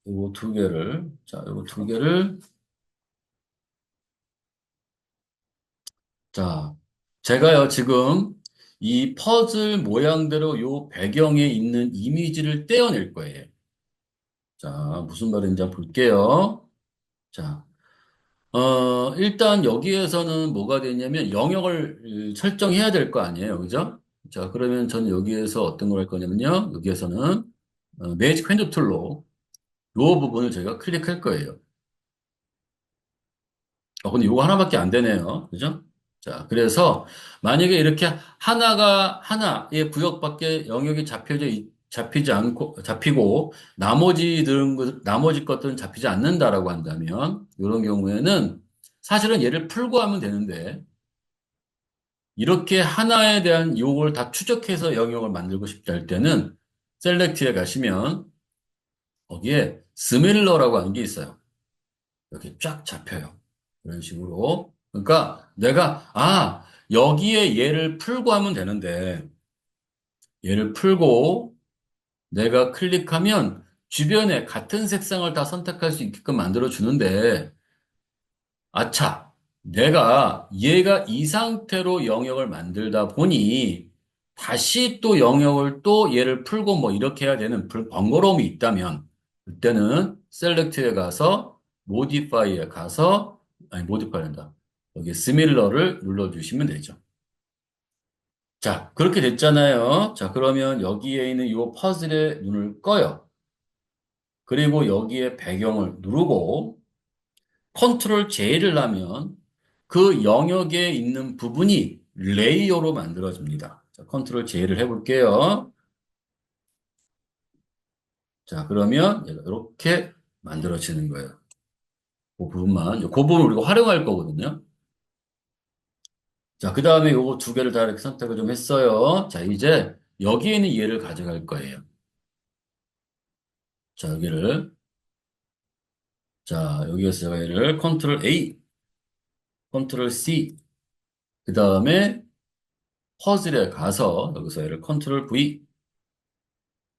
요거 두 개를 요거 두 개를 자, 제가요, 지금 이 퍼즐 모양대로 요 배경에 있는 이미지를 떼어낼 거예요. 자, 무슨 말인지 한번 볼게요. 자, 일단 여기에서는 뭐가 되냐면 영역을 설정해야 될 거 아니에요. 그죠? 자, 그러면 저는 여기에서 어떤 걸 할 거냐면요. 여기에서는 매직 핸드 툴로 이 부분을 제가 클릭할 거예요. 근데 이거 하나밖에 안 되네요. 그죠? 자, 그래서 만약에 이렇게 하나의 구역밖에 영역이 잡히지 않고, 잡히고, 나머지 것들은 잡히지 않는다라고 한다면, 이런 경우에는 사실은 얘를 풀고 하면 되는데, 이렇게 하나에 대한 요걸 다 추적해서 영역을 만들고 싶다 할 때는, 셀렉트에 가시면, 거기에 스밀러라고 하는 게 있어요. 이렇게 쫙 잡혀요. 이런 식으로. 그러니까 여기에 얘를 풀고 하면 되는데, 얘를 풀고 내가 클릭하면 주변에 같은 색상을 다 선택할 수 있게끔 만들어 주는데, 아차, 내가 얘가 이 상태로 영역을 만들다 보니, 다시 또 영역을 또 얘를 풀고 뭐 이렇게 해야 되는 번거로움이 있다면, 그때는 셀렉트에 가서, 모디파이에 가서, 아니, 모디파이란다. 여기 스밀러를 눌러주시면 되죠. 자, 그렇게 됐잖아요. 자, 그러면 여기에 있는 이 퍼즐에 눈을 꺼요. 그리고 여기에 배경을 누르고, 컨트롤 J를 하면 그 영역에 있는 부분이 레이어로 만들어집니다. 자, 컨트롤 J를 해볼게요. 자, 그러면 얘가 이렇게 만들어지는 거예요. 그 부분 우리가 활용할 거거든요. 자, 그 다음에 요거 두 개를 다 이렇게 선택을 좀 했어요. 자, 이제 여기에 있는 얘를 가져갈 거예요. 자, 여기에서 제가 얘를 컨트롤 A, 컨트롤 C, 그 다음에 퍼즐에 가서 여기서 얘를 컨트롤 V,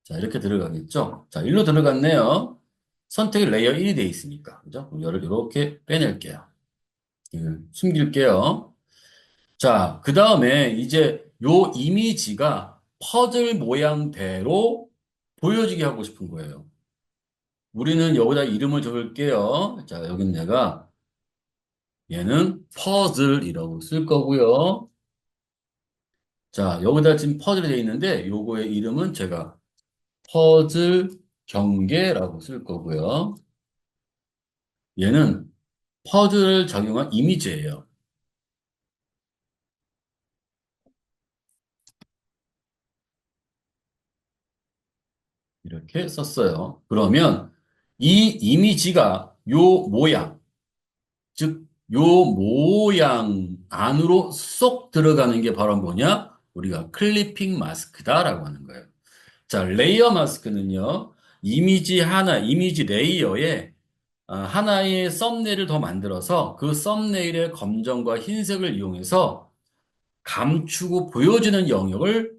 자, 이렇게 들어가겠죠? 자, 일로 들어갔네요. 선택이 레이어 1이 돼 있으니까. 그죠? 그럼 얘를 이렇게 빼낼게요. 숨길게요. 자, 그 다음에 이제 요 이미지가 퍼즐 모양대로 보여지게 하고 싶은 거예요. 우리는 여기다 이름을 적을게요. 자, 여긴 내가 얘는 퍼즐이라고 쓸 거고요. 자, 여기다 지금 퍼즐이 돼 있는데 요거의 이름은 제가 퍼즐 경계라고 쓸 거고요. 얘는 퍼즐을 적용한 이미지예요. 이렇게 썼어요. 그러면 이 이미지가 요 모양, 즉, 요 모양 안으로 쏙 들어가는 게 바로 뭐냐? 우리가 클리핑 마스크다라고 하는 거예요. 자, 레이어 마스크는요, 이미지 레이어에 하나의 썸네일을 더 만들어서 그 썸네일의 검정과 흰색을 이용해서 감추고 보여주는 영역을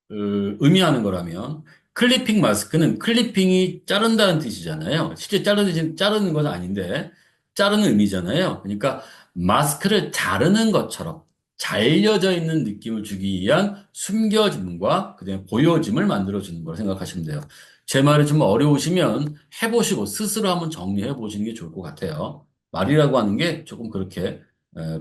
의미하는 거라면 클리핑 마스크는 클리핑이 자른다는 뜻이잖아요. 실제 자르는 건 아닌데 자르는 의미잖아요. 그러니까 마스크를 자르는 것처럼 잘려져 있는 느낌을 주기 위한 숨겨짐과 그다음에 보여짐을 만들어주는 걸 생각하시면 돼요. 제 말이 좀 어려우시면 해보시고 스스로 한번 정리해 보시는 게 좋을 것 같아요. 말이라고 하는 게 조금 그렇게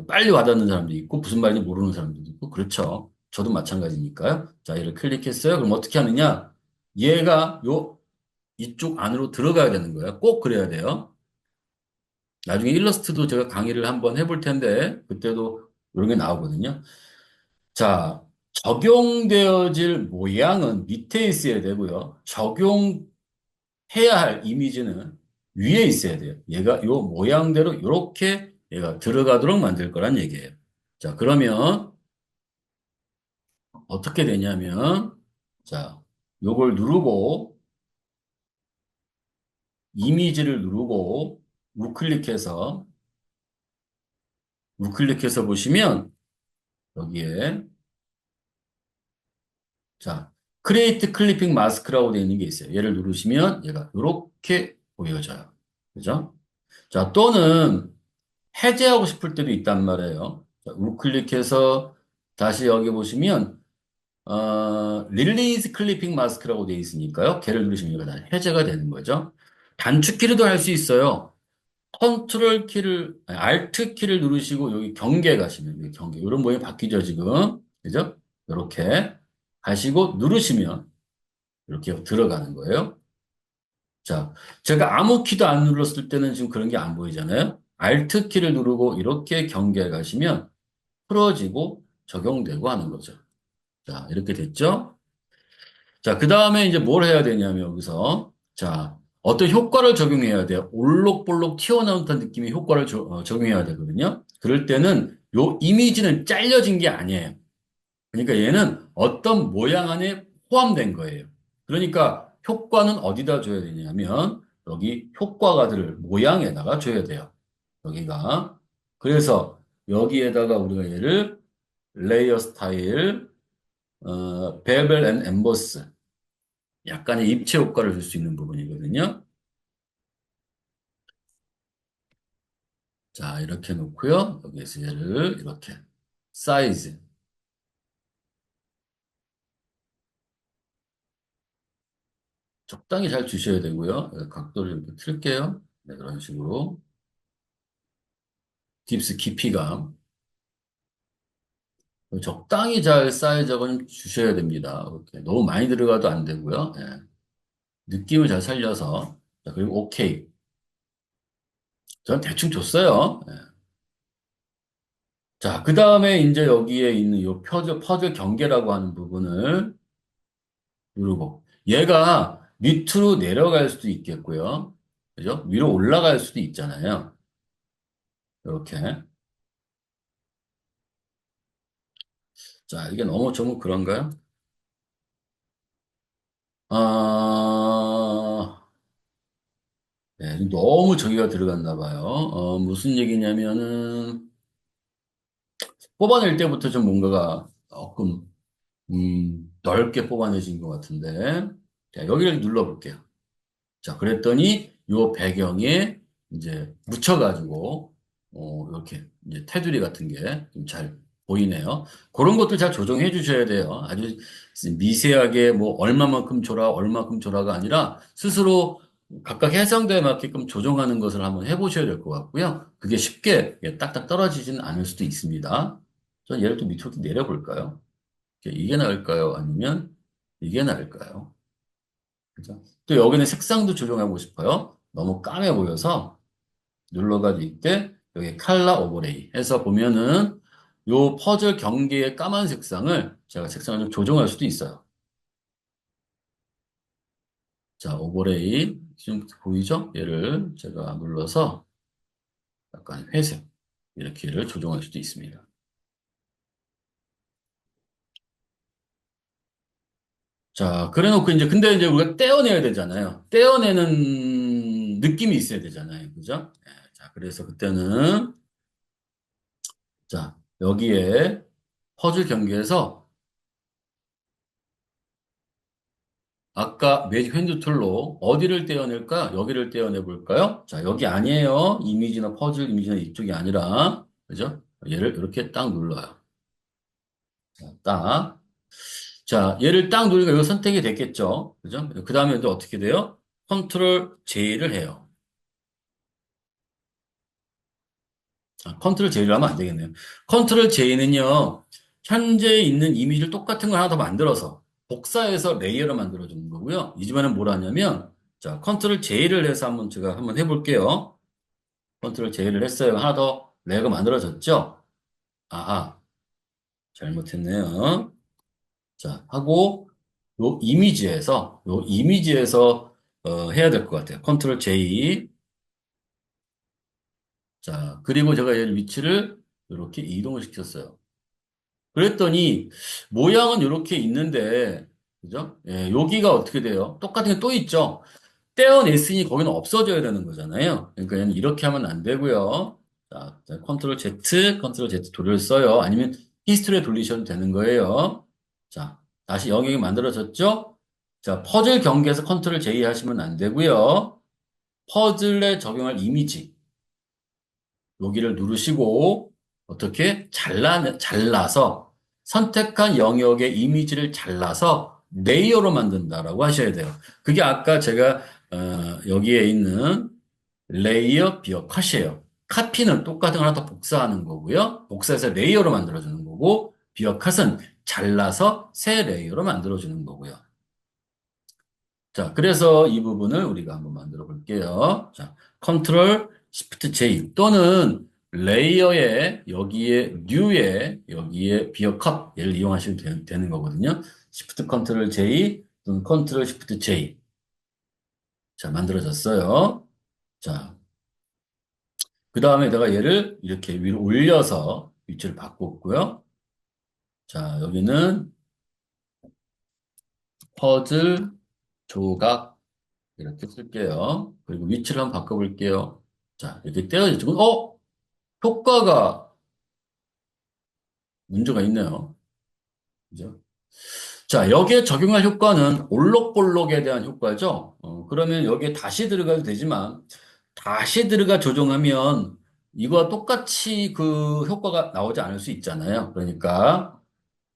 빨리 와닿는 사람도 있고 무슨 말인지 모르는 사람도 있고 그렇죠. 저도 마찬가지니까요. 자, 얘를 클릭했어요. 그럼 어떻게 하느냐? 얘가 이쪽 안으로 들어가야 되는 거예요. 꼭 그래야 돼요. 나중에 일러스트도 제가 강의를 한번 해볼 텐데 그때도 이런 게 나오거든요. 자, 적용되어질 모양은 밑에 있어야 되고요. 적용해야 할 이미지는 위에 있어야 돼요. 얘가 요 모양대로 이렇게 얘가 들어가도록 만들 거란 얘기예요. 자, 그러면 어떻게 되냐면, 자, 요걸 누르고, 이미지를 누르고, 우클릭해서, 우클릭해서 보시면, 여기에, 자, 크리에이트 클리핑 마스크라고 되어 있는 게 있어요. 얘를 누르시면 얘가 이렇게 보여져요. 그죠? 자, 또는 해제하고 싶을 때도 있단 말이에요. 자, 우클릭해서 다시 여기 보시면, 릴리즈 클리핑 마스크라고 되어 있으니까요. 걔를 누르시면 얘가 다 해제가 되는 거죠. 단축키로도 할 수 있어요. 알트 키를 누르시고 여기 경계 가시면 여기 경계 이런 모양이 바뀌죠 지금 그죠? 이렇게 하시고 누르시면 이렇게 들어가는 거예요. 자, 제가 아무 키도 안 눌렀을 때는 지금 그런 게 안 보이잖아요. Alt 키를 누르고 이렇게 경계에 가시면 풀어지고 적용되고 하는 거죠. 자, 이렇게 됐죠? 자, 그 다음에 이제 뭘 해야 되냐면 여기서 자, 어떤 효과를 적용해야 돼요. 올록볼록 튀어나온 듯한 느낌의 효과를 적용해야 되거든요. 그럴 때는 요 이미지는 잘려진 게 아니에요. 그러니까 얘는 어떤 모양 안에 포함된 거예요. 그러니까 효과는 어디다 줘야 되냐면 여기 효과가들 모양에다가 줘야 돼요. 여기가. 그래서 여기에다가 우리가 얘를 레이어 스타일, 베벨 앤 엠버스 약간의 입체 효과를 줄 수 있는 부분이거든요. 자, 이렇게 놓고요. 여기에서 얘를 이렇게 사이즈 적당히 잘 주셔야 되고요. 각도를 이렇게 틀게요. 네, 그런 식으로. 딥스 깊이감. 적당히 잘 사이즈가 좀 주셔야 됩니다. 이렇게 너무 많이 들어가도 안 되고요. 예. 느낌을 잘 살려서. 자, 그리고 오케이. 저는 대충 줬어요. 예. 자, 그 다음에 이제 여기에 있는 이 퍼즐 경계라고 하는 부분을 누르고. 얘가 밑으로 내려갈 수도 있겠고요. 그죠? 위로 올라갈 수도 있잖아요. 이렇게. 자, 이게 너무 좀 그런가요? 아, 네, 너무 저기가 들어갔나 봐요. 무슨 얘기냐면은, 뽑아낼 때부터 좀 뭔가가 조금, 넓게 뽑아내진 것 같은데. 자, 여기를 눌러볼게요. 자, 그랬더니 요 배경에 이제 묻혀가지고, 이렇게 이제 테두리 같은 게 좀 잘 보이네요. 그런 것도 잘 조정해 주셔야 돼요. 아주 미세하게 뭐 얼마만큼 줘라, 얼마만큼 줘라가 아니라 스스로 각각 해상도에 맞게끔 조정하는 것을 한번 해보셔야 될 것 같고요. 그게 쉽게 딱딱 떨어지지는 않을 수도 있습니다. 전 얘를 또 밑으로 내려볼까요? 이게 나을까요? 아니면 이게 나을까요? 그죠? 또 여기는 색상도 조정하고 싶어요. 너무 까매 보여서 눌러가지고 이때 여기 칼라 오버레이 해서 보면은 요 퍼즐 경계의 까만 색상을 제가 색상을 좀 조정할 수도 있어요. 자, 오버레이 지금 보이죠? 얘를 제가 눌러서 약간 회색 이렇게를 조정할 수도 있습니다. 자, 그래 놓고 이제 근데 이제 우리가 떼어내야 되잖아요. 떼어내는 느낌이 있어야 되잖아요. 그죠? 예, 자, 그래서 그때는 자, 여기에 퍼즐 경기에서 아까 매직 핸드 툴로 어디를 떼어낼까? 여기를 떼어내 볼까요? 자, 여기 아니에요. 이미지나 퍼즐 이미지나 이쪽이 아니라, 그죠? 얘를 이렇게 딱 눌러요. 자, 딱. 자, 얘를 딱 누르니까 이거 선택이 됐겠죠? 그죠? 그 다음에 또 어떻게 돼요? 컨트롤 J를 해요. 아, 컨트롤 J를 하면 안 되겠네요. 컨트롤 J는요, 현재 있는 이미지를 똑같은 걸 하나 더 만들어서 복사해서 레이어로 만들어주는 거고요. 이 집안은 뭘 하냐면, 자, 컨트롤 J를 해서 한번 제가 한번 해볼게요. 컨트롤 J를 했어요. 하나 더 레이어가 만들어졌죠? 아하, 잘못했네요. 자, 하고, 요 이미지에서, 해야 될 것 같아요. 컨트롤 J. 자, 그리고 제가 얘 위치를 이렇게 이동을 시켰어요. 그랬더니 모양은 이렇게 있는데 그죠? 예, 여기가 어떻게 돼요? 똑같은 게 또 있죠. 떼어냈으니 거기는 없어져야 되는 거잖아요. 그러니까 얘는 이렇게 하면 안 되고요. 자, 컨트롤 Z 도를 써요. 아니면 히스토리에 돌리셔도 되는 거예요. 자, 다시 영역이 만들어졌죠? 자, 퍼즐 경계에서 컨트롤 J 하시면 안 되고요. 퍼즐에 적용할 이미지 여기를 누르시고 어떻게 잘라서 선택한 영역의 이미지를 잘라서 레이어로 만든다라고 하셔야 돼요. 그게 아까 제가 여기에 있는 레이어 비어 컷이에요. 카피는 똑같은 거 하나 더 복사하는 거고요. 복사해서 레이어로 만들어주는 거고 비어 컷은 잘라서 새 레이어로 만들어주는 거고요. 자, 그래서 이 부분을 우리가 한번 만들어 볼게요. 자, 컨트롤 Shift J 또는 레이어에 여기에 New에 여기에 비어 컷 얘를 이용하시면 되는 거거든요. Shift 컨트롤 J 또는 컨트롤 Shift J. 자, 만들어졌어요. 자, 그 다음에 내가 얘를 이렇게 위로 올려서 위치를 바꿨고요. 자, 여기는 퍼즐 조각 이렇게 쓸게요. 그리고 위치를 한번 바꿔볼게요. 자, 이렇게 떼어지죠. 효과가 문제가 있네요. 그죠? 자, 여기에 적용할 효과는 올록볼록에 대한 효과죠. 그러면 여기에 다시 들어가도 되지만, 다시 들어가 조정하면 이거와 똑같이 그 효과가 나오지 않을 수 있잖아요. 그러니까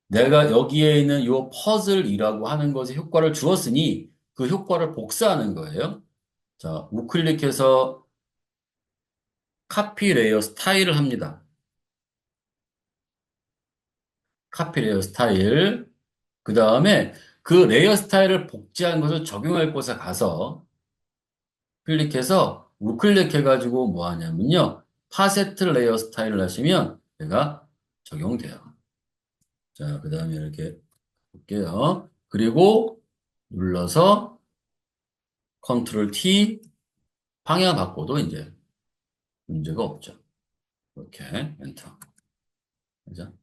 내가 여기에 있는 요 퍼즐이라고 하는 것에 효과를 주었으니 그 효과를 복사하는 거예요. 자, 우클릭해서 카피 레이어 스타일을 합니다. 카피 레이어 스타일. 그 다음에 그 레이어 스타일을 복제한 것을 적용할 곳에 가서 클릭해서 우클릭해가지고 뭐 하냐면요. 파세트 레이어 스타일을 하시면 얘가 적용돼요. 자, 그 다음에 이렇게 볼게요. 그리고 눌러서 컨트롤 T 방향 바꿔도 이제 문제가 없죠. 이렇게 엔터. 그죠?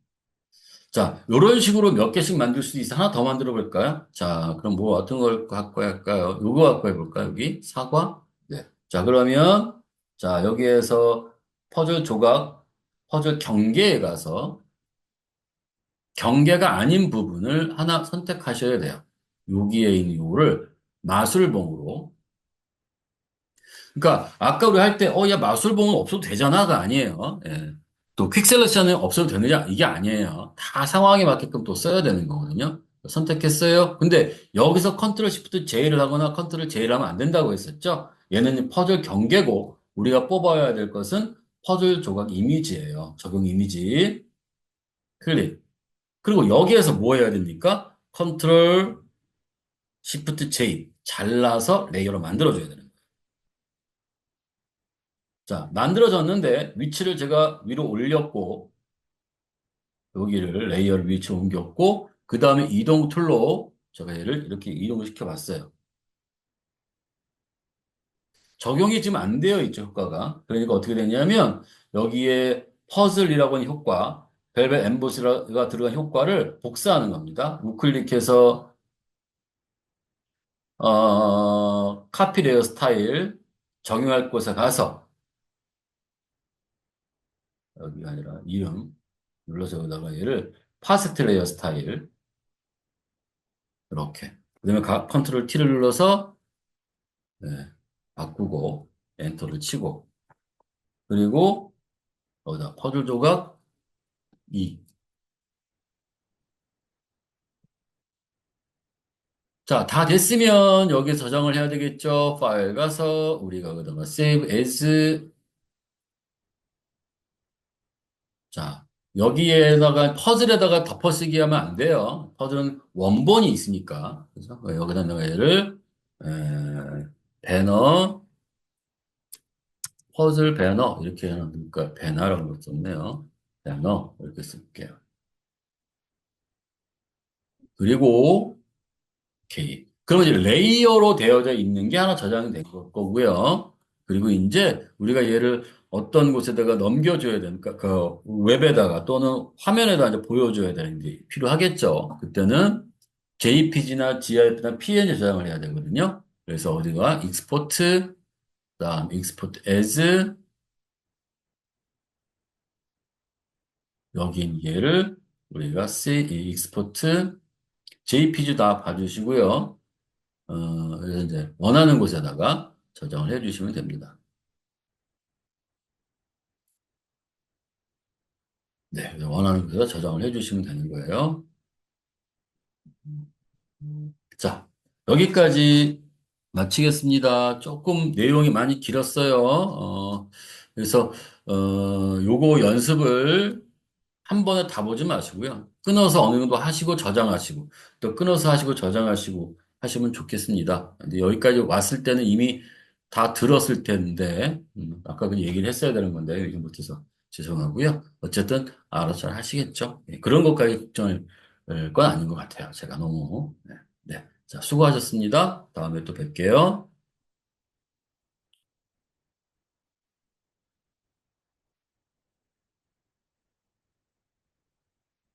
자, 이런 식으로 몇 개씩 만들 수 있어. 하나 더 만들어 볼까요? 자, 그럼 뭐 어떤 걸 갖고 할까요? 요거 갖고 해볼까요? 여기 사과? 네. 자, 그러면 자, 여기에서 퍼즐 조각, 퍼즐 경계에 가서 경계가 아닌 부분을 하나 선택하셔야 돼요. 여기에 있는 요거를 마술봉으로. 그러니까 아까 우리 할 때, 야, 마술봉은 없어도 되잖아가 아니에요. 예. 또 퀵셀렉션은 없어도 되느냐? 이게 아니에요. 다 상황에 맞게끔 또 써야 되는 거거든요. 선택했어요. 근데 여기서 컨트롤 시프트 J를 하거나 컨트롤 J를 하면 안 된다고 했었죠? 얘는 퍼즐 경계고 우리가 뽑아야 될 것은 퍼즐 조각 이미지예요. 적용 이미지. 클릭. 그리고 여기에서 뭐 해야 됩니까? 컨트롤 시프트 J. 잘라서 레이어로 만들어줘야 되는 거예요. 자, 만들어졌는데 위치를 제가 위로 올렸고 여기를 레이어를 위치로 옮겼고 그 다음에 이동 툴로 제가 얘를 이렇게 이동을 시켜봤어요. 적용이 지금 안 되어 있죠, 효과가. 그러니까 어떻게 되냐면 여기에 퍼즐이라고 하는 효과, 벨벳 엠보스가 들어간 효과를 복사하는 겁니다. 우클릭해서 카피 레이어 스타일 적용할 곳에 가서 여기가 아니라 이름 눌러서 여기다가 얘를 파스텔 레이어 스타일 이렇게 그다음에 컨트롤 T를 눌러서 네, 바꾸고 엔터를 치고 그리고 여기다 퍼즐 조각 2. 자, 다 됐으면 여기 저장을 해야 되겠죠. 파일 가서 우리가 그다가 save as 자, 여기에다가 퍼즐에다가 덮어쓰기 하면 안 돼요. 퍼즐은 원본이 있으니까. 그래서 여기다 내가 얘를 배너 퍼즐 배너 이렇게 해놓으니까 배너라고 썼네요. 배너 이렇게 쓸게요. 그리고 오케이. 그러면 이제 레이어로 되어져 있는 게 하나 저장이 된 거고요. 그리고 이제 우리가 얘를 어떤 곳에다가 넘겨줘야 되니까 그 웹에다가 또는 화면에다 이제 보여줘야 되는 게 필요하겠죠. 그때는 JPG나 GIF나 PNG 저장을 해야 되거든요. 그래서 어디가 익스포트, 그다음 익스포트 as 여긴 얘를 우리가 C 익스포트 JPG 다 봐주시고요. 그래서 이제 원하는 곳에다가 저장을 해주시면 됩니다. 네, 그래서 원하는 곳에다 저장을 해주시면 되는 거예요. 자, 여기까지 마치겠습니다. 조금 내용이 많이 길었어요. 그래서 요거 연습을 한 번에 다 보지 마시고요. 끊어서 어느 정도 하시고 저장하시고, 또 끊어서 하시고 저장하시고 하시면 좋겠습니다. 근데 여기까지 왔을 때는 이미 다 들었을 텐데, 아까 그 얘기를 했어야 되는 건데, 얘기 못해서 죄송하고요. 어쨌든 알아서 잘 하시겠죠. 예, 그런 것까지 걱정할 건 아닌 것 같아요. 제가 너무. 네. 네. 자, 수고하셨습니다. 다음에 또 뵐게요.